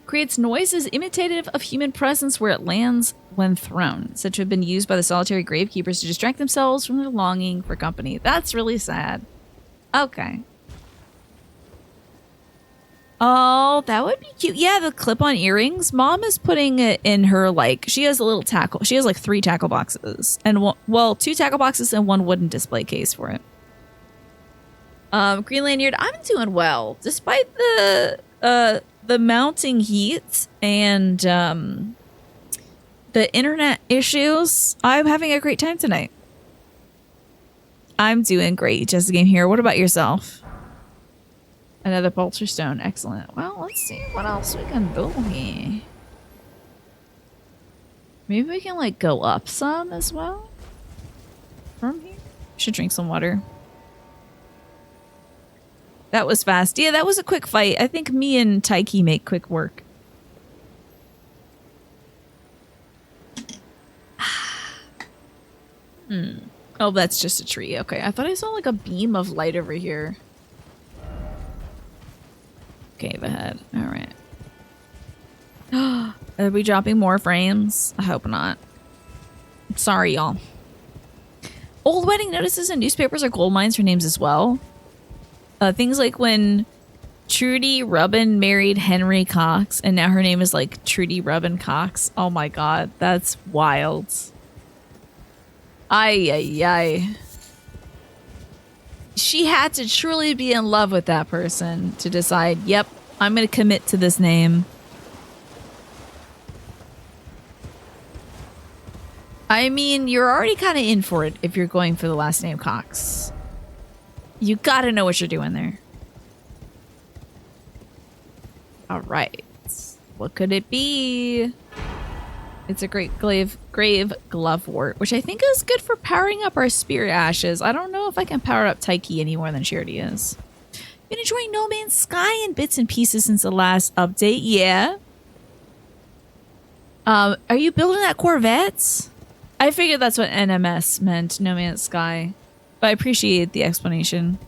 Creates noises imitative of human presence where it lands when thrown. Said to have been used by the solitary Gravekeepers to distract themselves from their longing for company. That's really sad. Okay. Oh, that would be cute. Yeah, the clip-on earrings. Mom is putting it in her, like, she has a little tackle. She has, like, 3 tackle boxes. And, well, 2 tackle boxes and 1 wooden display case for it. Green Lanyard, I'm doing well. Despite the mounting heat and, the internet issues, I'm having a great time tonight. I'm doing great. Just a game here. What about yourself? Another Polterstone. Excellent. Well, let's see what else we can do here. Maybe we can, like, go up some as well? From here? Should drink some water. That was fast. Yeah, that was a quick fight. I think me and Taiki make quick work. Oh, that's just a tree. Okay, I thought I saw, like, a beam of light over here. Cave ahead. Alright. Are we dropping more frames? I hope not. Sorry, y'all. Old wedding notices and newspapers are gold mines for names as well. Things like when Trudy Rubin married Henry Cox, and now her name is like Trudy Rubin Cox. Oh my god, that's wild. Ay, ay, ay. She had to truly be in love with that person to decide, yep, I'm going to commit to this name. I mean, you're already kind of in for it if you're going for the last name Cox. You got to know what you're doing there. All right. What could it be? It's a great grave glovewort, which I think is good for powering up our spirit ashes. I don't know if I can power up Taiki any more than she already is. Been enjoying No Man's Sky in bits and pieces since the last update. Yeah. Are you building that Corvette? I figured that's what NMS meant, No Man's Sky. But I appreciate the explanation.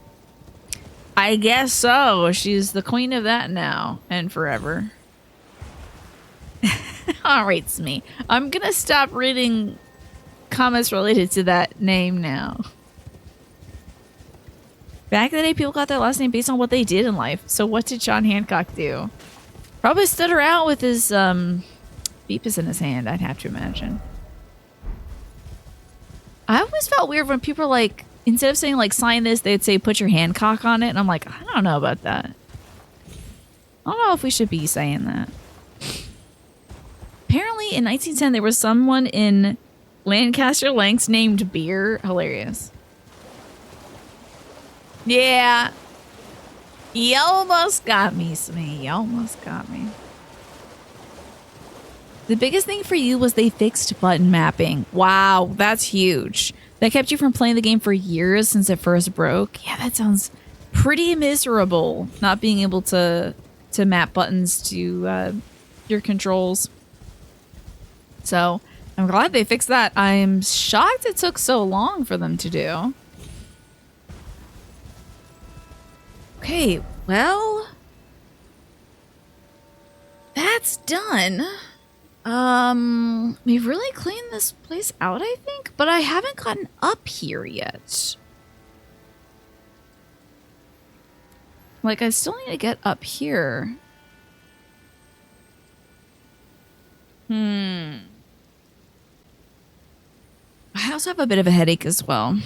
I guess so. She's the queen of that now and forever. All right, Smee. I'm gonna stop reading comments related to that name now. Back in the day, people got their last name based on what they did in life. So what did John Hancock do? Probably stood around with his beepus in his hand, I'd have to imagine. I always felt weird when people were like, instead of saying like sign this, they'd say put your Hancock on it. And I'm like, I don't know about that. I don't know if we should be saying that. Apparently in 1910 there was someone in Lancaster Lanks named Beer. Hilarious. Yeah. You almost got me, Smee. You almost got me. The biggest thing for you was they fixed button mapping. Wow, that's huge. That kept you from playing the game for years since it first broke. Yeah, that sounds pretty miserable, not being able to map buttons to your controls. So I'm glad they fixed that. I'm shocked it took so long for them to do. Okay, well, that's done. We've really cleaned this place out, I think, but I haven't gotten up here yet. Like, I still need to get up here. I also have a bit of a headache as well,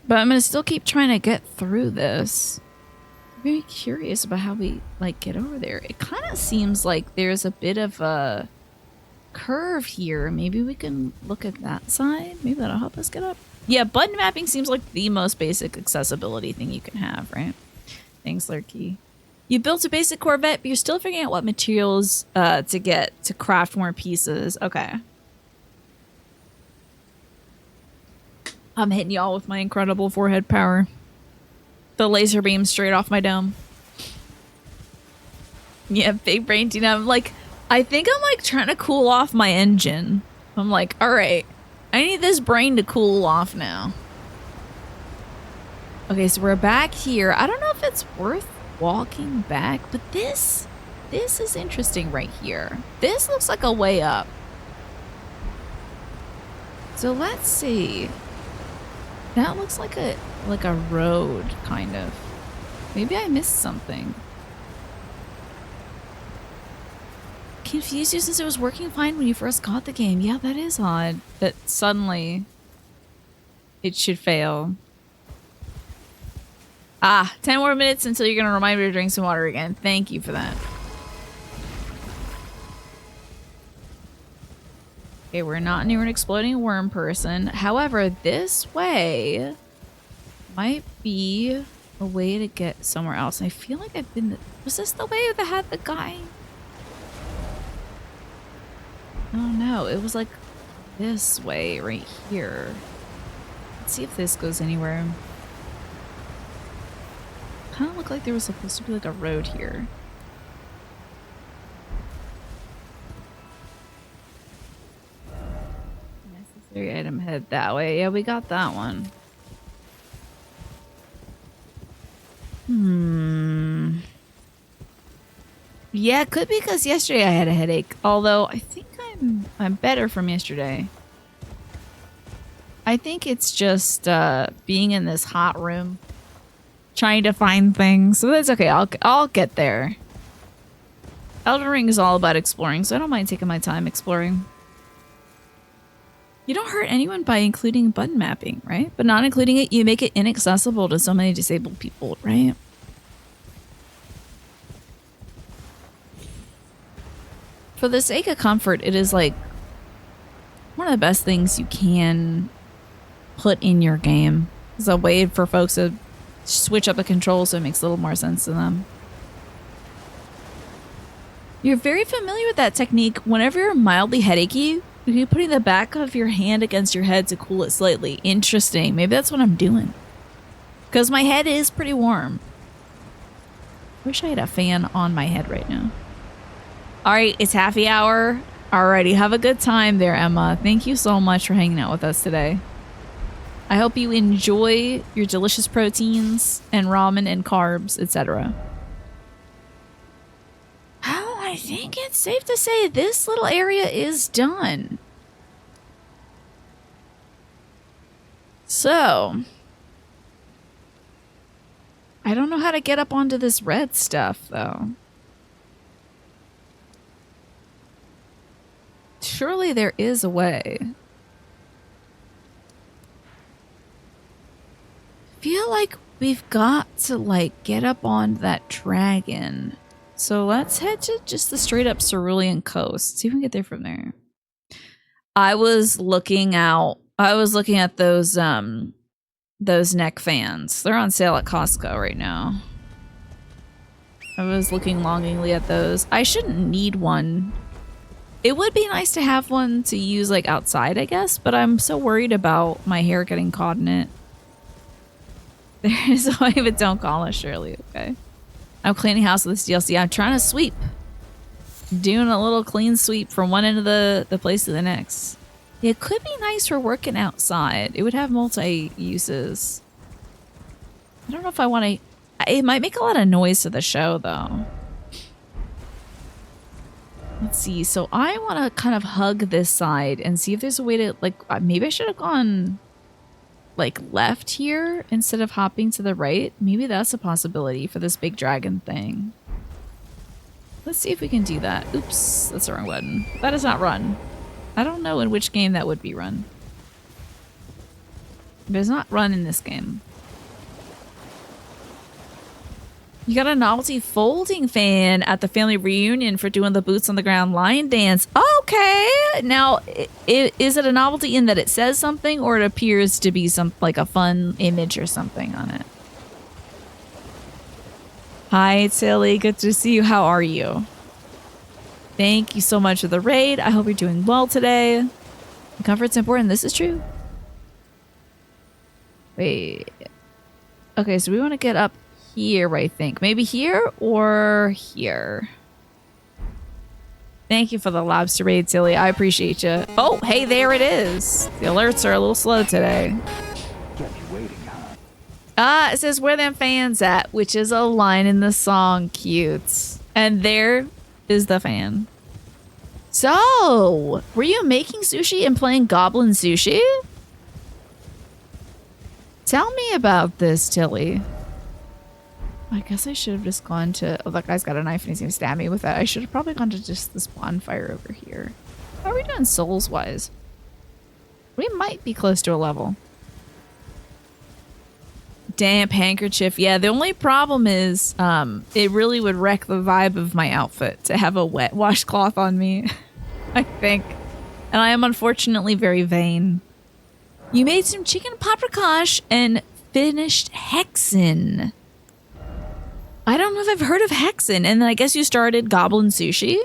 but I'm gonna still keep trying to get through this. I'm very curious about how we, like, get over there. It kind of seems like there's a bit of a curve here. Maybe we can look at that side. Maybe that'll help us get up. Yeah, button mapping seems like the most basic accessibility thing you can have, right? Thanks, Lurky. You built a basic Corvette, but you're still figuring out what materials to get to craft more pieces. Okay. I'm hitting y'all with my incredible forehead power. The laser beam straight off my dome. Yeah, big brain Tina. I'm like, I think I'm like trying to cool off my engine. I'm like, all right, I need this brain to cool off now. Okay, so we're back here. I don't know if it's worth walking back, but this is interesting right here. This looks like a way up. So let's see. That looks like a road, kind of. Maybe I missed something. Confused you since it was working fine when you first got the game. Yeah, that is odd. That suddenly it should fail. Ah, 10 more minutes until you're gonna remind me to drink some water again. Thank you for that. Okay, we're not near an exploding worm person. However, this way might be a way to get somewhere else. I feel like I've been... Was this the way that had the guy? Oh no, it was like this way right here. Let's see if this goes anywhere. Kind of looked like there was supposed to be like a road here. Necessary item head that way. Yeah, we got that one. Yeah, it could be because yesterday I had a headache. Although I think I'm better from yesterday. I think it's just being in this hot room, trying to find things. So that's okay. I'll get there. Elden Ring is all about exploring, so I don't mind taking my time exploring. You don't hurt anyone by including button mapping, right? But not including it, you make it inaccessible to so many disabled people, right? For the sake of comfort, it is like one of the best things you can put in your game. It's a way for folks to switch up the controls so it makes a little more sense to them. You're very familiar with that technique. Whenever you're mildly headachy, you're putting the back of your hand against your head to cool it slightly. Interesting. Maybe that's what I'm doing. Because my head is pretty warm. Wish I had a fan on my head right now. Alright, it's happy hour. Alrighty, have a good time there, Emma. Thank you so much for hanging out with us today. I hope you enjoy your delicious proteins and ramen and carbs, etc. Well, I think it's safe to say this little area is done. So, I don't know how to get up onto this red stuff, though. Surely there is a way. Feel like we've got to, like, get up on that dragon. So let's head to just the straight up Cerulean coast. See if we can get there from there. I was looking at those neck fans. They're on sale at Costco right now. I was looking longingly at those. I shouldn't need one. It would be nice to have one to use like outside, I guess, but I'm so worried about my hair getting caught in it. There is a way, but don't call us, Shirley, okay? I'm cleaning house with this DLC. I'm trying to sweep. Doing a little clean sweep from one end of the place to the next. It could be nice for working outside. It would have multi-uses. I don't know if I want to... It might make a lot of noise to the show, though. Let's see. So I want to kind of hug this side and see if there's a way to... like, maybe I should have gone... like left here instead of hopping to the right. Maybe that's a possibility for this big dragon thing. Let's see if we can do that. Oops, that's the wrong button. That is not run. I don't know in which game that would be run. But it's not run in this game. You got a novelty folding fan at the family reunion for doing the boots on the ground line dance. Okay. Now, is it a novelty in that it says something, or it appears to be some like a fun image or something on it? Hi, Tilly. Good to see you. How are you? Thank you so much for the raid. I hope you're doing well today. Comfort's important. This is true. Wait. Okay, so we want to get up here, I think. Maybe here or here. Thank you for the lobster raid, Tilly. I appreciate you. Oh, hey, there it is. The alerts are a little slow today. It says, where them fans at? Which is a line in the song. Cute. And there is the fan. So, were you making sushi and playing Goblin Sushi? Tell me about this, Tilly. I guess I should have just gone to... Oh, that guy's got a knife and he's going to stab me with that. I should have probably gone to just this bonfire over here. How are we doing souls-wise? We might be close to a level. Damp handkerchief. Yeah, the only problem is it really would wreck the vibe of my outfit to have a wet washcloth on me, I think. And I am unfortunately very vain. You made some chicken paprikash and finished Hexen. I don't know if I've heard of Hexen. And then I guess you started Goblin Sushi?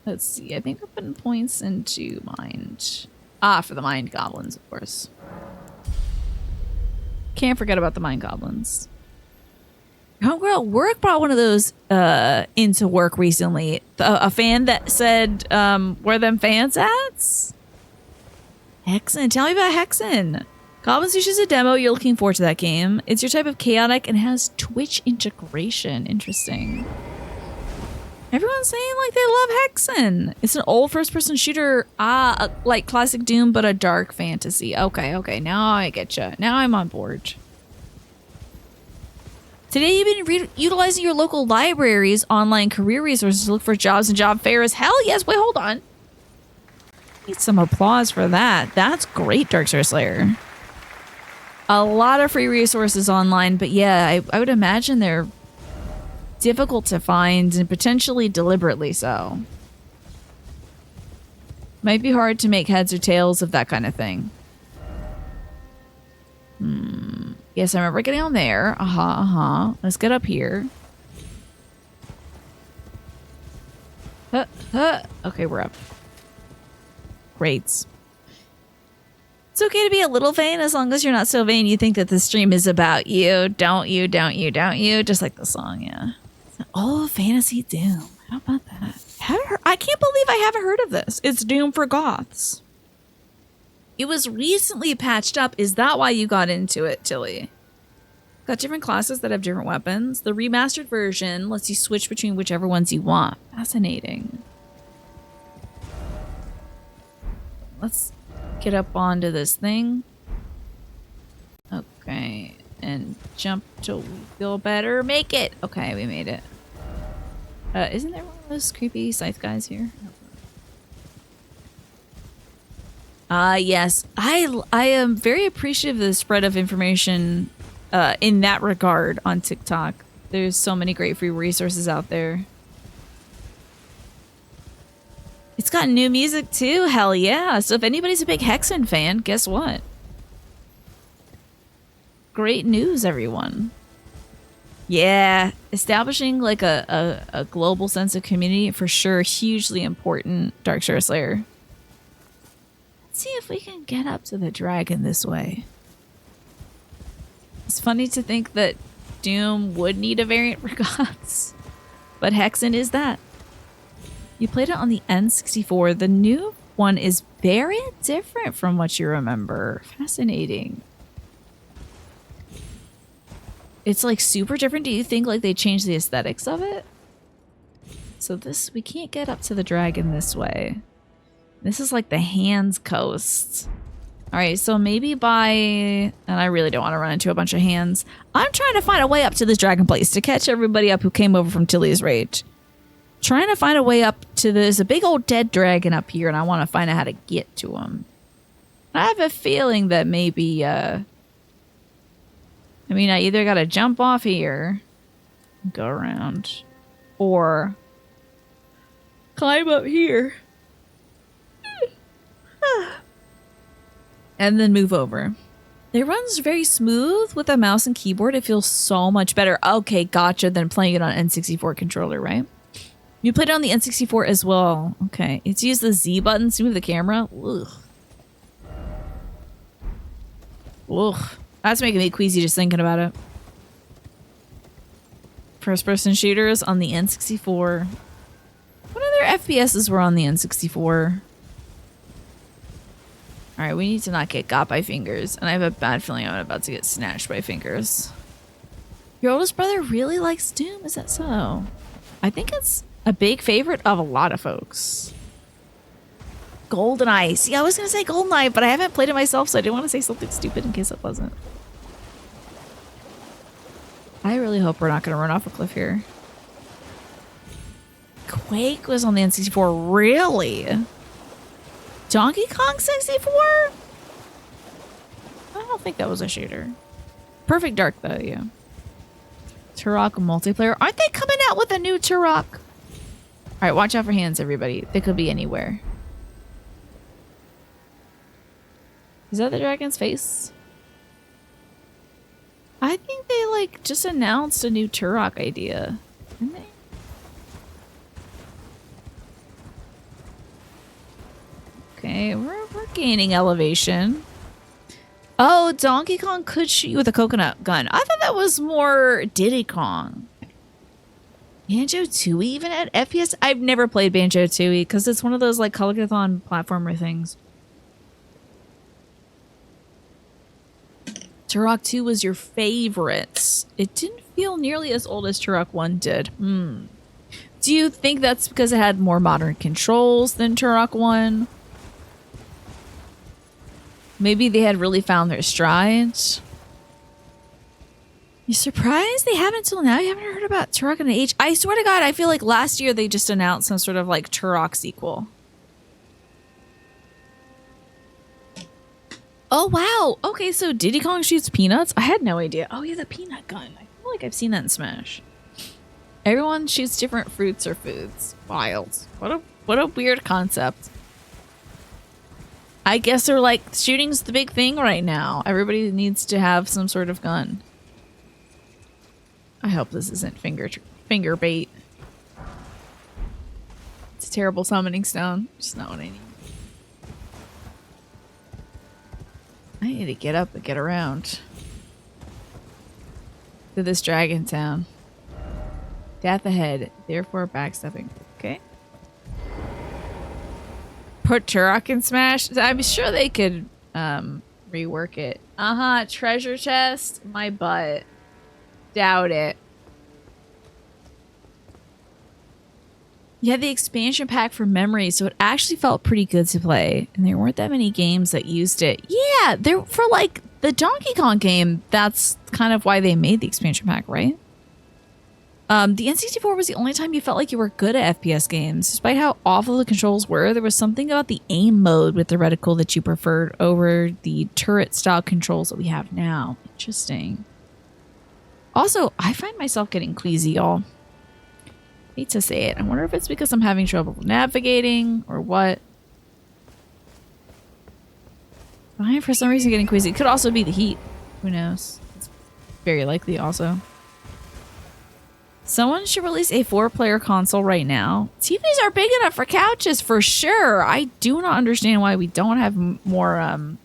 Let's see. I think I'm putting points into mind. Ah, for the mind goblins, of course. Can't forget about the mind goblins. Homegirl, work brought one of those into work recently. A fan that said, where them fans at? Hexen. Tell me about Hexen. Goblin Sushi is a demo. You're looking forward to that game. It's your type of chaotic and has Twitch integration. Interesting. Everyone's saying like they love Hexen. It's an old first-person shooter, like classic Doom, but a dark fantasy. Okay. Now I get you. Now I'm on board. Today you've been utilizing your local library's online career resources to look for jobs and job fairs. Hell yes. Wait, hold on. Need some applause for that. That's great, Darkseer Slayer. A lot of free resources online, but yeah, I would imagine they're difficult to find and potentially deliberately so. Might be hard to make heads or tails of that kind of thing. Yes, I remember getting on there. Let's get up here. Okay, we're up. Great. It's okay to be a little vain as long as you're not so vain you think that the stream is about you. Don't you. Just like the song, yeah. Oh, Fantasy Doom. How about that? I can't believe I haven't heard of this. It's Doom for goths. It was recently patched up. Is that why you got into it, Tilly? Got different classes that have different weapons. The remastered version lets you switch between whichever ones you want. Fascinating. Let's get up onto this thing. Okay. And jump till we feel better. Make it! Okay, we made it. Isn't there one of those creepy scythe guys here? Yes. I am very appreciative of the spread of information in that regard on TikTok. There's so many great free resources out there. It's got new music too, hell yeah. So if anybody's a big Hexen fan, guess what? Great news, everyone. Yeah, establishing like a global sense of community for sure, hugely important, Dark Shore Slayer. Let's see if we can get up to the dragon this way. It's funny to think that Doom would need a variant for gods, but Hexen is that. You played it on the N64. The new one is very different from what you remember. Fascinating. It's like super different. Do you think like they changed the aesthetics of it? So this, we can't get up to the dragon this way. This is like the Hands Coast. All right, so maybe by, and I really don't want to run into a bunch of hands. I'm trying to find a way up to this dragon place to catch everybody up who came over from Tilly's Rage. Trying to find a way up to, there's a big old dead dragon up here and I want to find out how to get to him. I have a feeling that maybe, I either got to jump off here, go around, or climb up here. And then move over. It runs very smooth with a mouse and keyboard. It feels so much better. Okay, gotcha. Than playing it on N64 controller, right? You played it on the N64 as well. Okay. It's used the Z buttons to move the camera. Ugh. Ugh. That's making me queasy just thinking about it. First-person shooters on the N64. What other FPSs were on the N64? Alright, we need to not get got by fingers. And I have a bad feeling I'm about to get snatched by fingers. Your oldest brother really likes Doom? Is that so? I think it's a big favorite of a lot of folks. GoldenEye. See, I was going to say GoldenEye, but I haven't played it myself, so I didn't want to say something stupid in case it wasn't. I really hope we're not going to run off a cliff here. Quake was on the N64. Really? Donkey Kong 64? I don't think that was a shooter. Perfect Dark, though, yeah. Turok multiplayer. Aren't they coming out with a new Turok? Alright, watch out for hands, everybody. They could be anywhere. Is that the dragon's face? I think they, like, just announced a new Turok idea. Didn't they? Okay, we're gaining elevation. Oh, Donkey Kong could shoot you with a coconut gun. I thought that was more Diddy Kong. Banjo-Tooie even at FPS? I've never played Banjo-Tooie because it's one of those like Color-a-thon platformer things. Turok 2 was your favorite. It didn't feel nearly as old as Turok 1 did. Do you think that's because it had more modern controls than Turok 1? Maybe they had really found their strides. You surprised they haven't till now? You haven't heard about Turok in the Age? I swear to God, I feel like last year they just announced some sort of like Turok sequel. Oh, wow. Okay, so Diddy Kong shoots peanuts? I had no idea. Oh, yeah, the peanut gun. I feel like I've seen that in Smash. Everyone shoots different fruits or foods. Wild. What a weird concept. I guess they're like, shooting's the big thing right now. Everybody needs to have some sort of gun. I hope this isn't finger bait. It's a terrible summoning stone. Just not what I need. I need to get up and get around to this dragon town. Death ahead, therefore backstepping. Okay. Put Turok in Smash? I'm sure they could rework it. Treasure chest? My butt. Doubt it. You had the expansion pack for memory, so it actually felt pretty good to play. And there weren't that many games that used it. Yeah, there for like the Donkey Kong game, that's kind of why they made the expansion pack, right? The N64 was the only time you felt like you were good at FPS games. Despite how awful the controls were, there was something about the aim mode with the reticle that you preferred over the turret-style controls that we have now. Interesting. Also, I find myself getting queasy, y'all. Hate to say it. I wonder if it's because I'm having trouble navigating or what. I'm for some reason getting queasy. It could also be the heat. Who knows? It's very likely also. Someone should release a 4-player console right now. TVs are big enough for couches for sure. I do not understand why we don't have more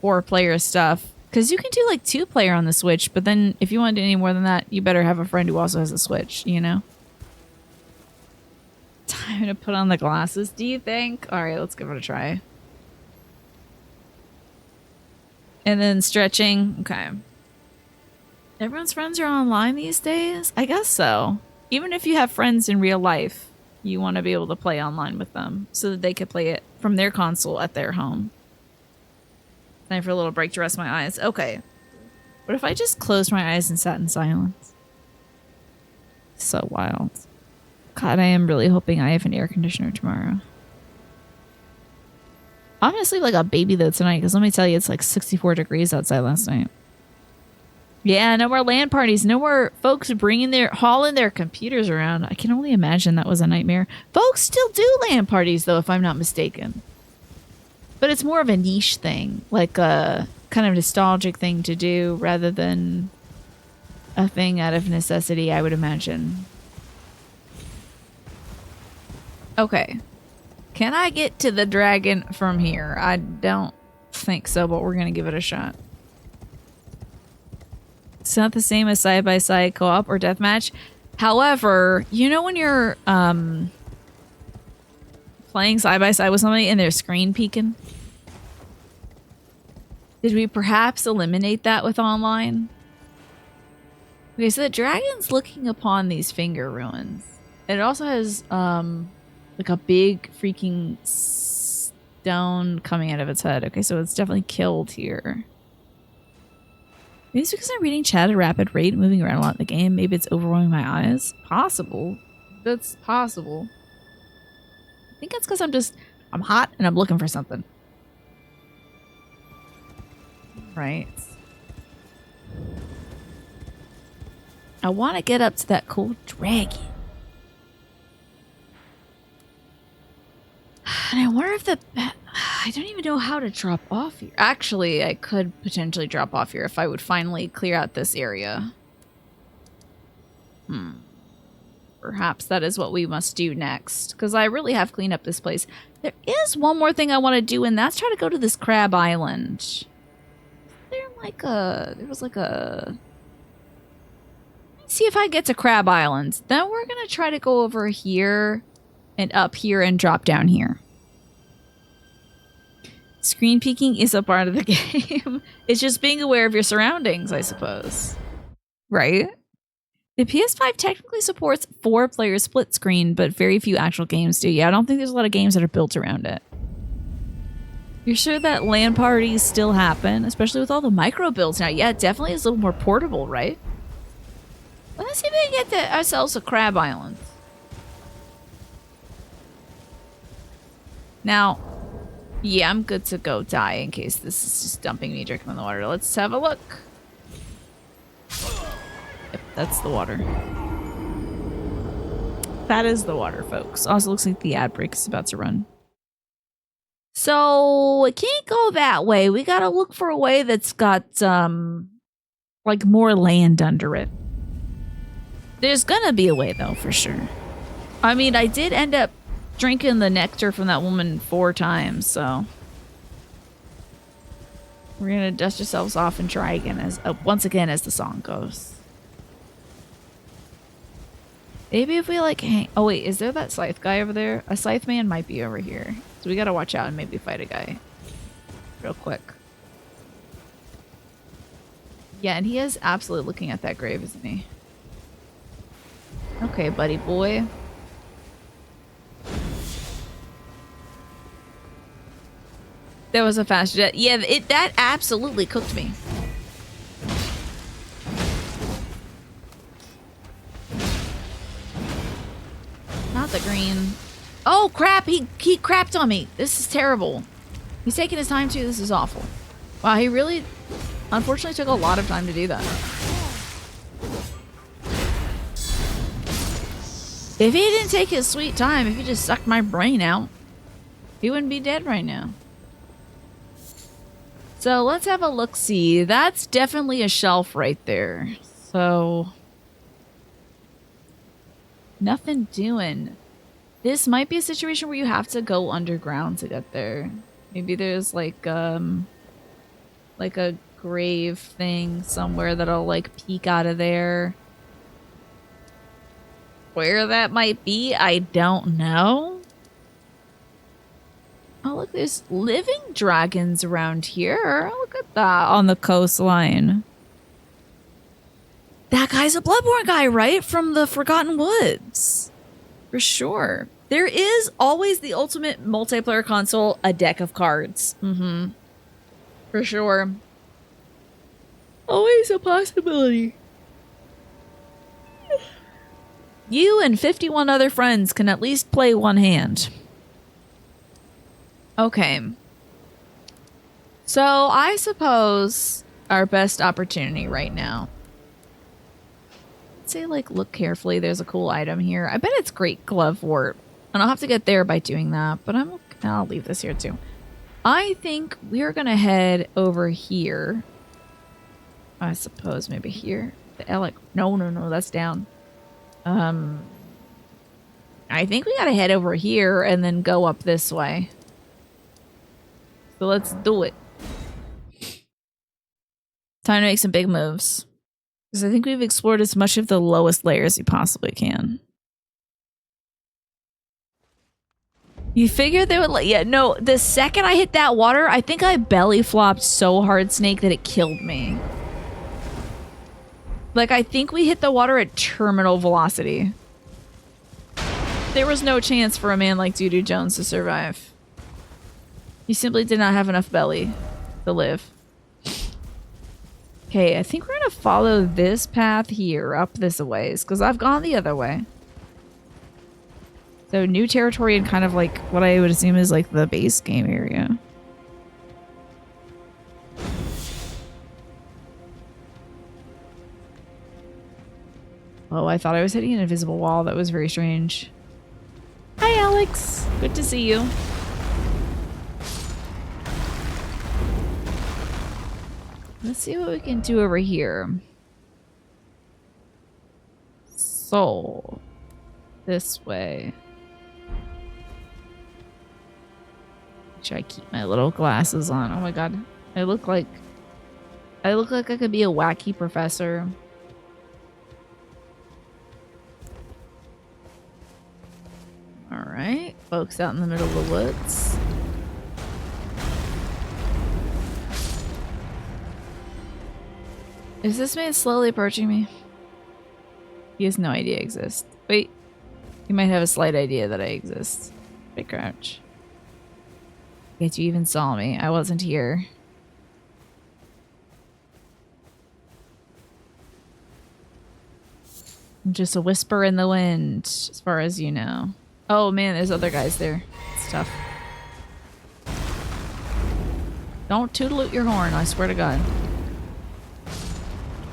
4-player stuff. Because you can do like 2-player on the Switch, but then if you want to do any more than that, you better have a friend who also has a Switch, you know? Time to put on the glasses, do you think? Alright, let's give it a try. And then stretching. Okay. Everyone's friends are online these days? I guess so. Even if you have friends in real life, you want to be able to play online with them so that they could play it from their console at their home. Time for a little break to rest my eyes. Okay. What if I just closed my eyes and sat in silence? So wild. God, I am really hoping I have an air conditioner tomorrow. I'm gonna sleep like a baby though tonight, because let me tell you, it's like 64 degrees outside last night. Yeah, no more LAN parties. No more folks hauling their computers around. I can only imagine that was a nightmare. Folks still do LAN parties though, if I'm not mistaken. But it's more of a niche thing, like a kind of nostalgic thing to do rather than a thing out of necessity, I would imagine. Okay. Can I get to the dragon from here? I don't think so, but we're going to give it a shot. It's not the same as side-by-side co-op or deathmatch. However, you know when you're playing side-by-side with somebody and they're screen peeking? Did we perhaps eliminate that with online? Okay, so the dragon's looking upon these finger ruins. It also has like a big freaking stone coming out of its head. Okay, so it's definitely killed here. Maybe it's because I'm reading chat at a rapid rate, moving around a lot in the game. Maybe it's overwhelming my eyes. Possible. That's possible. I think it's because I'm hot and I'm looking for something. Right. I want to get up to that cool dragon. And I wonder if I don't even know how to drop off here. Actually, I could potentially drop off here if I would finally clear out this area. Perhaps that is what we must do next. Because I really have cleaned up this place. There is one more thing I want to do, and that's try to go to this crab island. There was like a... Let's see if I get to Crab Island. Then we're going to try to go over here and up here and drop down here. Screen peeking is a part of the game. It's just being aware of your surroundings, I suppose. Right? The PS5 technically supports 4-player split screen, but very few actual games do. Yeah, I don't think there's a lot of games that are built around it. You're sure that LAN parties still happen, especially with all the micro builds now? Yeah, it definitely is a little more portable, right? Let's see if we can get ourselves a Crab Island. Now, yeah, I'm good to go die in case this is just dumping me directly in the water. Let's have a look. Yep, that's the water. That is the water, folks. Also looks like the ad break is about to run. So, it can't go that way. We gotta look for a way that's got, like, more land under it. There's gonna be a way, though, for sure. I mean, I did end up drinking the nectar from that woman 4 times, so... We're gonna dust ourselves off and try again, once again, as the song goes. Maybe if we, like, hang... Oh, wait, is there that scythe guy over there? A scythe man might be over here. So we gotta watch out and maybe fight a guy. real quick. Yeah, and he is absolutely looking at that grave, isn't he? Okay, buddy boy. That was a fast jet. Yeah, that absolutely cooked me. Not the green. Oh crap! He crapped on me. This is terrible. He's taking his time too. This is awful. Wow, he really, unfortunately, took a lot of time to do that. If he didn't take his sweet time, if he just sucked my brain out, he wouldn't be dead right now. So let's have a look-see. That's definitely a shelf right there. So nothing doing. This might be a situation where you have to go underground to get there. Maybe there's like a grave thing somewhere that'll like peek out of there. Where that might be, I don't know. Oh, look, there's living dragons around here. Look at that on the coastline. That guy's a Bloodborne guy, right? From the Forgotten Woods. For sure. There is always the ultimate multiplayer console, a deck of cards. Mm-hmm. For sure. Always a possibility. You and 51 other friends can at least play one hand. Okay. So I suppose our best opportunity right now. Let's say like look carefully. There's a cool item here. I bet it's great glovewort. And I'll have to get there by doing that. But I'll leave this here too. I think we're going to head over here. I suppose maybe here. The Elec. No, that's down. I think we gotta head over here and then go up this way. So let's do it. Time to make some big moves. Because I think we've explored as much of the lowest layers we possibly can. You figured they would let... Yeah, no, the second I hit that water, I think I belly flopped so hard, Snake, that it killed me. Like, I think we hit the water at terminal velocity. There was no chance for a man like Doo-Doo Jones to survive. He simply did not have enough belly to live. Okay, I think we're gonna follow this path here, up this ways, because I've gone the other way. So, new territory and kind of like what I would assume is like the base game area. Oh, I thought I was hitting an invisible wall. That was very strange. Hi, Alex. Good to see you. Let's see what we can do over here. So, this way. Make sure I keep my little glasses on. Oh my god. I look like I could be a wacky professor. Alright, folks out in the middle of the woods. Is this man slowly approaching me? He has no idea I exist. Wait, he might have a slight idea that I exist. Big crouch. Yet you even saw me. I wasn't here. I'm just a whisper in the wind, as far as you know. Oh man, there's other guys there. It's tough. Don't toot your horn, I swear to God.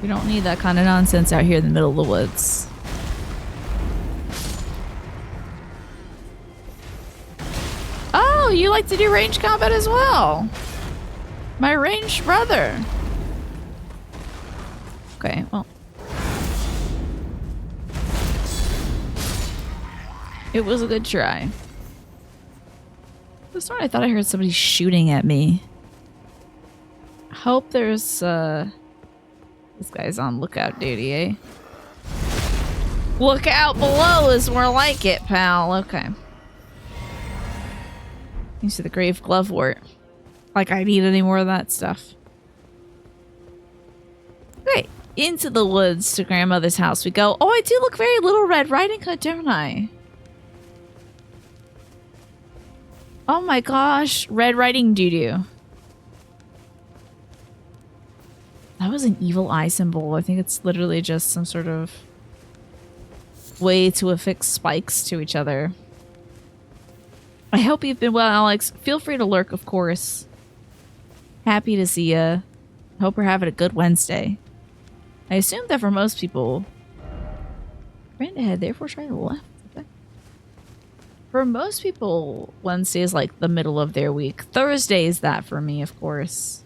We don't need that kind of nonsense out here in the middle of the woods. Oh, you like to do range combat as well? My ranged brother. Okay, well. It was a good try. This one I thought I heard somebody shooting at me. Hope there's this guy's on lookout duty, eh? Look out below is more like it, pal. Okay. You see the grave glovewort. like I need any more of that stuff. Great. Into the woods to grandmother's house we go. Oh, I do look very Little Red Riding Hood, don't I? Oh my gosh. Red Riding Doo-doo. That was an evil eye symbol. I think it's literally just some sort of way to affix spikes to each other. I hope you've been well, Alex. Feel free to lurk, of course. Happy to see ya. Hope we're having a good Wednesday. I assume that for most people... Ran ahead, therefore try to the left. Okay. For most people, Wednesday is like the middle of their week. Thursday is that for me, of course.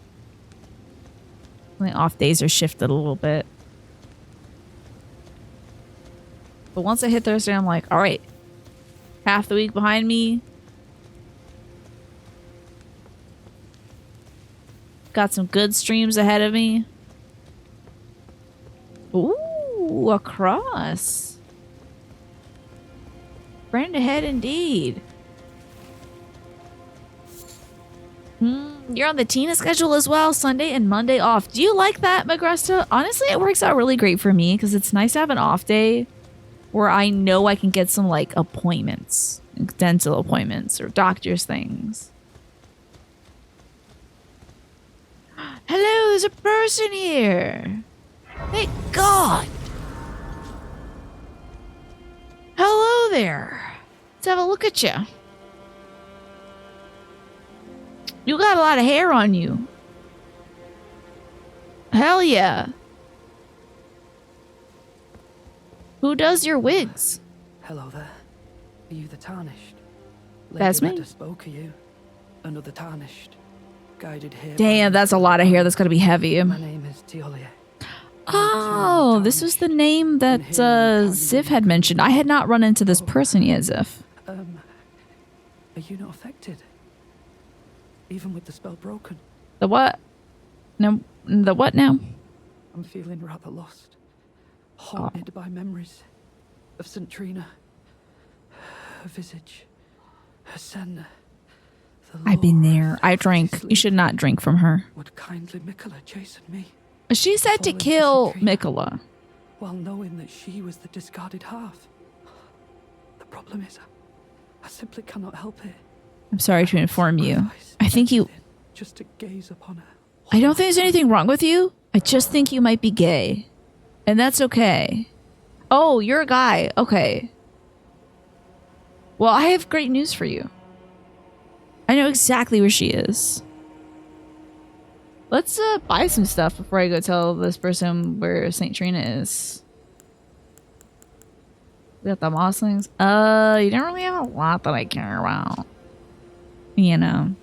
My off days are shifted a little bit. But once I hit Thursday, I'm like, alright. Half the week behind me. Got some good streams ahead of me. Ooh, a cross. Friend ahead indeed. You're on the Tina schedule as well. Sunday and Monday off. Do you like that, Magresta? Honestly, it works out really great for me because it's nice to have an off day where I know I can get some like appointments, dental appointments or doctor's things. Hello, there's a person here. Thank God. Hello there. Let's have a look at you. You got a lot of hair on you. Hell yeah. Who does your wigs? Hello there. Are you the Tarnished? That's me. Lady Leda spoke of you. Another Tarnished. Guided here. Damn, that's a lot of hair. That's gonna be heavy. My name is Teolia. Oh, this was the name that Ziv had mentioned. I had not run into this person yet, Ziv. Are you not affected? Even with the spell broken? The what? No, the what now? I'm feeling rather lost. Haunted by memories of St. Trina. Her visage. Her scent. I've been there. I drank. You should not drink from her. Would kindly Mikola chasten me? She said to kill Mikola. While knowing that she was the discarded half. The problem is, I simply cannot help it. I'm sorry to inform you. I think you... Just to gaze upon her. I don't think there's anything wrong with you. I just think you might be gay. And that's okay. Oh, you're a guy. Okay. Well, I have great news for you. I know exactly where she is. Let's buy some stuff before I go tell this person where St. Trina is. We got the Mosslings. You don't really have a lot that I care about. You know.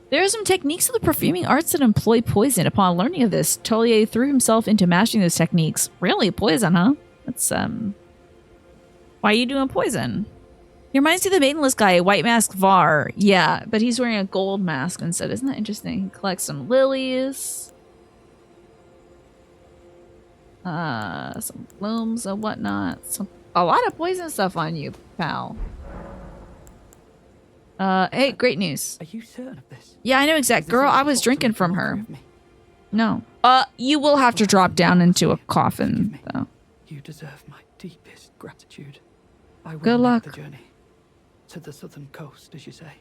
There are some techniques of the perfuming arts that employ poison. Upon learning of this, Tolier threw himself into mastering those techniques. Really? Poison, huh? That's, why are you doing poison? He reminds me of the Maidenless guy, White Mask Var. Yeah, but he's wearing a gold mask instead. Isn't that interesting? He collects some lilies. Some blooms and whatnot. A lot of poison stuff on you, pal. Hey, great news. Are you certain of this? Yeah, I know exact. Girl, I was drinking from her. No. You will have to drop down into a coffin, though. You deserve my deepest gratitude. I will Good luck. make the journey to the southern coast, as you say.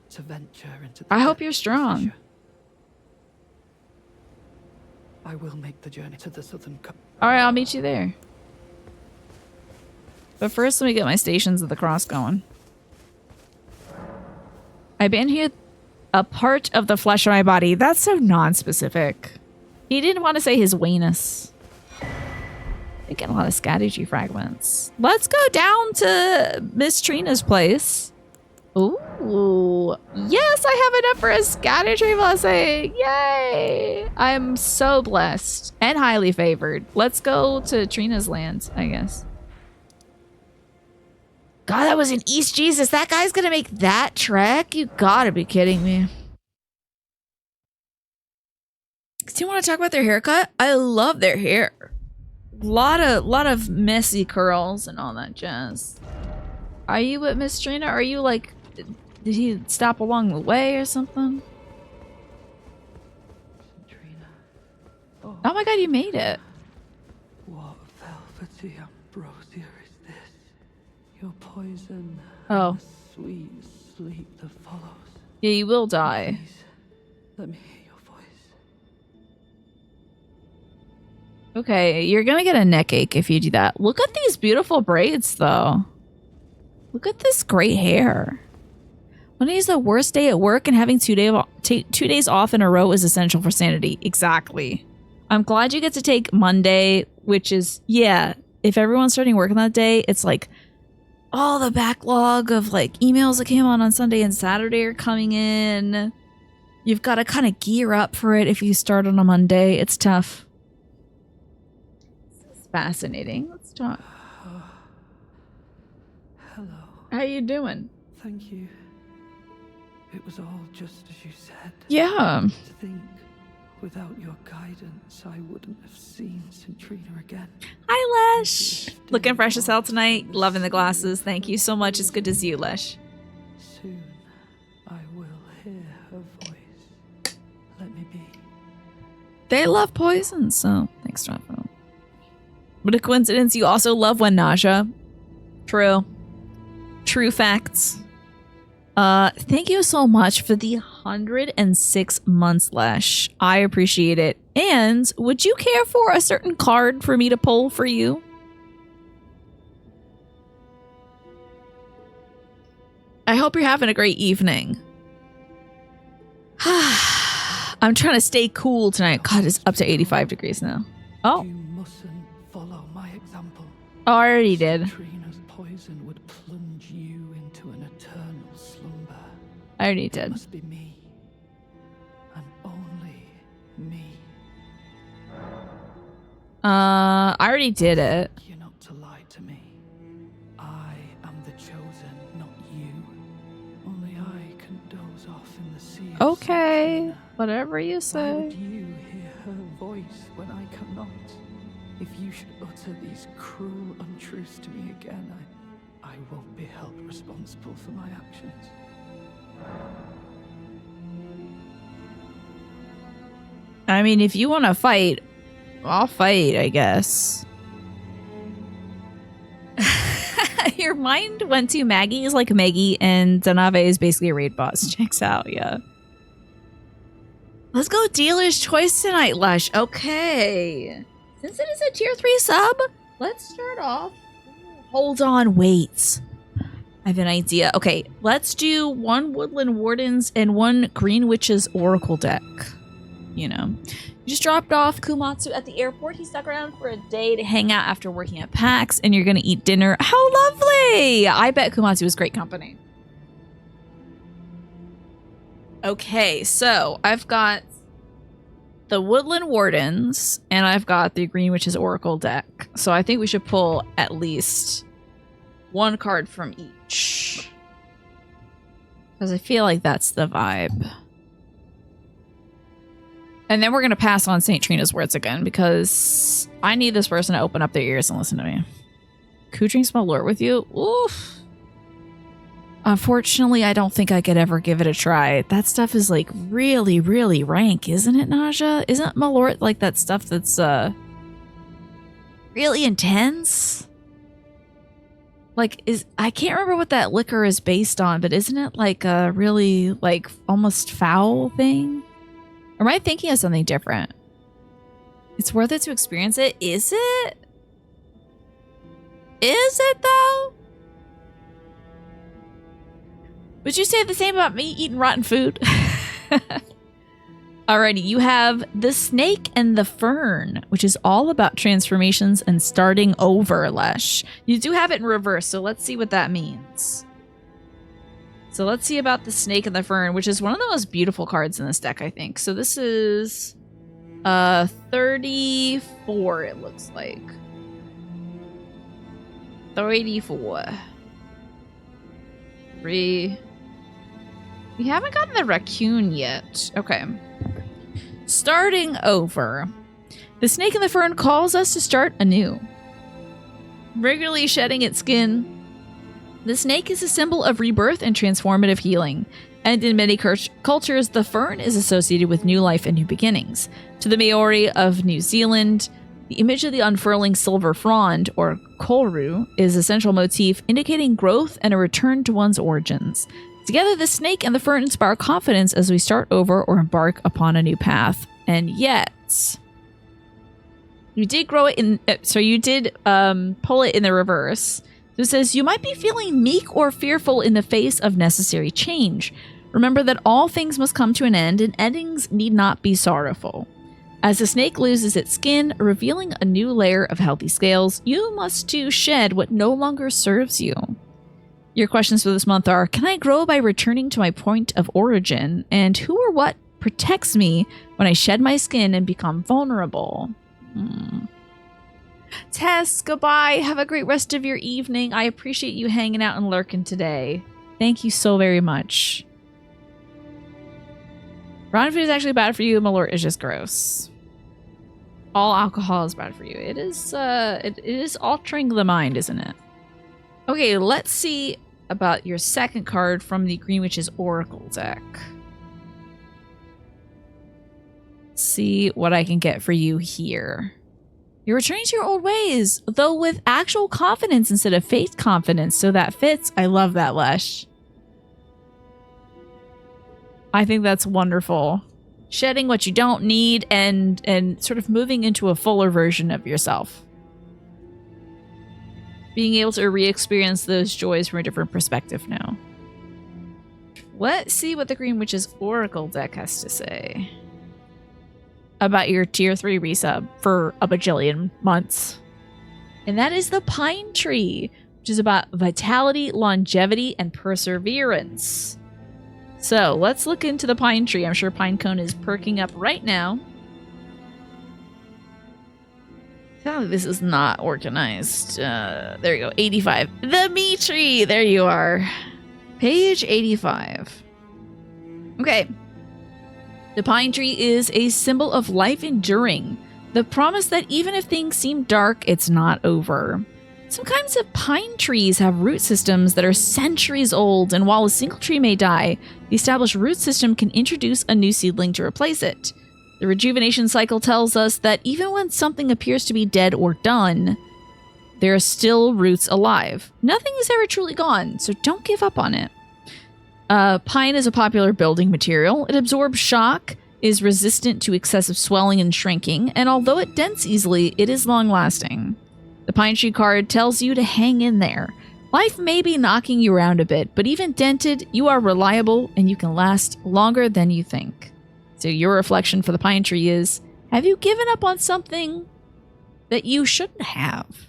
To venture into the I hope you're depths of strong. fissure. I will make the journey to the southern coast. Alright, I'll meet you there. But first, let me get my Stations of the Cross going. I've been here a part of the flesh of my body. That's so non-specific. He didn't want to say his weenus. I get a lot of Scattergy fragments. Let's go down to Miss Trina's place. Ooh. Yes, I have enough for a Scattertree blessing. Yay. I'm so blessed and highly favored. Let's go to Trina's land, I guess. God, that was in East Jesus. That guy's gonna make that trek? You gotta be kidding me. Do you want to talk about their haircut? I love their hair. Lot of messy curls and all that jazz. Are you with Miss Trina? Are you like Did he stop along the way or something? Trina. Oh my god, you made it. What velvety ambrosia is this? Your poison. Oh. And the sweet sleep that follows. Yeah, you will die. Please, let me hear your voice. Okay, you're gonna get a neck ache if you do that. Look at these beautiful braids, though. Look at this great hair. Monday's the worst day at work, and having 2 days off in a row is essential for sanity. Exactly. I'm glad you get to take Monday, which is, yeah, if everyone's starting work on that day, it's like all the backlog of like emails that came on Sunday and Saturday are coming in. You've got to kind of gear up for it if you start on a Monday. It's tough. This is fascinating. Let's talk. Hello. How you doing? Thank you. It was all just as you said. Yeah. To think, without your guidance, I wouldn't have seen Centrina again. Hi, Lesh. Looking fresh as hell tonight. Loving the glasses. Thank you so much. It's good to see you, Lesh. Soon, I will hear her voice. Let me be. They love poison, so thanks, Rafa. What a coincidence. You also love when nausea. True. True facts. Thank you so much for the 106 months, Lesh. I appreciate it. And would you care for a certain card for me to pull for you? I hope you're having a great evening. I'm trying to stay cool tonight. God, it's up to 85 degrees now. Oh. You mustn't follow my example. Oh, I already did. Trina's poison would plunge you into an eternal slumber. I already It did. must be me. And only me. I already did it. You're not to lie to me. I am the chosen, not you. Only I can doze off in the sea. Of Okay. Centrina. Whatever you Why say. would you hear her voice when I cannot? If you should utter these cruel untruths to me again, I won't be held responsible for my actions. I mean, if you want to fight, I'll fight, I guess. Your mind went to Maggie is like Maggie, and Danave is basically a raid boss. Checks out, yeah. Let's go dealer's choice tonight, Lush. Okay. Since it is a tier 3 sub, let's start off. Hold on, wait. I have an idea. Okay, let's do 1 Woodland Wardens and 1 Green Witch's Oracle deck. You know. You just dropped off Kumatsu at the airport. He stuck around for a day to hang out after working at PAX, and you're going to eat dinner. How lovely! I bet Kumatsu was great company. Okay, so I've got the Woodland Wardens, and I've got the Green Witch's Oracle deck. So I think we should pull at least 1 card from each. Because I feel like that's the vibe. And then we're going to pass on St. Trina's words again, because I need this person to open up their ears and listen to me. Who drinks my lure with you? Oof. Unfortunately, I don't think I could ever give it a try. That stuff is like really, really rank, isn't it, Naja? Isn't Malort like that stuff that's really intense? Like, I can't remember what that liquor is based on, but isn't it like a really like almost foul thing? Or am I thinking of something different? It's worth it to experience it. Is it? Is it though? Would you say the same about me eating rotten food? Alrighty, you have the Snake and the Fern, which is all about transformations and starting over, Lesh. You do have it in reverse, so let's see what that means. So let's see about the Snake and the Fern, which is one of the most beautiful cards in this deck, I think. So this is 34, it looks like. 34. 3. We haven't gotten the raccoon yet. Okay. Starting over. The Snake and the Fern calls us to start anew. Regularly shedding its skin The snake is a symbol of rebirth and transformative healing, and in many cultures, the fern is associated with new life and new beginnings. To the Maori of New Zealand, the image of the unfurling silver frond, or koru, is a central motif indicating growth and a return to one's origins. Together, the snake and the fern inspire confidence as we start over or embark upon a new path. And yet, you did grow it in, so you did pull it in the reverse. So it says, you might be feeling meek or fearful in the face of necessary change. Remember that all things must come to an end, and endings need not be sorrowful. As the snake loses its skin, revealing a new layer of healthy scales, you must too shed what no longer serves you. Your questions for this month are, can I grow by returning to my point of origin? And who or what protects me when I shed my skin and become vulnerable? Tess, goodbye. Have a great rest of your evening. I appreciate you hanging out and lurking today. Thank you so very much. Ramen food is actually bad for you. Malort is just gross. All alcohol is bad for you. It is altering the mind, isn't it? Okay, let's see about your second card from the Green Witch's Oracle deck. See what I can get for you here. You're returning to your old ways, though with actual confidence instead of fake confidence, so that fits. I love that, Lesh. I think that's wonderful. Shedding what you don't need and sort of moving into a fuller version of yourself. Being able to re-experience those joys from a different perspective now. Let's see what the Green Witch's Oracle deck has to say about your tier 3 resub for a bajillion months. And that is the Pine Tree, which is about vitality, longevity, and perseverance. So let's look into the Pine Tree. I'm sure Pinecone is perking up right now. Oh, this is not organized. There you go, 85. The Me Tree, there you are. Page 85. Okay. The Pine Tree is a symbol of life enduring. The promise that even if things seem dark, it's not over. Some kinds of pine trees have root systems that are centuries old, and while a single tree may die, the established root system can introduce a new seedling to replace it. The rejuvenation cycle tells us that even when something appears to be dead or done, there are still roots alive. Nothing is ever truly gone, so don't give up on it. Pine is a popular building material. It absorbs shock, is resistant to excessive swelling and shrinking, and although it dents easily, it is long-lasting. The Pine Tree card tells you to hang in there. Life may be knocking you around a bit, but even dented, you are reliable and you can last longer than you think. So your reflection for the Pine Tree is, have you given up on something that you shouldn't have?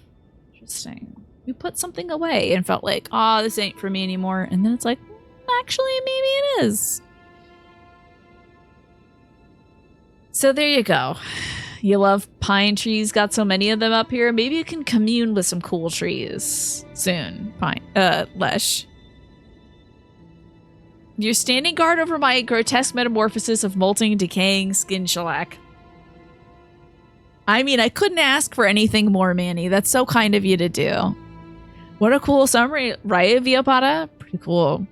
Interesting. You put something away and felt like, oh, this ain't for me anymore. And then it's like, actually, maybe it is. So there you go. You love pine trees, got so many of them up here. Maybe you can commune with some cool trees soon. Lesh. You're standing guard over my grotesque metamorphosis of molting, decaying skin shellac. I mean, I couldn't ask for anything more, Manny. That's so kind of you to do. What a cool summary, right, Viapata? Pretty cool.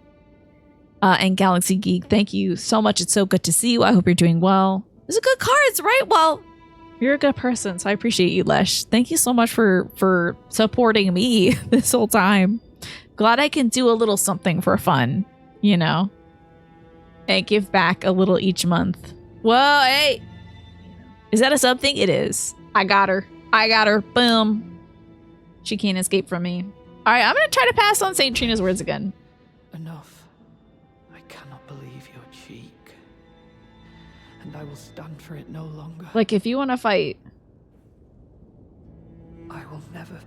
And Galaxy Geek, thank you so much. It's so good to see you. I hope you're doing well. Those are good cards, right? Well, you're a good person, so I appreciate you, Lesh. Thank you so much for supporting me this whole time. Glad I can do a little something for fun, you know? And give back a little each month. Whoa, hey! Is that a sub thing? It is. I got her. I got her. Boom. She can't escape from me. All right, I'm going to try to pass on St. Trina's words again. Enough. I cannot believe your cheek. And I will stand for it no longer. Like, if you want to fight. I will never.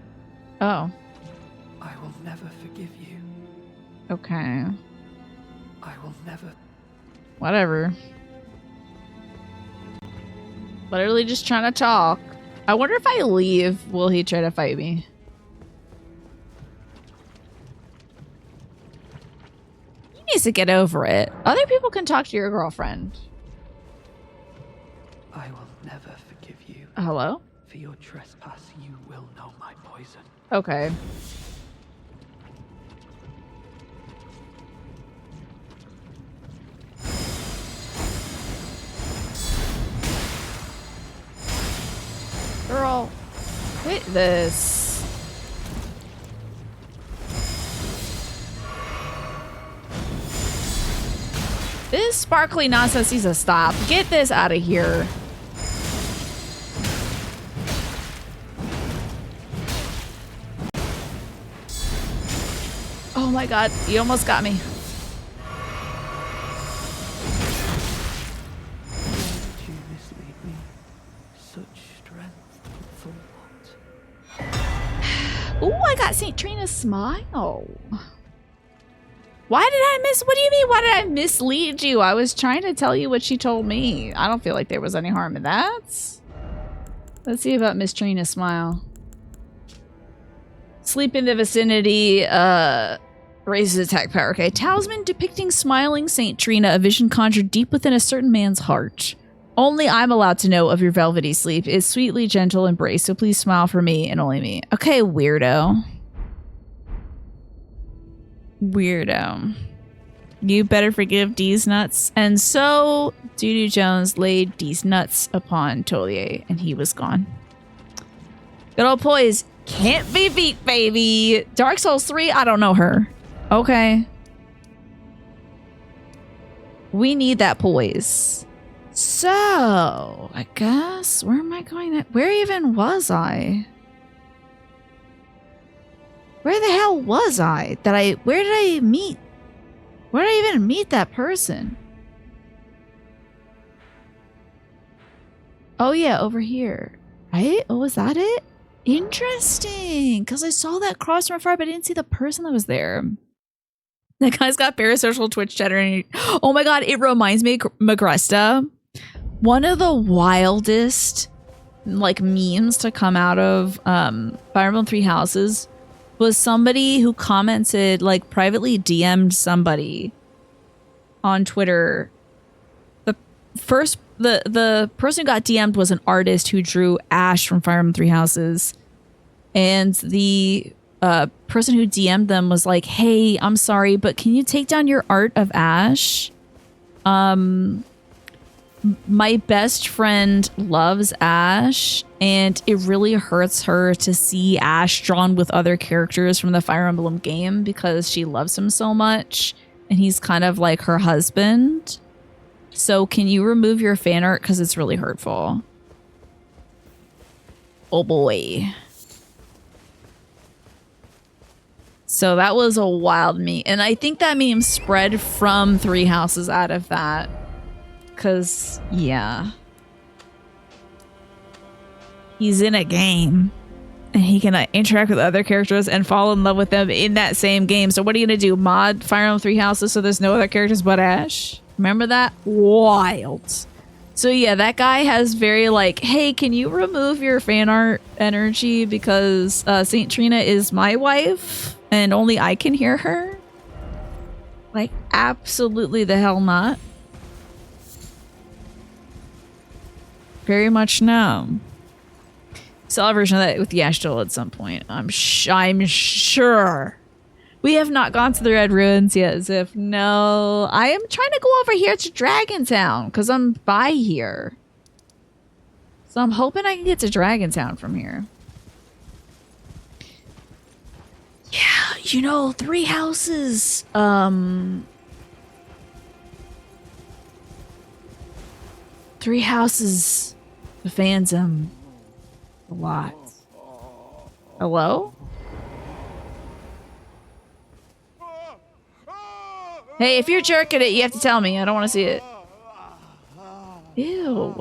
Oh. I will never forgive you. Okay. I will never. Whatever. Literally just trying to talk. I wonder if I leave, will he try to fight me? He needs to get over it. Other people can talk to your girlfriend. I will never forgive you. Hello? For your trespass, you will know my poison. Okay. Quit this. This sparkly nonsense needs to stop. Get this out of here. Oh my god, you almost got me. Ooh, I got St. Trina's smile. Why did I what do you mean? Why did I mislead you? I was trying to tell you what she told me. I don't feel like there was any harm in that. Let's see about Miss Trina's smile. Sleep in the vicinity, raises attack power. Okay. Talisman depicting smiling St. Trina, a vision conjured deep within a certain man's heart. Only I'm allowed to know of your velvety sleep. It's sweetly gentle embrace, so please smile for me and only me. Okay, weirdo. Weirdo. You better forgive D's nuts. And so, Doodoo Jones laid D's nuts upon Tolier, and he was gone. Good old poise. Can't be beat, baby. Dark Souls 3, I don't know her. Okay. We need that poise. So, I guess, where am I going? Where even was I? Where the hell was I? Where did I even meet that person? Oh yeah, over here. Right? Oh, was that it? Interesting. Because I saw that cross from afar, but I didn't see the person that was there. That guy's got parasocial Twitch chatter. And oh my god, it reminds me of Magresta. One of the wildest like memes to come out of Fire Emblem Three Houses was somebody who commented, like privately DM'd somebody on Twitter. The person who got DM'd was an artist who drew Ash from Fire Emblem Three Houses. And the person who DM'd them was like, hey, I'm sorry, but can you take down your art of Ash? My best friend loves Ash, and it really hurts her to see Ash drawn with other characters from the Fire Emblem game because she loves him so much, and he's kind of like her husband. So can you remove your fan art because it's really hurtful? Oh boy. So that was a wild meme, and I think that meme spread from Three Houses out of that. Cause yeah, he's in a game and he can interact with other characters and fall in love with them in that same game. So what are you gonna do? Mod Fire Emblem Three Houses so there's no other characters but Ash? Remember that? Wild. So yeah, that guy has very like, hey, can you remove your fan art energy because St. Trina is my wife and only I can hear her? Like, absolutely the hell not. Very much no. Saw a version of that with Yashtil at some point. I'm sure. We have not gone to the Red Ruins yet, as if no. I am trying to go over here to Dragontown because I'm by here. So I'm hoping I can get to Dragontown from here. Yeah, you know, Three Houses. Three Houses. The fandom a lot. Hello? Hey, if you're jerking it, you have to tell me. I don't want to see it. Ew.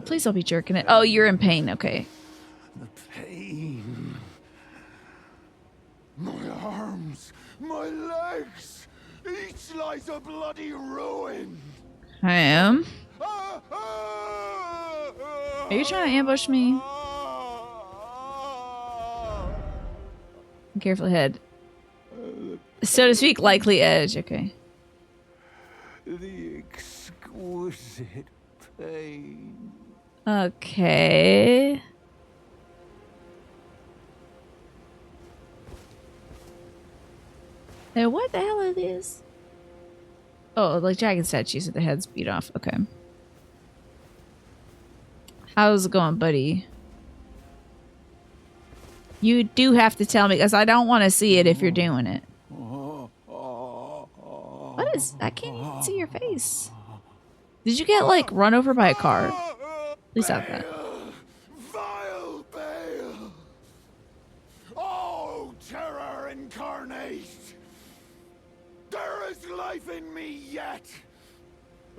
Please don't be jerking it. Oh, you're in pain. Okay. The pain. My arms, my legs. Each lies a bloody ruin. I am. Are you trying to ambush me? Careful ahead. So to speak, likely edge. Okay. The exquisite pain. Okay. Now, what the hell are these? Oh, like dragon statues with their heads beat off. Okay. How's it going, buddy? You do have to tell me, because I don't want to see it if you're doing it. What is... I can't even see your face. Did you get, like, run over by a car? At least not that. Vile Bale! Oh, terror incarnate! There is life in me yet!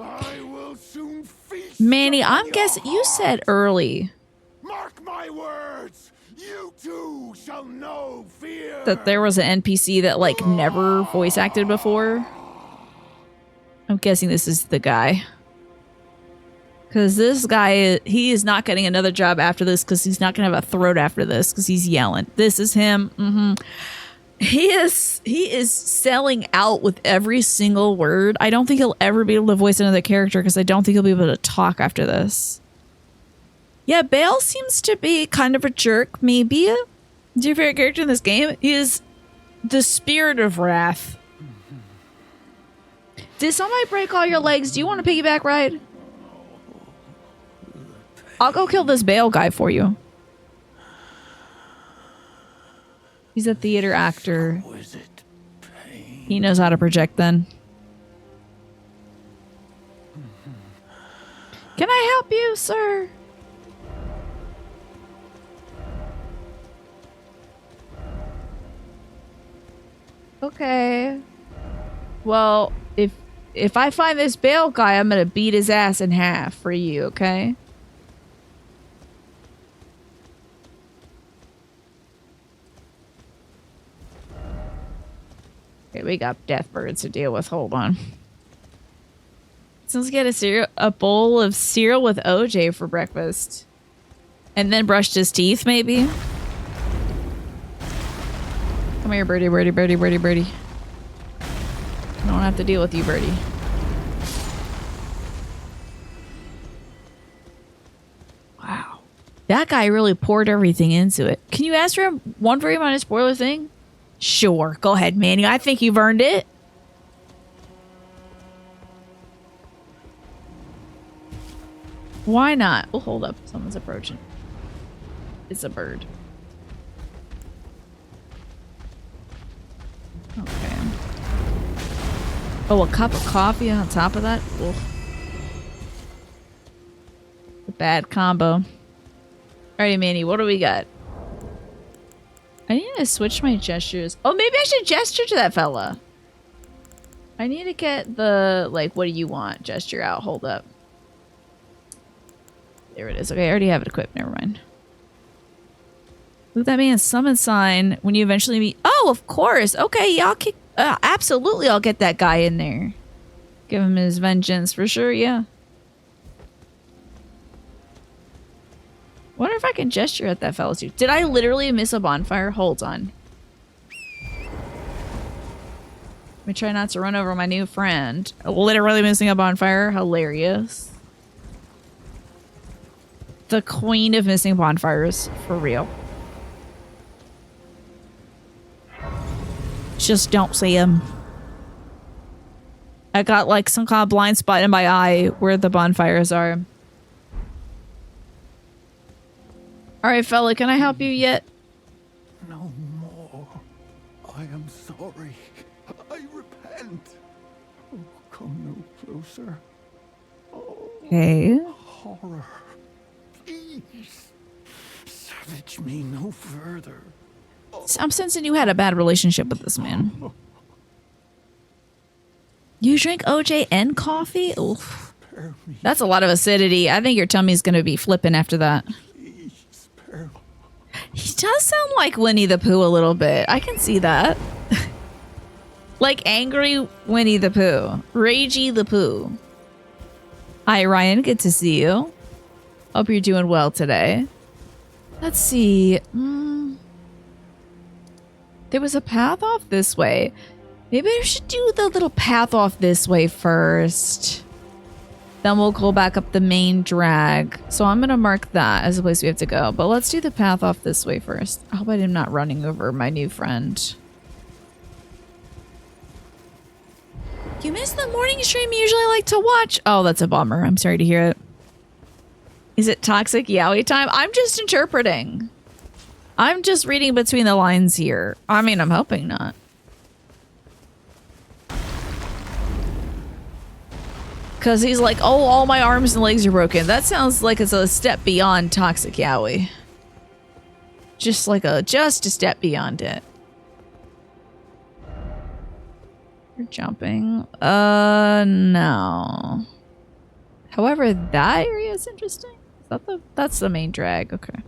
I will soon feast. Manny, upon I'm your guessing... You heart. said early Mark my words! You too shall know fear! that there was an NPC that, like, never voice acted before. I'm guessing this is the guy. Because this guy, he is not getting another job after this because he's not going to have a throat after this because he's yelling. This is him. He is selling out with every single word. I don't think he'll ever be able to voice another character because I don't think he'll be able to talk after this. Yeah, Bale seems to be kind of a jerk, maybe. Do your favorite character in this game is the Spirit of Wrath. Did somebody break all your legs? Do you want a piggyback ride? I'll go kill this Bale guy for you. He's a theater actor. He knows how to project then. Can I help you, sir? Okay. Well, if I find this Bale guy, I'm gonna beat his ass in half for you, okay? Okay, we got death birds to deal with. Hold on. So let's get a bowl of cereal with OJ for breakfast. And then brushed his teeth, maybe? Come here, birdie, birdie, birdie, birdie, birdie. I don't have to deal with you, birdie. Wow. That guy really poured everything into it. Can you ask for one very minor spoiler thing? Sure. Go ahead, Manny. I think you've earned it. Why not? Oh, hold up. Someone's approaching. It's a bird. Okay. Oh, a cup of coffee on top of that? Ugh. A bad combo. Alrighty, Manny, what do we got? I need to switch my gestures. Oh, maybe I should gesture to that fella. I need to get the, like, what do you want gesture out. Hold up. There it is. Okay, I already have it equipped. Never mind. Look at that man's summon sign when you eventually meet. Oh, of course. Okay, yeah, I'll kick. Absolutely, I'll get that guy in there. Give him his vengeance for sure, yeah. Wonder if I can gesture at that fella too. Did I literally miss a bonfire? Hold on. Let me try not to run over my new friend. Literally missing a bonfire. Hilarious. The queen of missing bonfires. For real. Just don't see him. I got like some kind of blind spot in my eye where the bonfires are. Alright, fella, can I help you yet? No more. I am sorry. I repent. Oh, come no closer. Oh, Okay. horror. Please. Savage me no further. I'm sensing you had a bad relationship with this man. You drink OJ and coffee? Oof. That's a lot of acidity. I think your tummy's gonna be flipping after that. He does sound like Winnie the Pooh a little bit. I can see that. Like angry Winnie the Pooh. Ragey the Pooh. Hi, Ryan. Good to see you. Hope you're doing well today. Let's see. There was a path off this way. Maybe I should do the little path off this way first. Then we'll go back up the main drag. So I'm going to mark that as a place we have to go. But let's do the path off this way first. I hope I'm not running over my new friend. You missed the morning stream you usually like to watch. Oh, that's a bummer. I'm sorry to hear it. Is it toxic yaoi time? I'm just interpreting. I'm just reading between the lines here. I mean, I'm hoping not. Because he's like, oh, all my arms and legs are broken. That sounds like it's a step beyond toxic yaoi. Just a step beyond it. You're jumping. No. However, that area is interesting. Is that that's the main drag. Okay.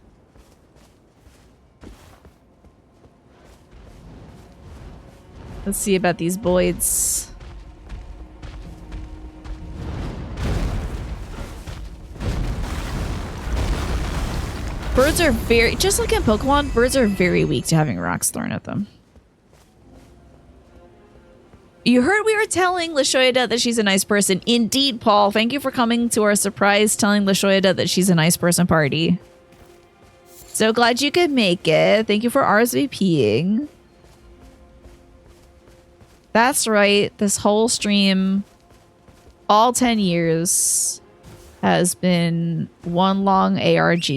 Let's see about these voids. Birds are very, just like in Pokemon, birds are very weak to having rocks thrown at them. You heard we were telling Lashoyada that she's a nice person. Indeed, Paul. Thank you for coming to our surprise telling Lashoyada that she's a nice person party. So glad you could make it. Thank you for RSVPing. That's right. This whole stream, all 10 years, has been one long ARG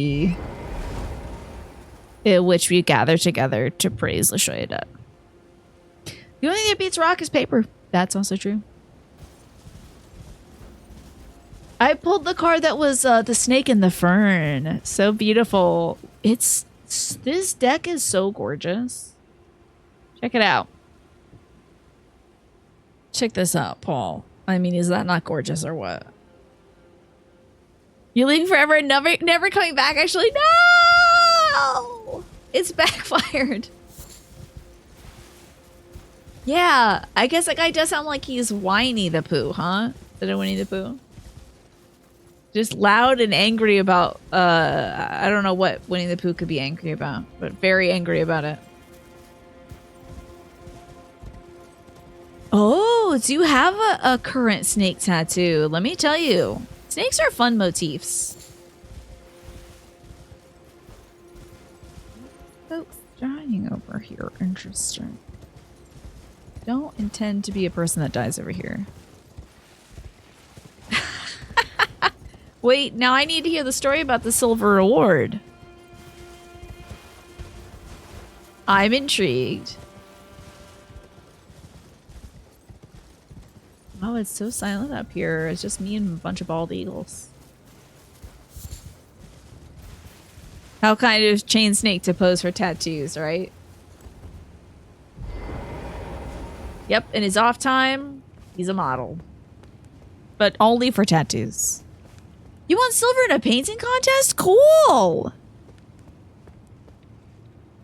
in which we gather together to praise Lashoyada. The only thing that beats rock is paper. That's also true. I pulled the card that was the snake and the fern. So beautiful. This deck is so gorgeous. Check it out. Check this out, Paul. I mean, is that not gorgeous or what? You're leaving forever and never coming back, actually? No! It's backfired. Yeah, I guess that guy does sound like he's Winnie the Pooh, huh? Is it Winnie the Pooh? Just loud and angry about, I don't know what Winnie the Pooh could be angry about, but very angry about it. Oh, do you have a current snake tattoo? Let me tell you, snakes are fun motifs. Folks dying over here. Interesting. Don't intend to be a person that dies over here. Wait, now I need to hear the story about the silver reward. I'm intrigued. Oh, it's so silent up here. It's just me and a bunch of bald eagles. How kind of chain snake to pose for tattoos, right? Yep, in his off time, he's a model. But only for tattoos. You won silver in a painting contest? Cool!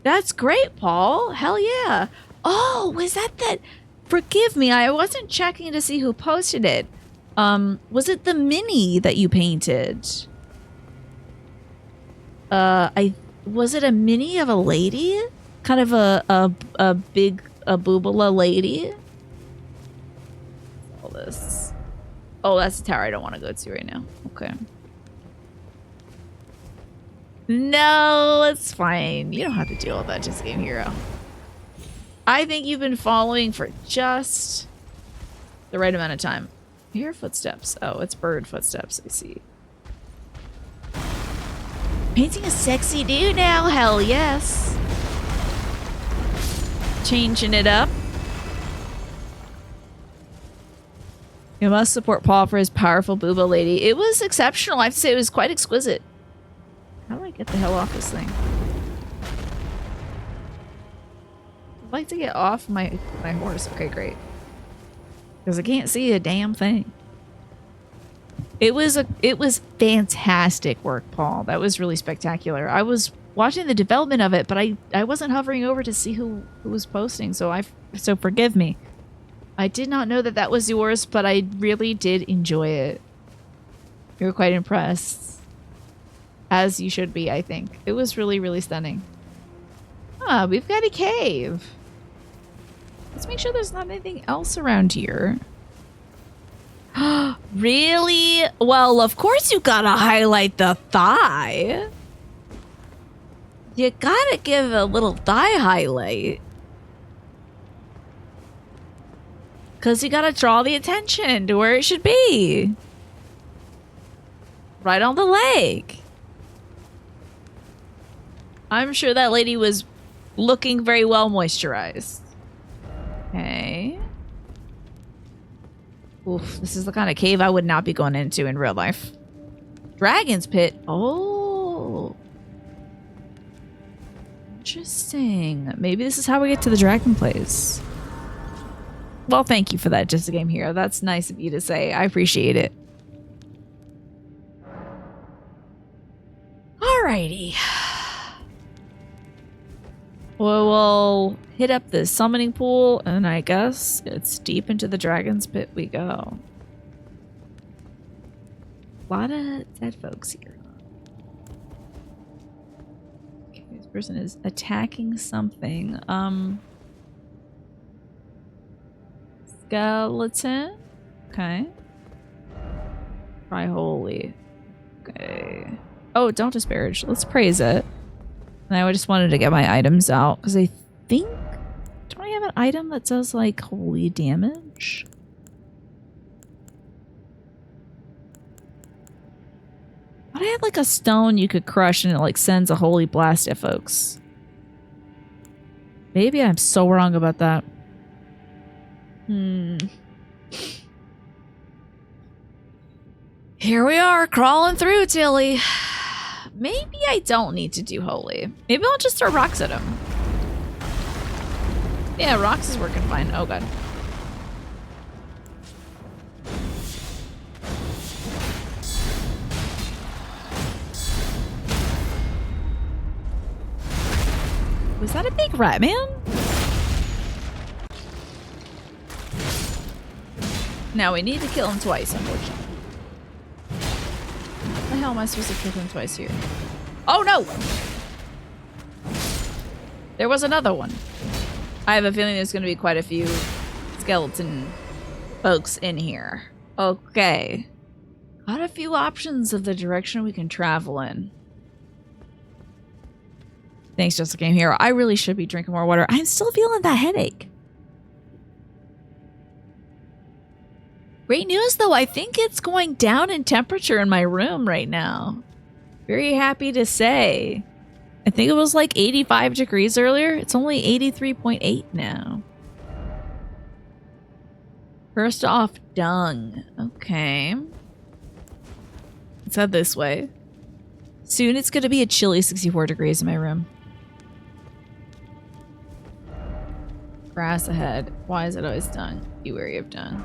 That's great, Paul. Hell yeah. Oh, was that? Forgive me, I wasn't checking to see who posted it. Was it the mini that you painted? Was it a mini of a lady? Kind of a big boobala lady? All this. Oh, that's the tower I don't want to go to right now. Okay. No, it's fine. You don't have to deal with that, just Game Hero. I think you've been following for just the right amount of time. I hear footsteps. Oh, it's bird footsteps, I see. Painting a sexy dude now? Hell yes. Changing it up. You must support Paul for his powerful booba lady. It was exceptional. I have to say it was quite exquisite. How do I get the hell off this thing? I'd like to get off my horse. Okay, great. Because I can't see a damn thing. It was fantastic work, Paul. That was really spectacular. I was watching the development of it, but I wasn't hovering over to see who was posting, so forgive me. I did not know that was yours, but I really did enjoy it. You were quite impressed. As you should be, I think. It was really, really stunning. Ah, we've got a cave. Let's make sure there's not anything else around here. Really? Well, of course you gotta highlight the thigh. You gotta give a little thigh highlight. Because you gotta draw the attention to where it should be. Right on the leg. I'm sure that lady was looking very well moisturized. Okay. Oof, this is the kind of cave I would not be going into in real life. Dragon's Pit. Oh. Interesting. Maybe this is how we get to the dragon place. Well, thank you for that, Just a Game Hero. That's nice of you to say. I appreciate it. Alrighty. Well, we'll hit up the summoning pool, and I guess it's deep into the dragon's pit we go. A lot of dead folks here. Okay, this person is attacking something. Skeleton? Okay. Try holy. Okay. Oh, don't disparage. Let's praise it. And I just wanted to get my items out because I think... Don't I have an item that does like holy damage? But I had like a stone you could crush and it like sends a holy blast at folks. Maybe I'm so wrong about that. Here we are, crawling through, Tilly. Maybe I don't need to do holy. Maybe I'll just throw rocks at him. Yeah, rocks is working fine. Oh, God. Was that a big rat man? Now we need to kill him twice, unfortunately. What the hell am I supposed to kill him twice here? Oh no! There was another one. I have a feeling there's going to be quite a few skeleton folks in here. Okay. Got a few options of the direction we can travel in. Thanks, Just a Game Hero. I really should be drinking more water. I'm still feeling that headache. Great news, though. I think it's going down in temperature in my room right now. Very happy to say. I think it was like 85 degrees earlier. It's only 83.8 now. First off, dung. Okay. Let's head this way. Soon it's going to be a chilly 64 degrees in my room. Grass ahead. Why is it always dung? Be wary of dung.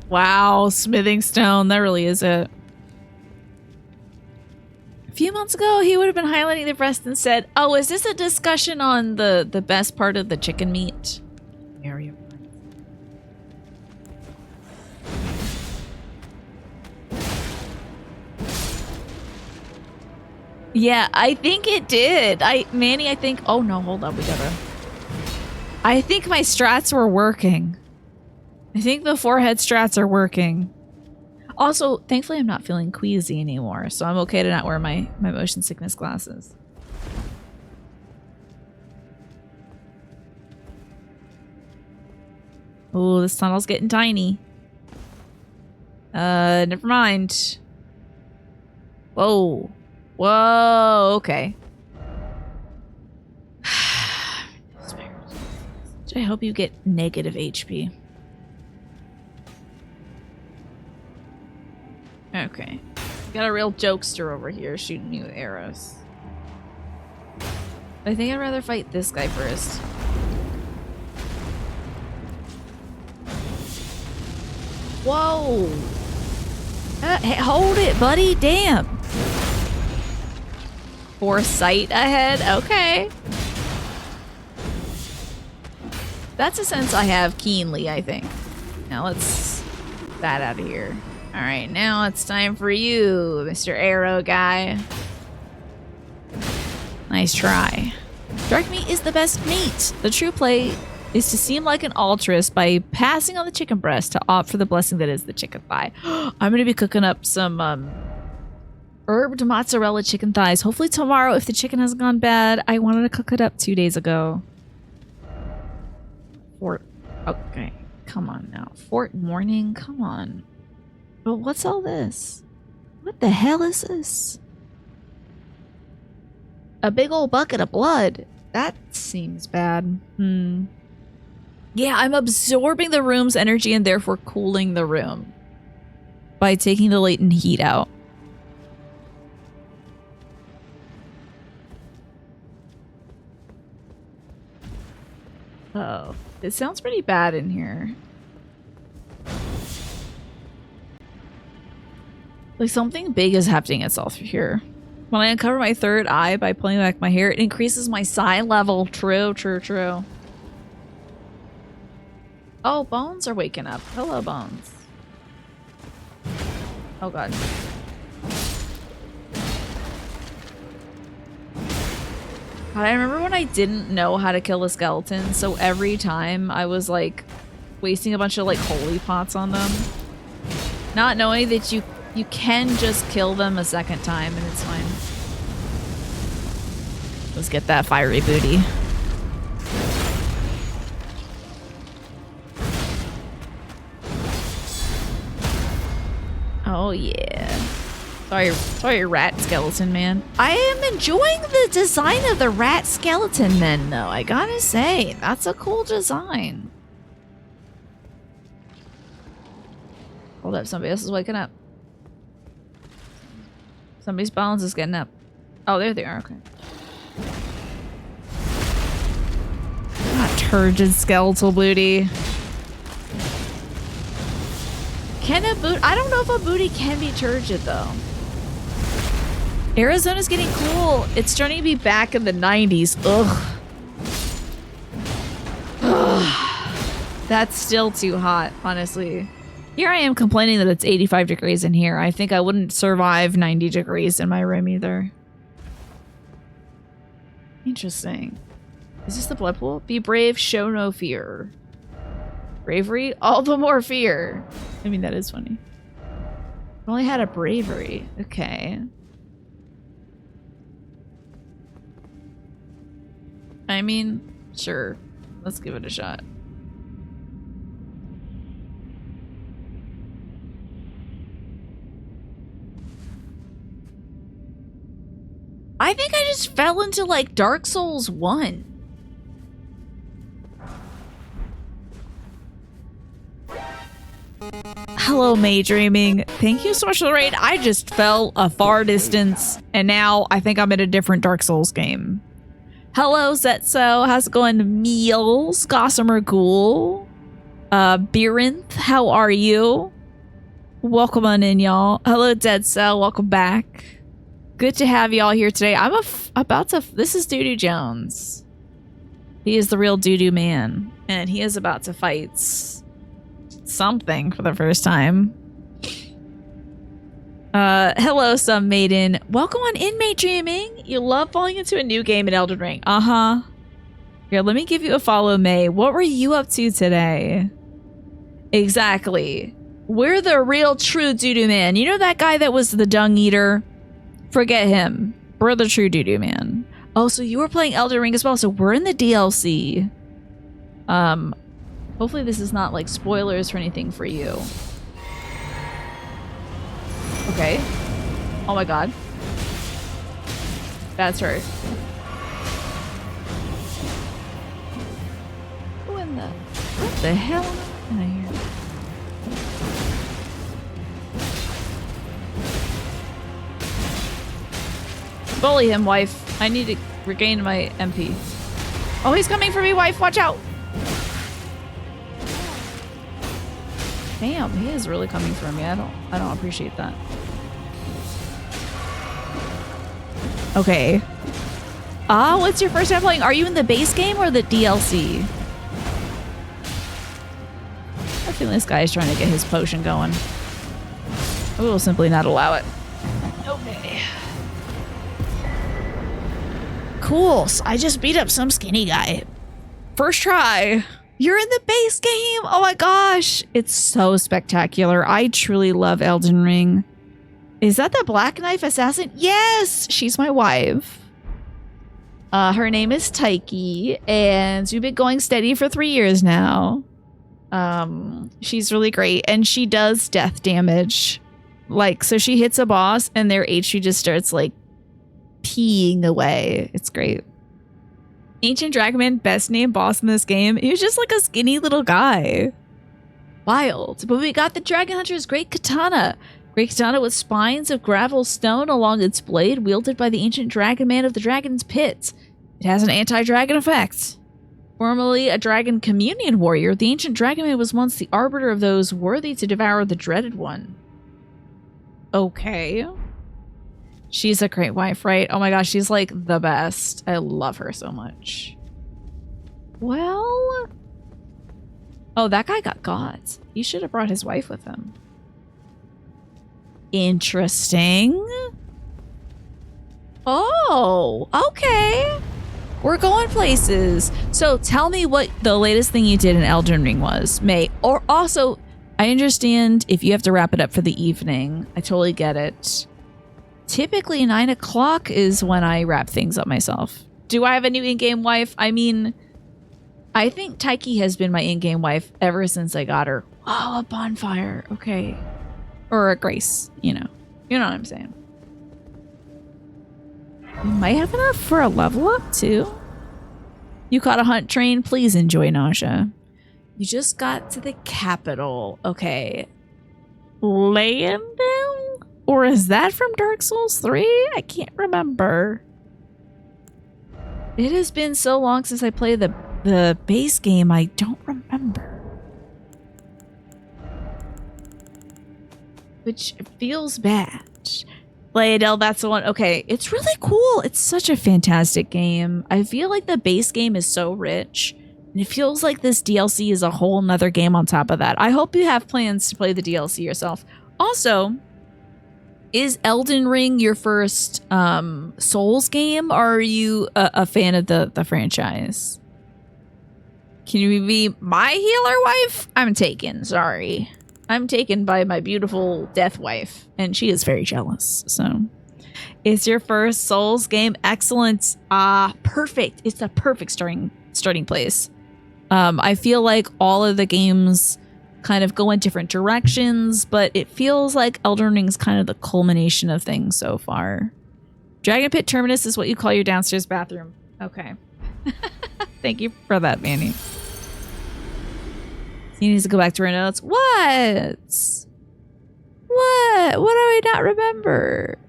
Wow, smithing stone. That really is it. A few months ago, he would have been highlighting the breast and said, oh, is this a discussion on the best part of the chicken meat? Area. Yeah, I think it did. Manny, I think... Oh, no, hold up. We gotta... I think my strats were working. I think the forehead strats are working. Also, thankfully I'm not feeling queasy anymore, so I'm okay to not wear my motion sickness glasses. Oh, this tunnel's getting tiny. Never mind. Whoa. Whoa, okay. I hope you get negative HP. Okay. Got a real jokester over here shooting me with arrows. I think I'd rather fight this guy first. Whoa! Hey, hold it, buddy! Damn! Foresight ahead? Okay. That's a sense I have keenly, I think. Now let's get that out of here. Alright, now it's time for you, Mr. Arrow guy. Nice try. Dark meat is the best meat. The true play is to seem like an altruist by passing on the chicken breast to opt for the blessing that is the chicken thigh. I'm going to be cooking up some herbed mozzarella chicken thighs. Hopefully tomorrow if the chicken hasn't gone bad. I wanted to cook it up 2 days ago. Okay, come on now. Fort Morning, come on. But what's all this? What the hell is this? A big old bucket of blood. That seems bad. Yeah, I'm absorbing the room's energy and therefore cooling the room by taking the latent heat out. Oh, it sounds pretty bad in here. Like something big is happening itself here. When I uncover my third eye by pulling back my hair, it increases my psi level. True, true, true. Oh, Bones are waking up. Hello, Bones. Oh, God. God, I remember when I didn't know how to kill a skeleton, so every time I was, like, wasting a bunch of, like, holy pots on them. Not knowing that you can just kill them a second time and it's fine. Let's get that fiery booty. Oh yeah. Sorry, rat skeleton man. I am enjoying the design of the rat skeleton men though. I gotta say, that's a cool design. Hold up, somebody else is waking up. Somebody's balance is getting up. Oh, there they are, okay. Turgid skeletal booty. Can a boot? I don't know if a booty can be turgid though. Arizona's getting cool. It's starting to be back in the 90s. Ugh. That's still too hot, honestly. Here I am complaining that it's 85 degrees in here. I think I wouldn't survive 90 degrees in my room either. Interesting. Is this the blood pool? Be brave, show no fear. Bravery? All the more fear. I mean, that is funny. I only had a bravery. Okay. I mean, sure. Let's give it a shot. I think I just fell into like Dark Souls 1. Hello, Maydreaming. Thank you so much for the raid. I just fell a far distance, and now I think I'm in a different Dark Souls game. Hello, Zetso. How's it going? Meals, Gossamer Ghoul. Birinth, how are you? Welcome on in, y'all. Hello, Dead Cell. Welcome back. Good to have y'all here today. I'm about to... This is Doodoo Jones. He is the real Doodoo man, and he is about to fight something for the first time. Hello, some maiden. Welcome on in, Maydreaming. You love falling into a new game in Elden Ring. Uh-huh. Here, let me give you a follow, May. What were you up to today? Exactly. We're the real true Doodoo man. You know that guy that was the dung eater? Forget him. We're the true Doodoo man. Oh, so you were playing Elden Ring as well. So we're in the DLC. Hopefully this is not like spoilers for anything for you. Okay. Oh my god. That's her. What the hell am I here? Bully him, wife. I need to regain my MP. Oh, he's coming for me, wife. Watch out. Damn, he is really coming for me. I don't appreciate that. Okay. What's your first time playing? Are you in the base game or the DLC? I feel this guy is trying to get his potion going. I will simply not allow it. Okay. Cool. So I just beat up some skinny guy. First try. You're in the base game. Oh my gosh. It's so spectacular. I truly love Elden Ring. Is that the Black Knife Assassin? Yes, she's my wife. Her name is Taiki, and we've been going steady for 3 years now. She's really great, and she does death damage. Like, so she hits a boss, and their HP just starts, like, peeing away. It's great. Ancient Dragonman, best named boss in this game. He was just like a skinny little guy. Wild. But we got the Dragon Hunter's Great Katana. Great Katana with spines of gravel stone along its blade, wielded by the ancient Dragonman of the Dragon's Pit. It has an anti-dragon effect. Formerly a dragon communion warrior, the ancient Dragonman was once the arbiter of those worthy to devour the dreaded one. Okay. She's a great wife, right? Oh my gosh, she's like the best. I love her so much. Well... Oh, that guy got gods. He should have brought his wife with him. Interesting. Oh, okay. We're going places. So tell me what the latest thing you did in Elden Ring was, May. Or also, I understand if you have to wrap it up for the evening. I totally get it. Typically 9 o'clock is when I wrap things up myself. Do I have a new in-game wife? I mean, I think Taiki has been my in-game wife ever since I got her. Oh, a bonfire. Okay. Or a grace, you know. You know what I'm saying. We might have enough for a level up, too. You caught a hunt train. Please enjoy Nausea. You just got to the capital. Okay. Landon? Or is that from Dark Souls 3? I can't remember. It has been so long since I played the base game, I don't remember. Which feels bad. Adele, that's the one. Okay, it's really cool. It's such a fantastic game. I feel like the base game is so rich. And it feels like this DLC is a whole nother game on top of that. I hope you have plans to play the DLC yourself. Also, is Elden Ring your first Souls game, or are you a fan of the franchise? Can you be my healer wife? I'm taken, sorry. I'm taken by my beautiful death wife, and she is very jealous, so. It's your first Souls game. Excellent. Perfect. It's the perfect starting place. I feel like all of the games kind of go in different directions, but it feels like Elden Ring is kind of the culmination of things so far. Dragon Pit Terminus is what you call your downstairs bathroom. Okay. Thank you for that, Manny. He needs to go back to her notes. What? What do I not remember?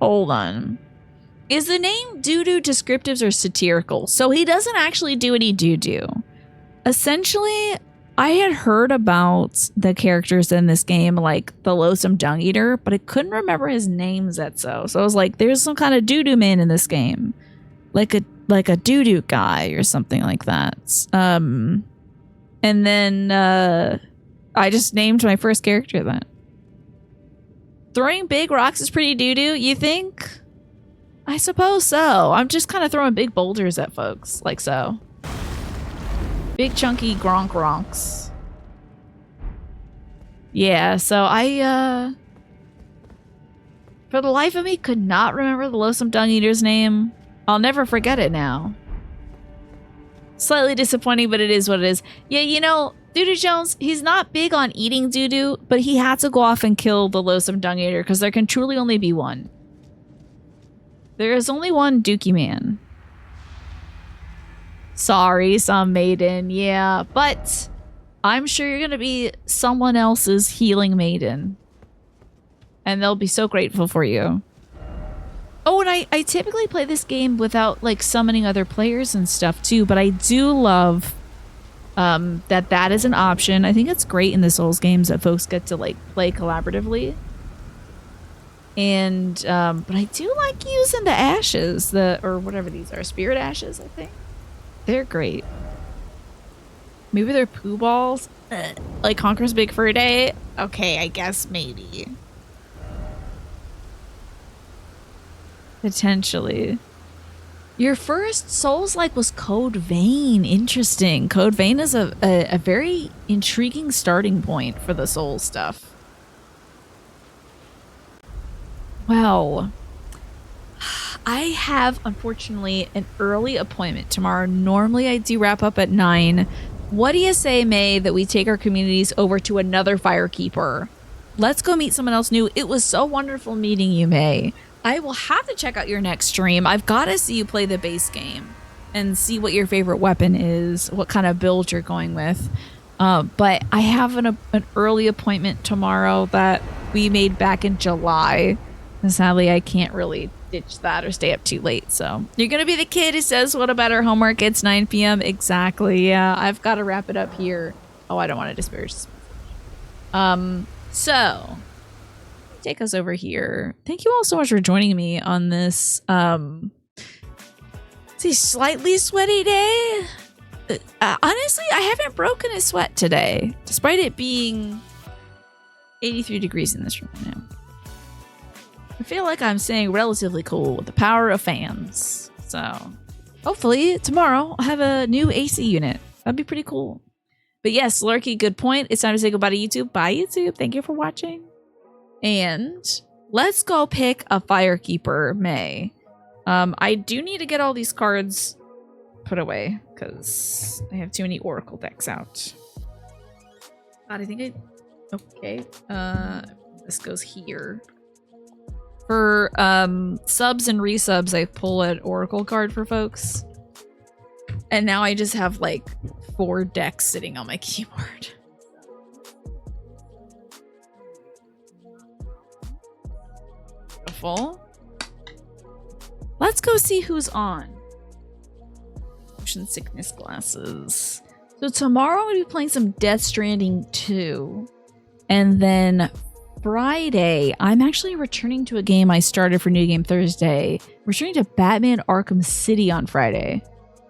Hold on. Is the name doo-doo descriptives or satirical? So he doesn't actually do any doo-doo. Essentially, I had heard about the characters in this game, like the Loathsome Dung Eater, but I couldn't remember his name, Zetso. So I was like, there's some kind of doo-doo man in this game. Like a doo-doo guy or something like that. And then I just named my first character that. Throwing big rocks is pretty doo-doo, you think? I suppose so. I'm just kind of throwing big boulders at folks, like so. Big chunky gronks. Yeah, so I, for the life of me, could not remember the Loathsome Dung Eater's name. I'll never forget it now. Slightly disappointing, but it is what it is. Yeah, you know, Doo-Doo Jones, he's not big on eating doo-doo, but he had to go off and kill the Loathsome Dung Eater because there can truly only be one. There is only one Dookie Man. Sorry, some maiden, yeah, but I'm sure you're gonna be someone else's healing maiden. And they'll be so grateful for you. Oh, and I typically play this game without, like, summoning other players and stuff, too. But I do love that is an option. I think it's great in the Souls games that folks get to, like, play collaboratively. And, but I do like using the ashes, or whatever these are. Spirit ashes, I think. They're great. Maybe they're poo balls? Like Conker's Big Fur Day? Okay, I guess maybe. Potentially. Your first Souls-like was Code Vein. Interesting. Code Vein is a very intriguing starting point for the Souls stuff. Well, I have, unfortunately, an early appointment tomorrow. Normally, I do wrap up at 9. What do you say, May, that we take our communities over to another Firekeeper? Let's go meet someone else new. It was so wonderful meeting you, May. I will have to check out your next stream. I've got to see you play the base game and see what your favorite weapon is, what kind of build you're going with. But I have an early appointment tomorrow that we made back in July. And sadly, I can't really ditch that or stay up too late. So you're going to be the kid who says, what about our homework? It's 9 p.m. Exactly. Yeah, I've got to wrap it up here. Oh, I don't want to disparage. So take us over here. Thank you all so much for joining me on this it's a slightly sweaty day. Honestly, I haven't broken a sweat today, despite it being 83 degrees in this room now. I feel like I'm staying relatively cool with the power of fans. So hopefully tomorrow I'll have a new AC unit. That'd be pretty cool. But yes, Lurky, good point. It's time to say goodbye to YouTube. Bye, YouTube. Thank you for watching. And let's go pick a Firekeeper, May. I do need to get all these cards put away because I have too many Oracle decks out. God, I think I... Okay. This goes here. For subs and resubs, I pull an Oracle card for folks. And now I just have like 4 decks sitting on my keyboard. Beautiful. Let's go see who's on. Motion sickness glasses. So tomorrow I'm going to be playing some Death Stranding 2. And then Friday, I'm actually returning to a game I started for New Game Thursday. Returning to Batman Arkham City on Friday.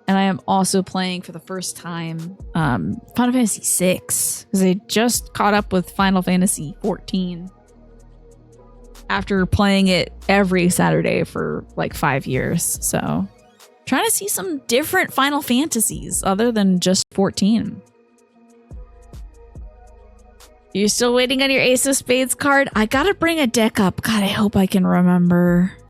And I am also playing for the first time Final Fantasy VI. Because I just caught up with Final Fantasy 14. After playing it every Saturday for like 5 years. So trying to see some different Final Fantasies other than just 14. You're still waiting on your Ace of Spades card? I gotta bring a deck up. God, I hope I can remember.